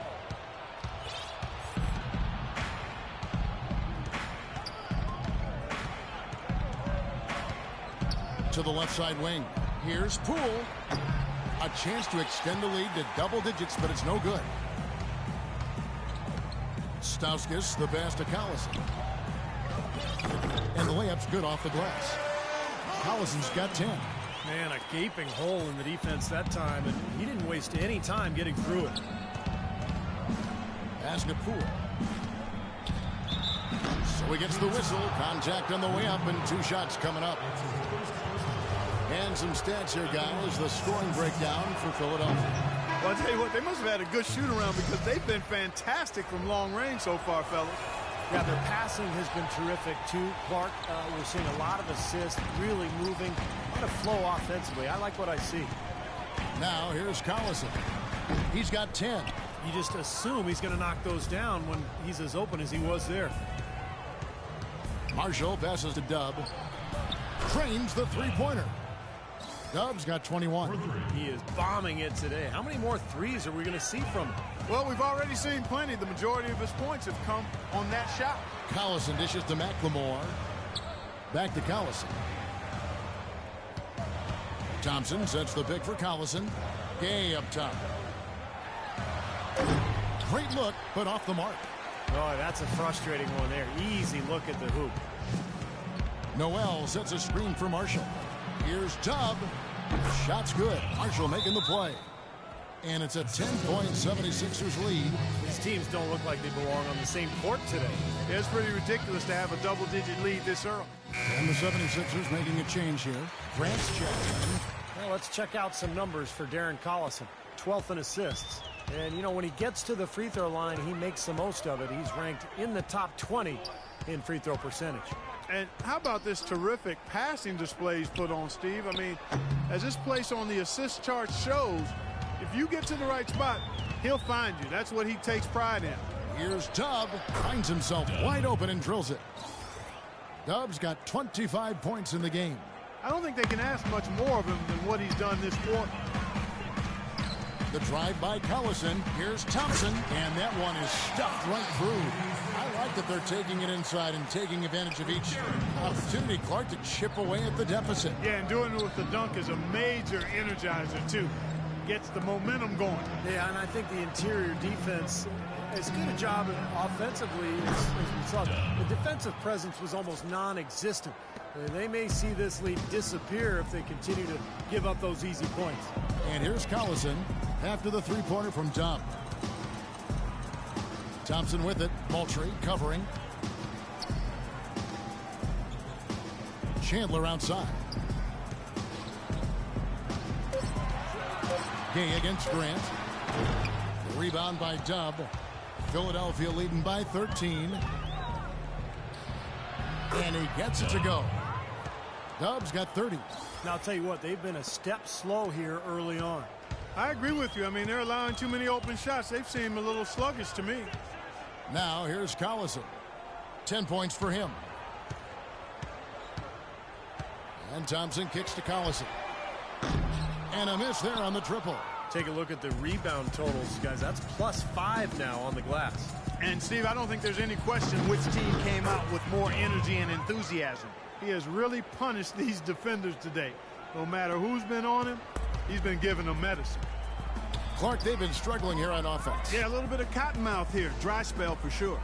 To the left side wing. Here's Poole. A chance to extend the lead to double digits, but it's no good. Stauskas, the pass to Collison. And the layup's good off the glass. Collison's got 10. Man, a gaping hole in the defense that time, and he didn't waste any time getting through it. Pass to Poole. So he gets the whistle. Contact on the way up, and 2 shots coming up. And some stats here, guys. The scoring breakdown for Philadelphia. Well, I'll tell you what, they must have had a good shoot-around because they've been fantastic from long range so far, fellas. Yeah, their passing has been terrific, too. Clark, we're seeing a lot of assists, really moving, a lot of flow offensively. I like what I see. Now, here's Collison. He's got 10. You just assume he's going to knock those down when he's as open as he was there. Marshall passes to Dub. Trains the three-pointer. Dub's got 21. He is bombing it today. How many more threes are we going to see from him? Well, we've already seen plenty. The majority of his points have come on that shot. Collison dishes to McLemore. Back to Collison. Thompson sets the pick for Collison. Gay up top. Great look, but off the mark. Oh, that's a frustrating one there. Easy look at the hoop. Noel sets a screen for Marshall. Here's Dub. Shot's good. Marshall making the play. And it's a 10-point 76ers lead. These teams don't look like they belong on the same court today. It's pretty ridiculous to have a double-digit lead this early. And the 76ers making a change here. Grant's checking. Well, let's check out some numbers for Darren Collison. 12th in assists. And, you know, when he gets to the free throw line, he makes the most of it. He's ranked in the top 20 in free throw percentage. And how about this terrific passing display he's put on, Steve? I mean, as this place on the assist chart shows, if you get to the right spot, he'll find you. That's what he takes pride in. Here's Dub. Finds himself wide open and drills it. Dub's got 25 points in the game. I don't think they can ask much more of him than what he's done this quarter. The drive by Collison. Here's Thompson, and that one is stuffed right through. I like that they're taking it inside and taking advantage of each opportunity, Clark, to chip away at the deficit. Yeah, and doing it with the dunk is a major energizer, too. Gets the momentum going. Yeah, and I think the interior defense, as good a job offensively as we saw. The defensive presence was almost non-existent. They may see this lead disappear if they continue to give up those easy points. And here's Collison after the three-pointer from Dub. Thompson with it. Moultrie covering. Chandler outside. Gay against Grant. The rebound by Dub. Philadelphia leading by 13. And he gets it to go. Dub's got 30. Now, I'll tell you what, they've been a step slow here early on. I agree with you. I mean, they're allowing too many open shots. They've seemed a little sluggish to me. Now, here's Collison. 10 points for him. And Thompson kicks to Collison. And a miss there on the triple. Take a look at the rebound totals, guys. That's +5 now on the glass. And, Steve, I don't think there's any question which team came out with more energy and enthusiasm. He has really punished these defenders today. No matter who's been on him, he's been giving them medicine. Clark, they've been struggling here on offense. Yeah, a little bit of cottonmouth here. Dry spell for sure.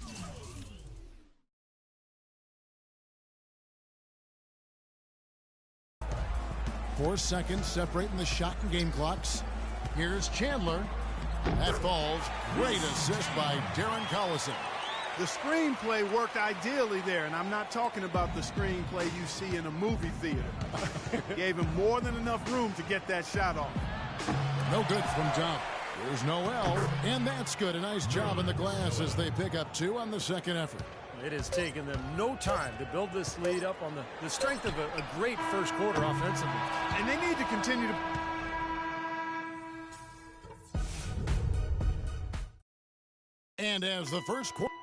Four seconds separating the shot and game clocks. Here's Chandler. That falls. Great assist by Darren Collison. The screenplay worked ideally there, and I'm not talking about the screenplay you see in a movie theater. Gave him more than enough room to get that shot off. No good from Dub. There's Noel, and that's good. A nice job in the glass as they pick up 2 on the second effort. It has taken them no time to build this lead up on the strength of a great first quarter offensively. And they need to continue to... And as the first quarter...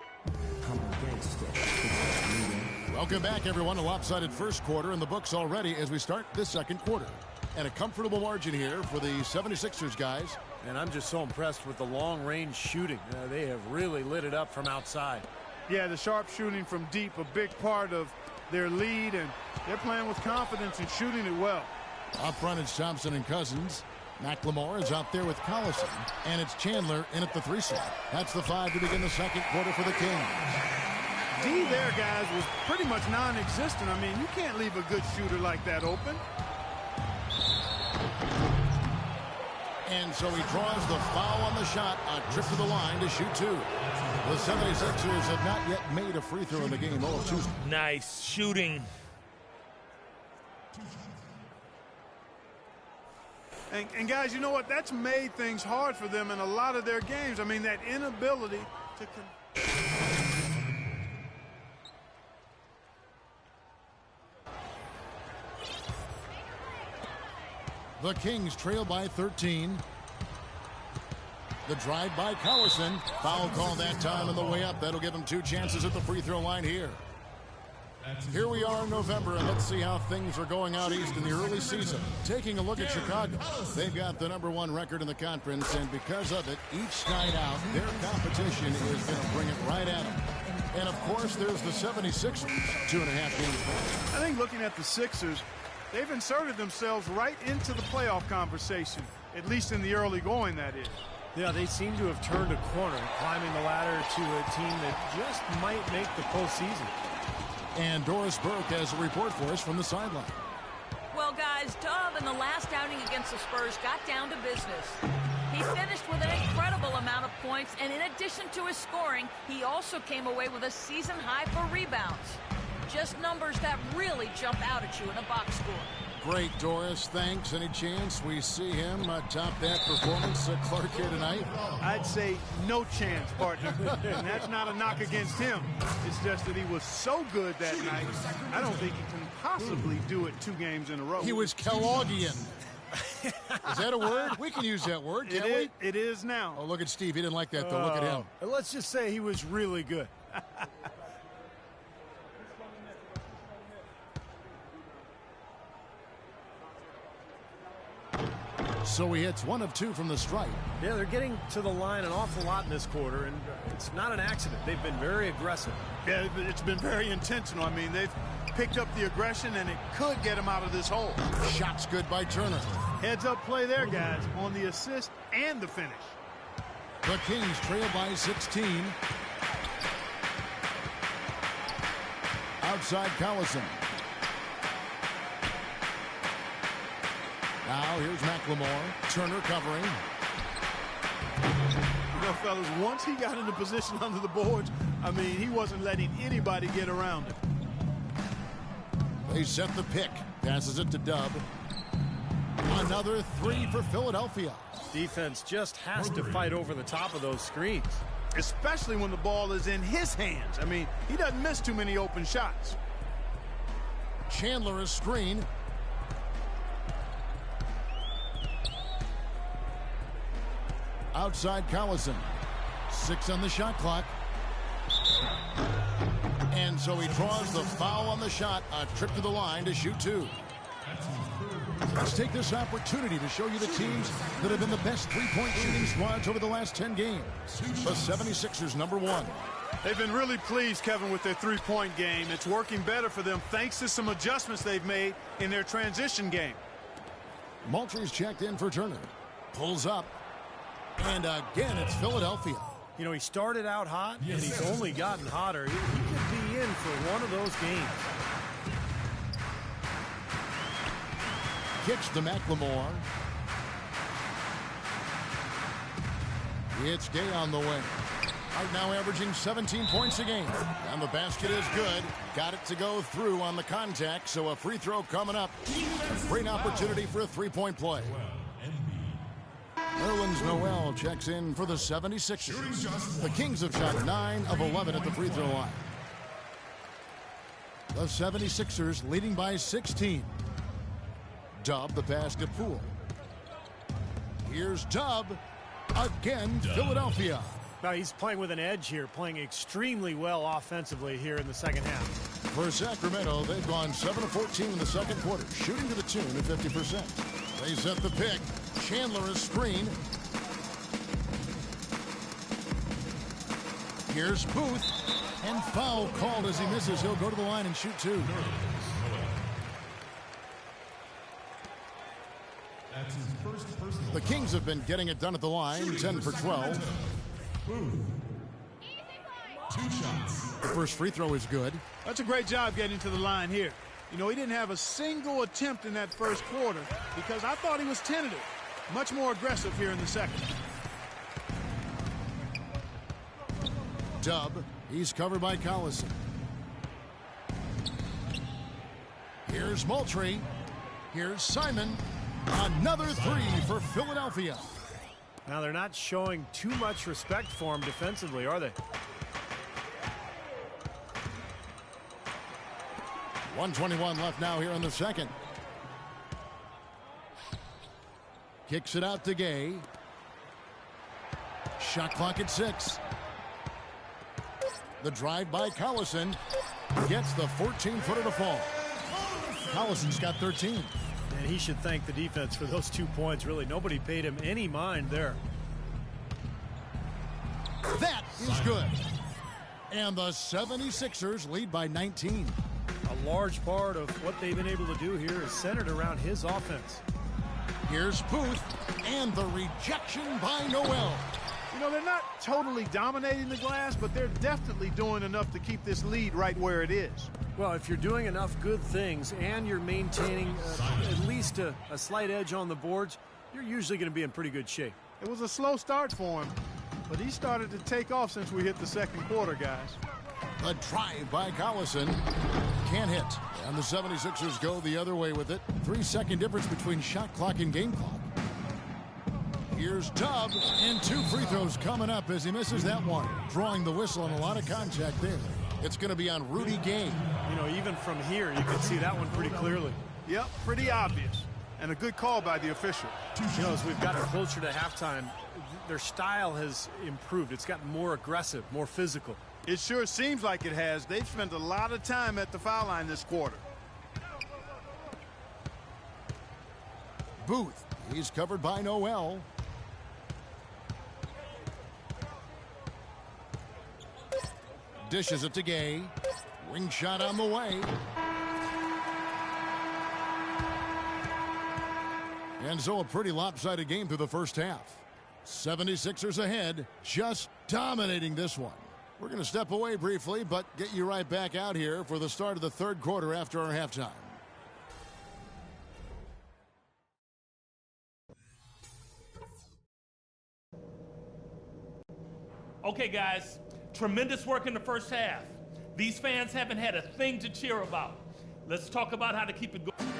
Welcome back, everyone. A lopsided first quarter in the books already as we start this second quarter. And a comfortable margin here for the 76ers guys. And I'm just so impressed with the long-range shooting. They have really lit it up from outside. Yeah, the sharp shooting from deep, a big part of their lead, and they're playing with confidence and shooting it well. Up front, it's Thompson and Cousins. McLemore is out there with Collison, and it's Chandler in at the 3 slot. That's the 5 to begin the second quarter for the Kings. D there, guys, was pretty much non-existent. I mean, you can't leave a good shooter like that open. And so he draws the foul on the shot, a trip to the line to shoot 2. The 76ers have not yet made a free throw in the game. 0 of 2. Nice shooting. And guys, you know what? That's made things hard for them in a lot of their games. I mean, that inability to... The Kings trail by 13. The drive by Collison. Foul call that time on the way up. That'll give him 2 chances at the free throw line here. Here we are in November, and let's see how things are going out east in the early season. Taking a look at Chicago. They've got the #1 record in the conference, and because of it, each night out, their competition is going to bring it right at them. And, of course, there's the 76ers, 2.5 games back. I think looking at the Sixers, they've inserted themselves right into the playoff conversation, at least in the early going, that is. Yeah, they seem to have turned a corner, climbing the ladder to a team that just might make the postseason. And Doris Burke has a report for us from the sideline. Well, guys, Dub in the last outing against the Spurs got down to business. He finished with an incredible amount of points, and in addition to his scoring, he also came away with a season high for rebounds. Just numbers that really jump out at you in a box score. Great, Doris. Thanks. Any chance we see him top that performance, Clark, here tonight? I'd say no chance, partner. And that's not a knock against him. It's just that he was so good that night, I don't think he can possibly do it 2 games in a row. He was Kelloggian. Is that a word? We can use that word, can't we? It is now. Oh, look at Steve. He didn't like that, though. Look at him. Let's just say he was really good. So he hits 1 of 2 from the stripe. Yeah, they're getting to the line an awful lot in this quarter, and it's not an accident. They've been very aggressive. Yeah, it's been very intentional. I mean, they've picked up the aggression, and it could get him out of this hole. Shot's good by Turner. Heads-up play there, guys, on the assist and the finish. The Kings trail by 16. Outside Collison. Now here's McLemore. Turner covering. You know, fellas, once he got into position under the boards, I mean, he wasn't letting anybody get around him. They set the pick. Passes it to Dub. Another 3 for Philadelphia. Defense just has to fight over the top of those screens. Especially when the ball is in his hands. I mean, he doesn't miss too many open shots. Chandler is screen. Outside Collison. 6 on the shot clock. And so he draws the foul on the shot. A trip to the line to shoot 2. Let's take this opportunity to show you the teams that have been the best three-point shooting squads over the last 10 games. The 76ers, number 1. They've been really pleased, Kevin, with their three-point game. It's working better for them thanks to some adjustments they've made in their transition game. Moultrie's checked in for Turner. Pulls up. And again, it's Philadelphia. You know, he started out hot, and he's only gotten hotter. He could be in for one of those games. Kicks to McLemore. It's Gay on the way. Right now averaging 17 points a game. And the basket is good. Got it to go through on the contact, so a free throw coming up. A great opportunity for a three-point play. Nerlens Noel checks in for the 76ers. The Kings have shot 9 of 11 at the free throw line. The 76ers leading by 16. Dub the pass to Poole. Here's Dub. Again, Philadelphia. Now he's playing with an edge here, playing extremely well offensively here in the second half. For Sacramento, they've gone 7 of 14 in the second quarter, shooting to the tune of 50%. They set the pick. Chandler is screen. Here's Booth. And foul called as he misses. He'll go to the line and shoot 2. That's his first personal. The Kings have been getting it done at the line, 10 for 12. 2 shots. The first free throw is good. That's a great job getting to the line here. You know, he didn't have a single attempt in that first quarter because I thought he was tentative. Much more aggressive here in the second. Dub. He's covered by Collison. Here's Moultrie. Here's Simon. Another 3 for Philadelphia. Now they're not showing too much respect for him defensively, are they? 1:21 left now here in the second. Kicks it out to Gay. Shot clock at 6. The drive by Collison gets the 14-footer to fall. Collison's got 13. And he should thank the defense for those 2 points. Really, nobody paid him any mind there. That is good. And the 76ers lead by 19. A large part of what they've been able to do here is centered around his offense. Here's Booth, and the rejection by Noel. You know, they're not totally dominating the glass, but they're definitely doing enough to keep this lead right where it is. Well, if you're doing enough good things and you're maintaining at least a slight edge on the boards, you're usually going to be in pretty good shape. It was a slow start for him, but he started to take off since we hit the second quarter, guys. A drive by Collison. Can't hit. And the 76ers go the other way with it. 3-second difference between shot clock and game clock. Here's Dub, and 2 free throws coming up as he misses that one. Drawing the whistle and a lot of contact there. It's going to be on Rudy Gay. You know, even from here, you can see that one pretty clearly. Yep, pretty obvious. And a good call by the official. You know, as we've gotten closer to halftime, their style has improved. It's gotten more aggressive, more physical. It sure seems like it has. They've spent a lot of time at the foul line this quarter. Booth, he's covered by Noel. Dishes it to Gay. Wing shot on the way. And so a pretty lopsided game through the first half. 76ers ahead, just dominating this one. We're going to step away briefly, but get you right back out here for the start of the third quarter after our halftime. Okay, guys, tremendous work in the first half. These fans haven't had a thing to cheer about. Let's talk about how to keep it going.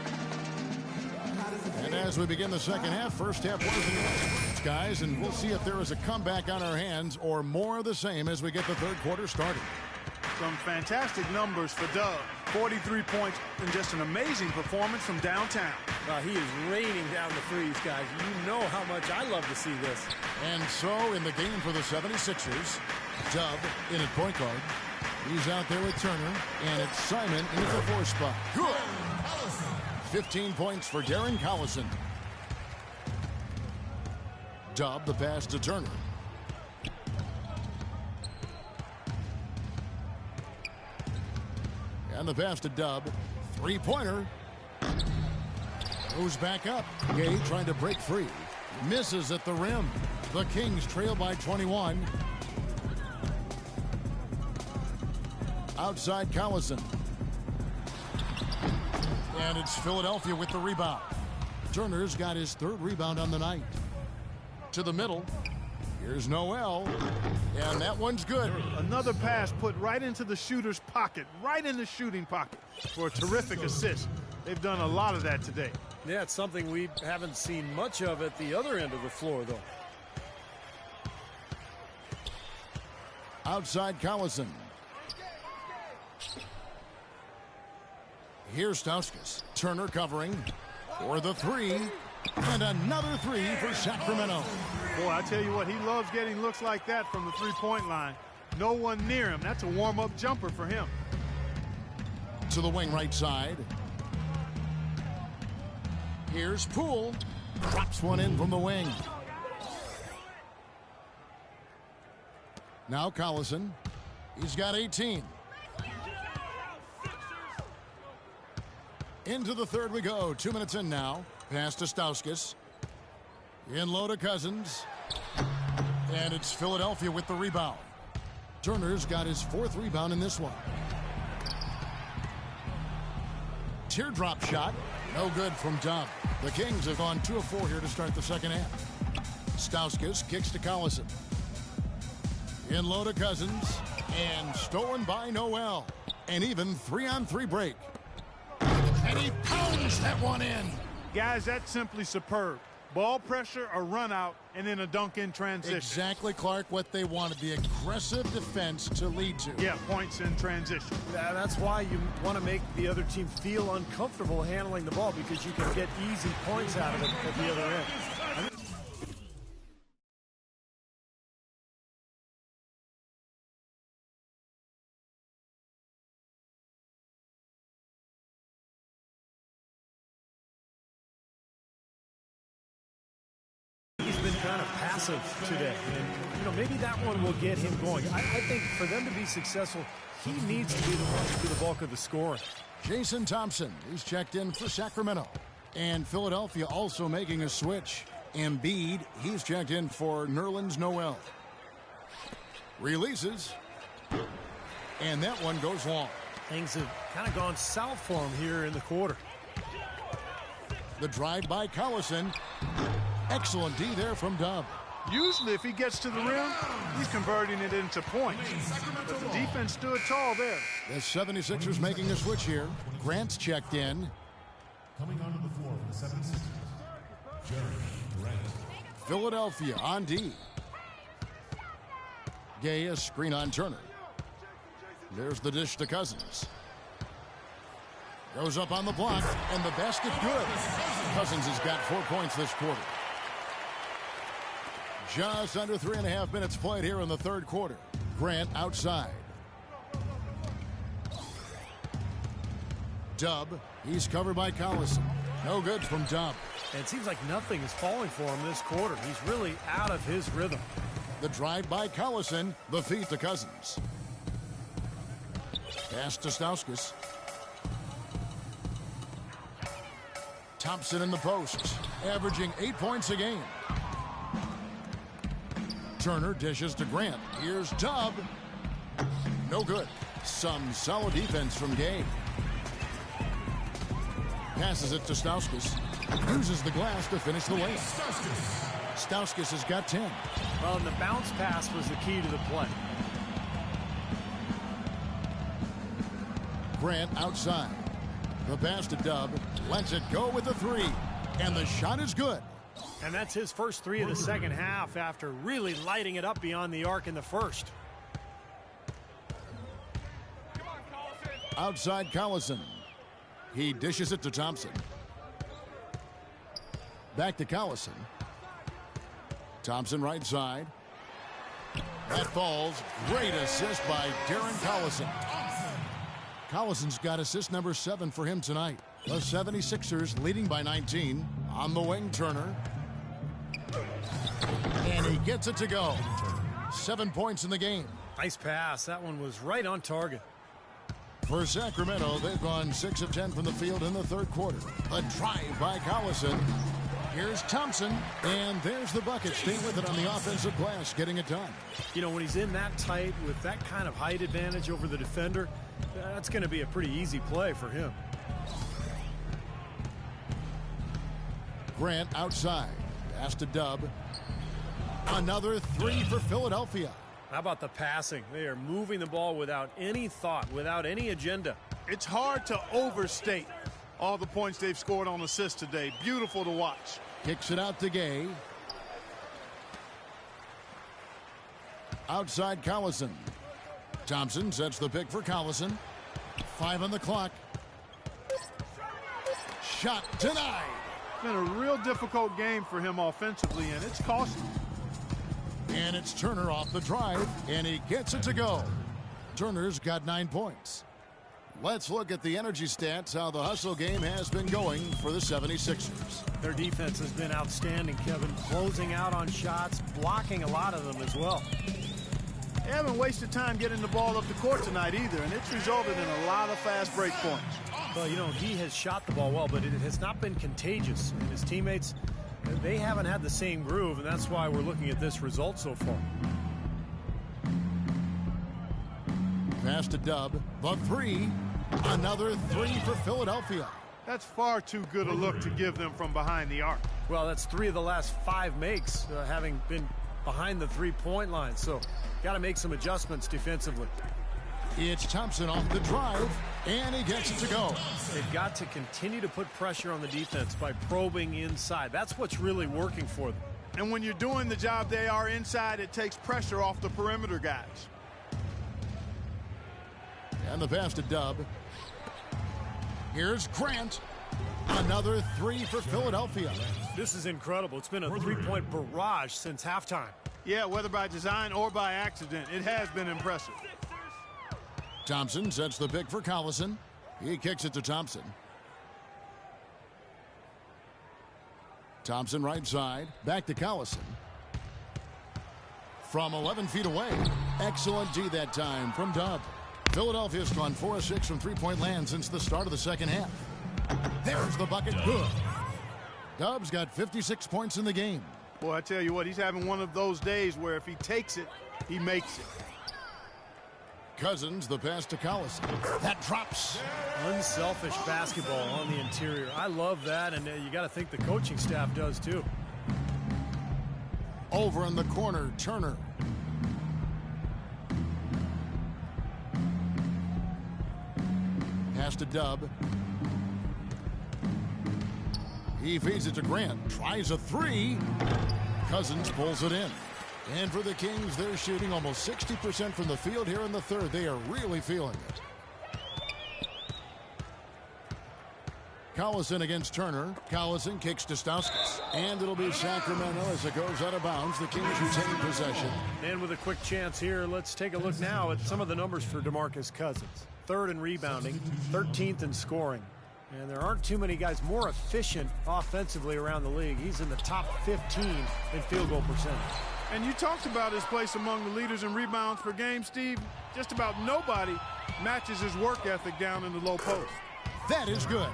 And as we begin the second half, first half was guys, and we'll see if there is a comeback on our hands or more of the same as we get the third quarter started. Some fantastic numbers for Doug. 43 points and just an amazing performance from downtown. He is raining down the threes, guys. You know how much I love to see this. And so in the game for the 76ers, Dub in at point guard. He's out there with Turner, and it's Simon in the 4 spot. Good. 15 points for Darren Collison. Dub the pass to Turner. And the pass to Dub. 3-pointer. Goes back up. Gay trying to break free. Misses at the rim. The Kings trail by 21. Outside Collison. And it's Philadelphia with the rebound. Turner's got his 3rd rebound on the night. To the middle. Here's Noel. And that one's good. Another pass put right into the shooter's pocket. Right in the shooting pocket for a terrific assist. They've done a lot of that today. Yeah, it's something we haven't seen much of at the other end of the floor, though. Outside Collison. Here's Stauskas. Turner covering for the 3. And another 3 for Sacramento. Boy, I tell you what, he loves getting looks like that from the 3-point line. No one near him. That's a warm-up jumper for him. To the wing right side. Here's Poole. Drops one in from the wing. Now Collison. He's got 18. Into the third we go. 2 minutes in now. Pass to Stauskas. In low to Cousins. And it's Philadelphia with the rebound. Turner's got his 4th rebound in this one. Teardrop shot. No good from Dub. The Kings have gone 2 of 4 here to start the second half. Stauskas kicks to Collison. In low to Cousins. And stolen by Noel. An even 3-on-3 break. And he pounds that one in. Guys, that's simply superb. Ball pressure, a run out, and then a dunk in transition. Exactly, Clark, what they wanted. The aggressive defense to lead to. Yeah, points in transition. That's why you want to make the other team feel uncomfortable handling the ball, because you can get easy points out of it at the other end. Kind of passive today, and maybe that one will get him going. I think for them to be successful, he needs to be the one to do the bulk of the scoring. Jason Thompson is checked in for Sacramento, and Philadelphia also making a switch. Embiid, he's checked in for Nerlens Noel. Releases, and that one goes long. Things have kind of gone south for him here in the quarter. The drive by Collison. Excellent D there from Dub. Usually, if he gets to the rim, he's converting it into points. But the defense stood tall there. The 76ers making a switch here. Grant's checked in. Coming onto the floor for the 76ers, Jerry Grant. Philadelphia on D. Gay, a screen on Turner. There's the dish to Cousins. Goes up on the block, and the basket good. Cousins has got 4 points this quarter. Just under 3.5 minutes played here in the third quarter. Grant outside. Dub, he's covered by Collison. No good from Dub. And it seems like nothing is falling for him this quarter. He's really out of his rhythm. The drive by Collison, the feed to Cousins. Pass to Stauskas. Thompson in the post, averaging 8 points a game. Turner dishes to Grant. Here's Dub. No good. Some solid defense from Gay. Passes it to Stauskas. Uses the glass to finish the layup. Stauskas has got 10. Well, and the bounce pass was the key to the play. Grant outside. The pass to Dub. Lets it go with the three. And the shot is good. And that's his first three of the second half after really lighting it up beyond the arc in the first. Outside Collison. He dishes it to Thompson. Back to Collison. Thompson right side. That falls. Great assist by Darren Collison. Collison's got assist number 7 for him tonight. The 76ers leading by 19. On the wing, Turner. And he gets it to go. 7 points in the game. Nice pass. That one was right on target. For Sacramento, they've gone 6 of 10 from the field in the third quarter. A drive by Collison. Here's Thompson, and there's the bucket. Stay with it on the offensive glass, getting it done. You know, when he's in that tight with that kind of height advantage over the defender, that's going to be a pretty easy play for him. Grant outside. Pass to Dub. Another three for Philadelphia. How about the passing? They are moving the ball without any thought, without any agenda. It's hard to overstate all the points they've scored on assists today. Beautiful to watch. Kicks it out to Gay. Outside Collison. Thompson sets the pick for Collison. 5 on the clock. Shot denied. It's been a real difficult game for him offensively, and it's costly. And it's Turner off the drive, and he gets it to go. Turner's got 9 points. Let's look at the energy stats, how the hustle game has been going for the 76ers. Their defense has been outstanding, Kevin. Closing out on shots, blocking a lot of them as well. They haven't wasted time getting the ball up the court tonight either, and it's resulted in a lot of fast break points. Well, you know, he has shot the ball well, but it has not been contagious. And his teammates, they haven't had the same groove, and that's why we're looking at this result so far. Pass to Dub. The three. Another three for Philadelphia. That's far too good a look to give them from behind the arc. Well, that's 3 of the last 5 makes, having been behind the three-point line. So, got to make some adjustments defensively. It's Thompson off the drive, and he gets it to go. They've got to continue to put pressure on the defense by probing inside. That's what's really working for them. And when you're doing the job they are inside, it takes pressure off the perimeter guys. And the pass to Dub. Here's Grant. Another three for Philadelphia. This is incredible. It's been a three-point barrage since halftime. Yeah, whether by design or by accident, it has been impressive. Thompson sets the pick for Collison. He kicks it to Thompson. Thompson right side. Back to Collison. From 11 feet away. Excellent D that time from Dub. Philadelphia's gone 4 of 6 from three-point land since the start of the second half. There's the bucket. Good. Dub's got 56 points in the game. Boy, I tell you what, he's having one of those days where if he takes it, he makes it. Cousins, the pass to Collison. That drops. Unselfish basketball on the interior. I love that, and you got to think the coaching staff does too. Over in the corner, Turner. Pass to Dub. He feeds it to Grant. Tries a three. Cousins pulls it in. And for the Kings, they're shooting almost 60% from the field here in the third. They are really feeling it. Collison against Turner. Collison kicks to Stauskas. And it'll be Sacramento as it goes out of bounds. The Kings retain possession. And with a quick chance here, let's take a look now at some of the numbers for DeMarcus Cousins. 3rd in rebounding, 13th in scoring. And there aren't too many guys more efficient offensively around the league. He's in the top 15 in field goal percentage. And you talked about his place among the leaders in rebounds per game, Steve. Just about nobody matches his work ethic down in the low post. That is good.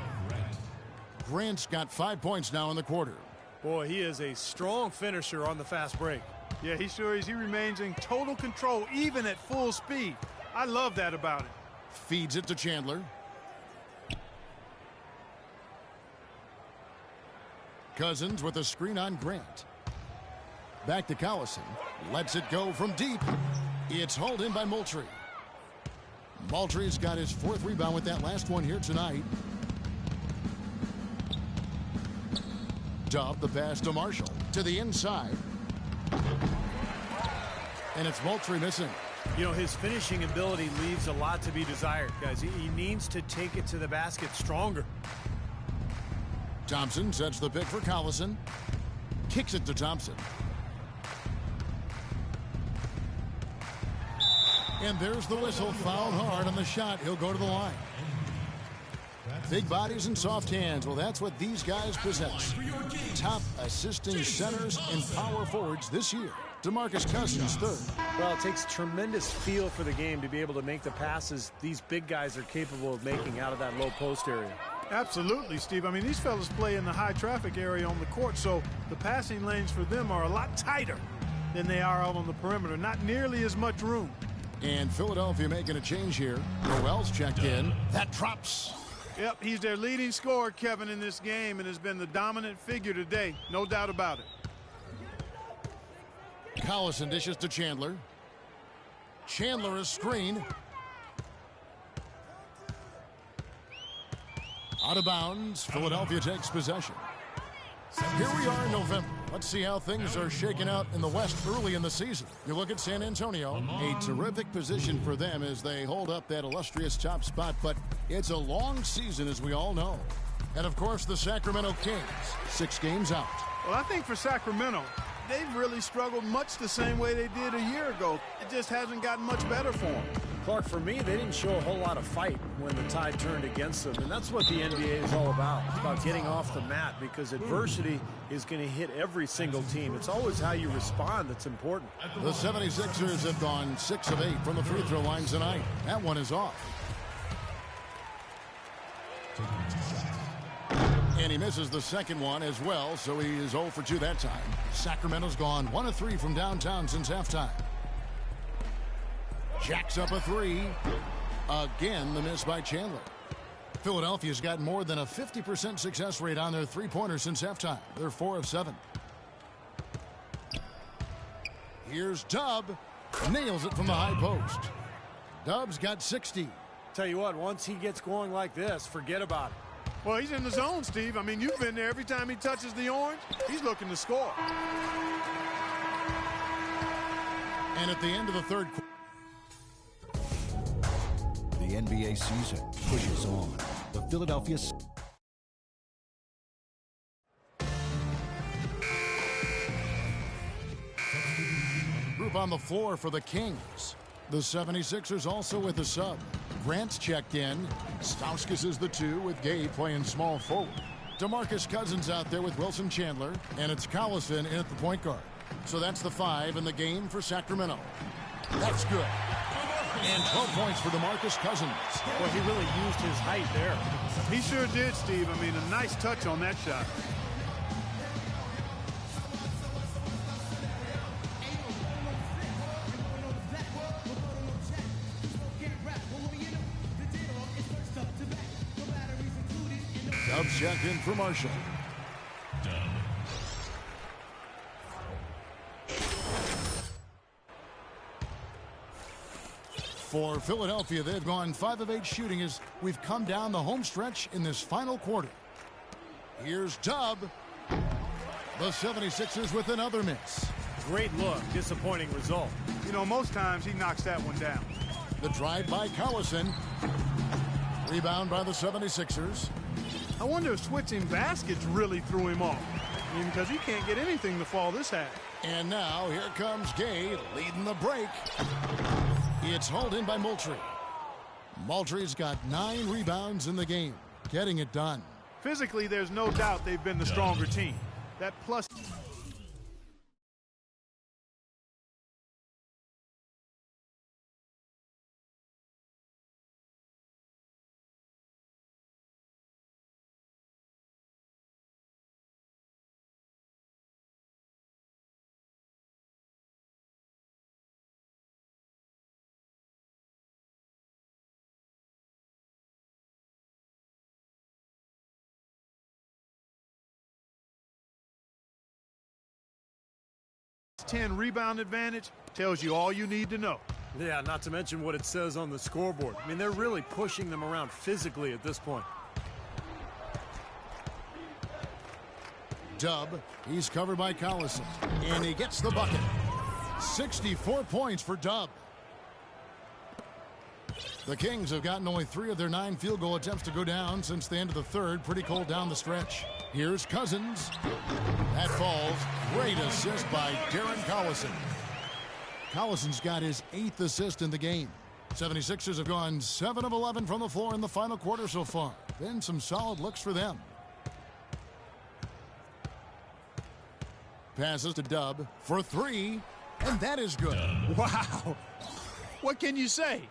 Grant's got 5 points now in the quarter. Boy, he is a strong finisher on the fast break. Yeah, he sure is. He remains in total control, even at full speed. I love that about him. Feeds it to Chandler. Cousins with a screen on Grant. Back to Collison. Lets it go from deep. It's hauled in by Moultrie. Moultrie's got his 4th rebound with that last one here tonight. Dub the pass to Marshall. To the inside. And it's Moultrie missing. You know, his finishing ability leaves a lot to be desired, guys. He needs to take it to the basket stronger. Thompson sets the pick for Collison. Kicks it to Thompson. And there's the whistle. Fouled hard on the shot. He'll go to the line. Big bodies and soft hands. Well, that's what these guys possess. Top assisting centers and power forwards this year. DeMarcus Cousins 3rd. Well, it takes tremendous feel for the game to be able to make the passes these big guys are capable of making out of that low post area. Absolutely, Steve. I mean, these fellas play in the high traffic area on the court, so the passing lanes for them are a lot tighter than they are out on the perimeter. Not nearly as much room. And Philadelphia making a change here. Noel's checked in. That drops. Yep, he's their leading scorer, Kevin, in this game, and has been the dominant figure today. No doubt about it. Collison dishes to Chandler. Chandler is screen. Out of bounds. Philadelphia takes possession. Here we are in November. Let's see how things are shaking out in the West early in the season. You look at San Antonio, a terrific position for them as they hold up that illustrious top spot, but it's a long season, as we all know. And, of course, the Sacramento Kings, 6 games out. Well, I think for Sacramento, they've really struggled much the same way they did a year ago. It just hasn't gotten much better for them. Clark, for me, they didn't show a whole lot of fight when the tide turned against them, and that's what the NBA is all about. It's about getting off the mat because adversity is going to hit every single team. It's always how you respond that's important. The 76ers have gone 6 of 8 from the free throw line tonight. That one is off. And he misses the second one as well, so he is 0 for 2 that time. Sacramento's gone 1 of 3 from downtown since halftime. Jacks up a 3. Again, the miss by Chandler. Philadelphia's got more than a 50% success rate on their three-pointers since halftime. They're 4 of 7. Here's Dub. Nails it from the high post. Dub's got 60. Tell you what, once he gets going like this, forget about it. Well, he's in the zone, Steve. I mean, you've been there. Every time he touches the orange, he's looking to score. And at the end of the third quarter, the NBA season pushes on. The Philadelphia group on the floor for the Kings. The 76ers also with a sub. Grant's checked in. Stauskas is the 2 with Gabe playing small forward. DeMarcus Cousins out there with Wilson Chandler. And it's Collison in at the point guard. So that's the 5 in the game for Sacramento. That's good. And 12 points for DeMarcus Cousins. Well, he really used his height there. He sure did, Steve. I mean, a nice touch on that shot. Dub checked in for Marshall. For Philadelphia, they've gone 5 of 8 shooting as we've come down the home stretch in this final quarter. Here's Dub. The 76ers with another miss. Great look, disappointing result. You know, most times he knocks that one down. The drive by Collison. Rebound by the 76ers. I wonder if switching baskets really threw him off. I mean, because he can't get anything to fall this half. And now here comes Gay leading the break. It's hauled in by Moultrie. Moultrie's got 9 rebounds in the game, getting it done. Physically, there's no doubt they've been the stronger team. That plus... .10 rebound advantage tells you all you need to know. Yeah, not to mention what it says on the scoreboard. I mean, they're really pushing them around physically at this point. Dub, he's covered by Collison, and he gets the bucket. 64 points for Dub. The Kings have gotten only 3 of their 9 field goal attempts to go down since the end of the third. Pretty cold down the stretch. Here's Cousins. That falls. Great assist by Darren Collison. Collison's got his 8th assist in the game. 76ers have gone 7 of 11 from the floor in the final quarter so far. Been some solid looks for them. Passes to Dub for 3, and that is good. Wow. What can you say?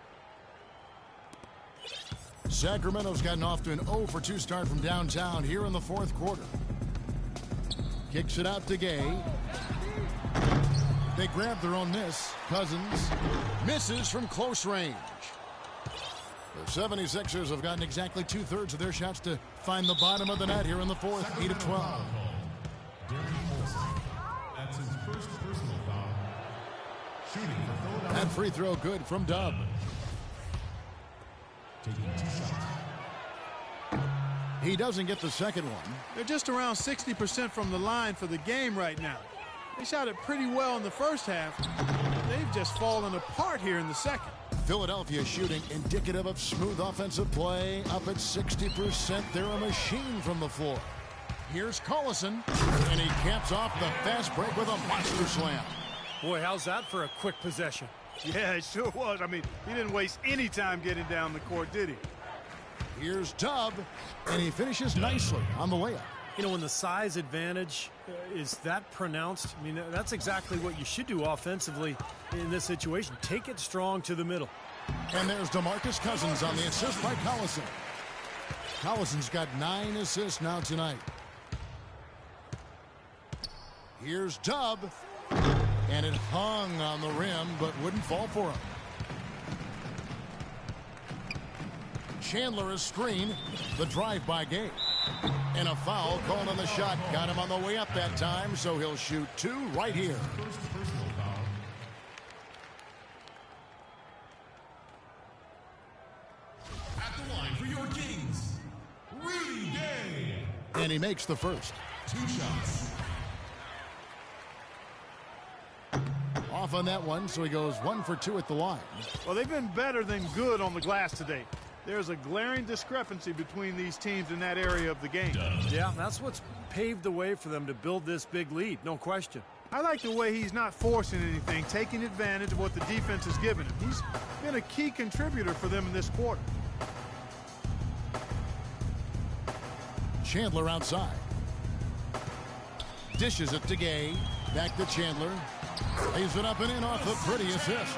Sacramento's gotten off to an 0 for 2 start from downtown here in the 4th quarter. Kicks it out to Gay. They grab their own miss. Cousins misses from close range. The 76ers have gotten exactly 2/3 of their shots to find the bottom of the net here in the 4th. 8 of 12. That's his first personal foul. Shooting for Philadelphia. That free throw good from Dub. Taking 2 shots. He doesn't get the second one. They're just around 60% from the line for the game right now. They shot it pretty well in the first half. They've just fallen apart here in the second. Philadelphia shooting indicative of smooth offensive play. Up at 60%. They're a machine from the floor. Here's Collison, and he caps off the fast break with a monster slam. Boy, how's that for a quick possession? Yeah, it sure was. I mean, he didn't waste any time getting down the court, did he? Here's Dub, and he finishes nicely on the way up. You know, when the size advantage is that pronounced, I mean, that's exactly what you should do offensively in this situation. Take it strong to the middle. And there's DeMarcus Cousins on the assist by Collison. Collison's got 9 assists now tonight. Here's Dub, and it hung on the rim, but wouldn't fall for him. Chandler is screened. The drive by Gay. And a foul called on the shot. Got him on the way up that time, so he'll shoot 2 right here. First personal foul. At the line for your Kings, Rudy Gay. And he makes the first. 2 shots. Off on that one, so he goes 1 for 2 at the line. Well, they've been better than good on the glass today. There's a glaring discrepancy between these teams in that area of the game. Yeah, that's what's paved the way for them to build this big lead, no question. I like the way he's not forcing anything, taking advantage of what the defense has given him. He's been a key contributor for them in this quarter. Chandler outside. Dishes it to Gay. Back to Chandler. Lays it up and in off the pretty assist.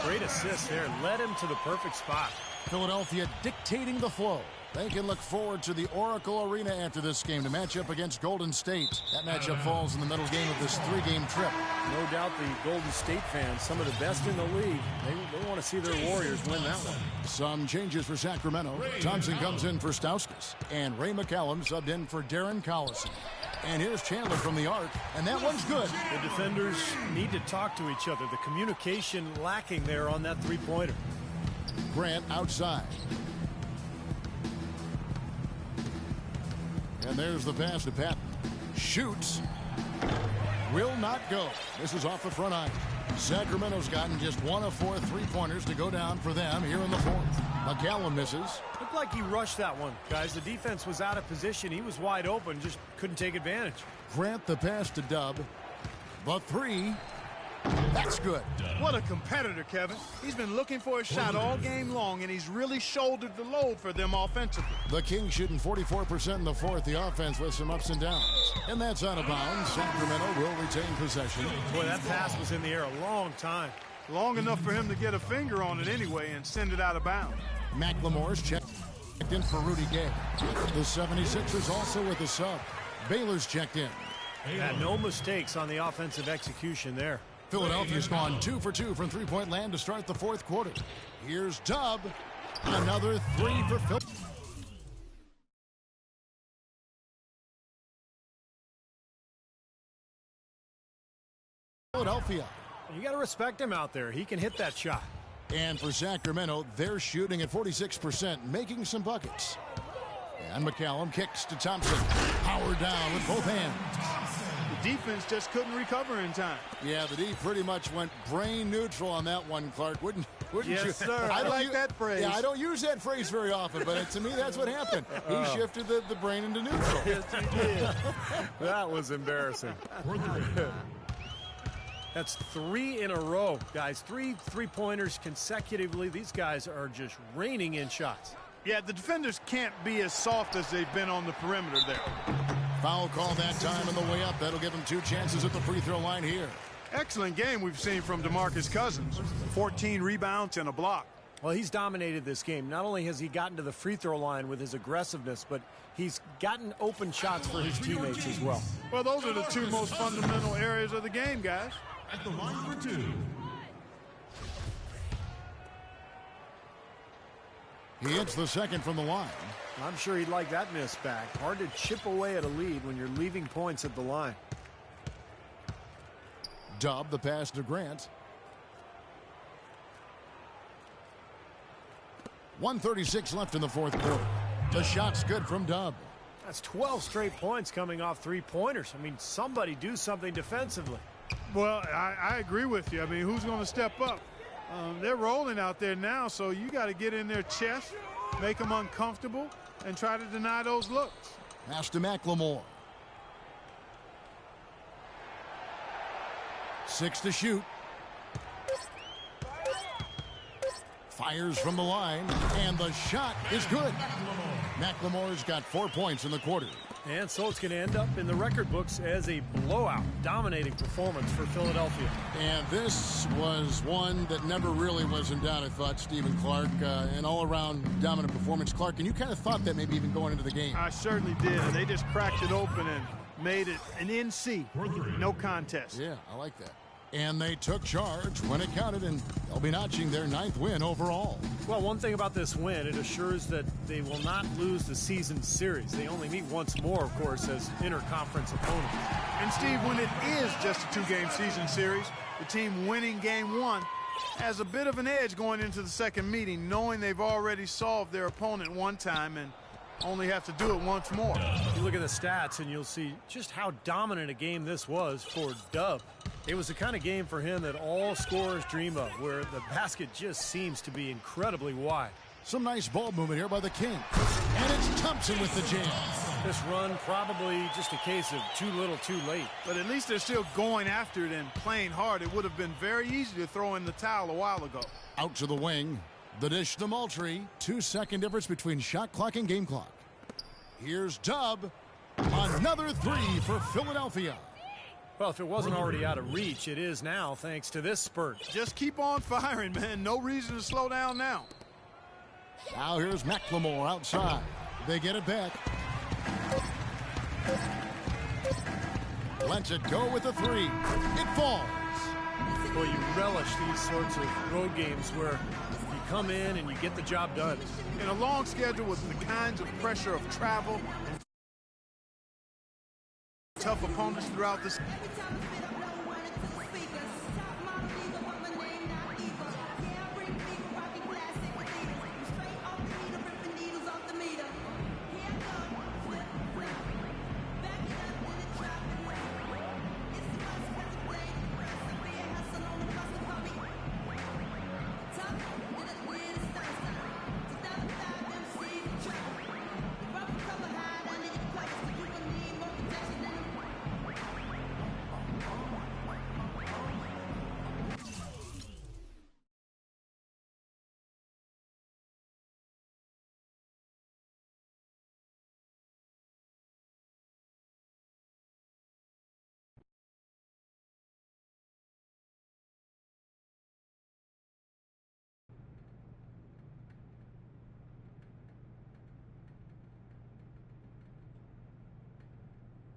Great assist there. Led him to the perfect spot. Philadelphia dictating the flow. They can look forward to the Oracle Arena after this game to match up against Golden State. That matchup falls in the middle game of this 3-game trip. No doubt the Golden State fans, some of the best in the league, they want to see their Warriors win that one. Some changes for Sacramento. Thompson comes in for Stauskas, and Ray McCallum subbed in for Darren Collison. And here's Chandler from the arc, and that one's good. The defenders need to talk to each other. The communication lacking there on that three-pointer. Grant outside. And there's the pass to Patton. Shoots. Will not go. This is off the front iron. Sacramento's gotten just 1 of 4 3-pointers to go down for them here in the fourth. McCallum misses. Looked like he rushed that one, guys. The defense was out of position. He was wide open, just couldn't take advantage. Grant the pass to Dub. The three. That's good. What a competitor, Kevin. He's been looking for a shot all game long, and he's really shouldered the load for them offensively. The Kings shooting 44% in the fourth. The offense with some ups and downs. And that's out of bounds. Sacramento will retain possession. Boy, that pass was in the air a long time. Long enough for him to get a finger on it anyway and send it out of bounds. McLemore's checked in for Rudy Gay. The 76ers also with a sub. Baylor's checked in. Yeah, no mistakes on the offensive execution there. Philadelphia's gone 2 for 2 from three-point land to start the fourth quarter. Here's Dub. Another 3 for Phil. Philadelphia. You got to respect him out there. He can hit that shot. And for Sacramento, they're shooting at 46%, making some buckets. And McCallum kicks to Thompson. Power down with both hands. The defense just couldn't recover in time. Yeah, the D pretty much went brain neutral on that one, Clark. Wouldn't yes, you? Sir. I like that phrase. Yeah, I don't use that phrase very often, but to me, that's what happened. He shifted the brain into neutral. Yes, he did. That was embarrassing. That's 3 in a row, guys. 3 3-pointers consecutively. These guys are just raining in shots. Yeah, the defenders can't be as soft as they've been on the perimeter there. Foul call that time on the way up. That'll give him 2 chances at the free throw line here. Excellent game we've seen from DeMarcus Cousins. 14 rebounds and a block. Well, he's dominated this game. Not only has he gotten to the free throw line with his aggressiveness, but he's gotten open shots for his teammates as well. Well, those are the 2 most fundamental areas of the game, guys. At the line for 2. He hits the second from the line. I'm sure he'd like that miss back. Hard to chip away at a lead when you're leaving points at the line. Dub the pass to Grant. 1:36 left in the fourth quarter. The shot's good from Dub. That's 12 straight points coming off 3-pointers. I mean, somebody do something defensively. Well, I agree with you. I mean, who's going to step up? They're rolling out there now, so you got to get in their chest, make them uncomfortable, and try to deny those looks. Pass to McLemore. 6 to shoot. Fires from the line, and the shot is good. McLemore's got 4 points in the quarter. And so it's going to end up in the record books as a blowout, dominating performance for Philadelphia. And this was one that never really was in doubt, I thought, Stephen Clark. An all-around dominant performance. Clark, and you kind of thought that maybe even going into the game. I certainly did, and they just cracked it open and made it an NC. No contest. Yeah, I like that. And they took charge when it counted, and they'll be notching their 9th win overall. Well, one thing about this win, it assures that they will not lose the season series. They only meet once more, of course, as interconference opponents. And, Steve, when it is just a 2-game season series, the team winning game 1 has a bit of an edge going into the second meeting, knowing they've already solved their opponent one time and only have to do it once more. You look at the stats and you'll see just how dominant a game this was for Dub. It was the kind of game for him that all scorers dream of, where the basket just seems to be incredibly wide. Some nice ball movement here by the Kings. And it's Thompson with the jam. This run probably just a case of too little too late. But at least they're still going after it and playing hard. It would have been very easy to throw in the towel a while ago. Out to the wing. The dish to Moultrie. 2-second difference between shot clock and game clock. Here's Dub. Another 3 for Philadelphia. Well, if it wasn't already out of reach, it is now thanks to this spurt. Just keep on firing, man. No reason to slow down now. Now here's McLemore outside. They get it back. Lets it go with a 3. It falls. Well, you relish these sorts of road games where you come in and you get the job done. In a long schedule with the kinds of pressure of travel and tough opponents throughout this.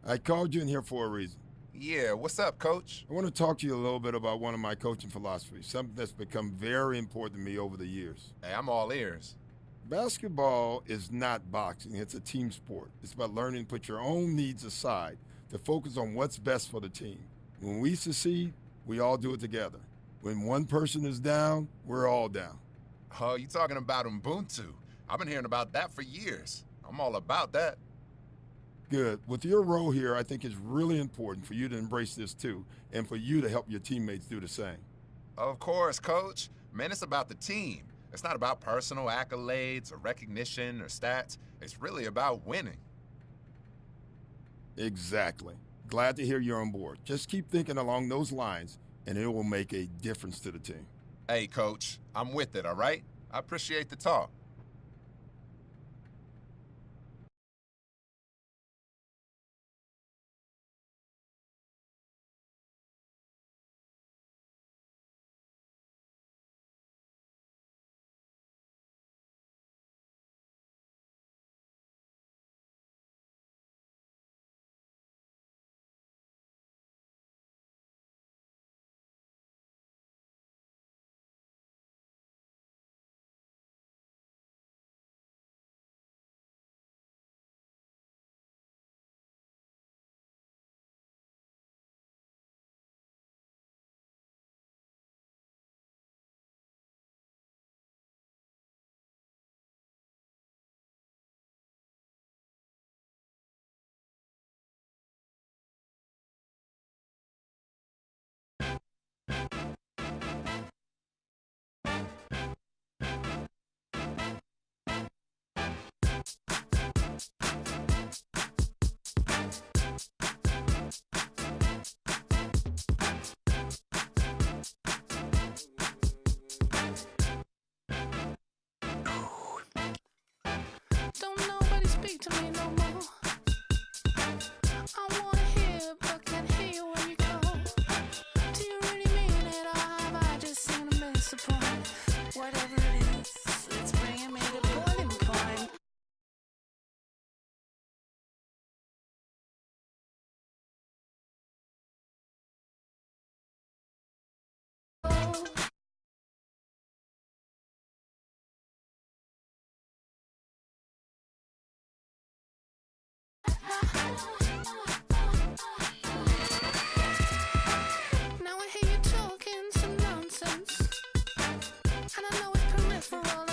I called you in here for a reason. Yeah, what's up, Coach? I want to talk to you a little bit about one of my coaching philosophies, something that's become very important to me over the years. Hey, I'm all ears. Basketball is not boxing, it's a team sport. It's about learning to put your own needs aside to focus on what's best for the team. When we succeed, we all do it together. When one person is down, we're all down. Oh, you talking about Ubuntu? I've been hearing about that for years. I'm all about that. Good. With your role here, I think it's really important for you to embrace this too, and for you to help your teammates do the same. Of course, Coach. Man, it's about the team. It's not about personal accolades or recognition or stats. It's really about winning. Exactly. Glad to hear you're on board. Just keep thinking along those lines, and it will make a difference to the team. Hey, Coach, I'm with it, all right? I appreciate the talk. Don't nobody speak to me no more. I wanna hear, but can't hear when you go. Do you really mean it, or have I just seen a miss a point? Whatever it is, it's bringing me to boiling point. Now I hear you talking some nonsense, and I know it's peripheral.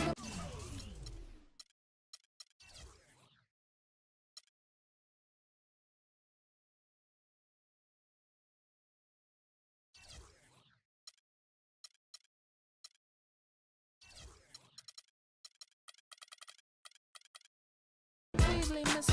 Easily miss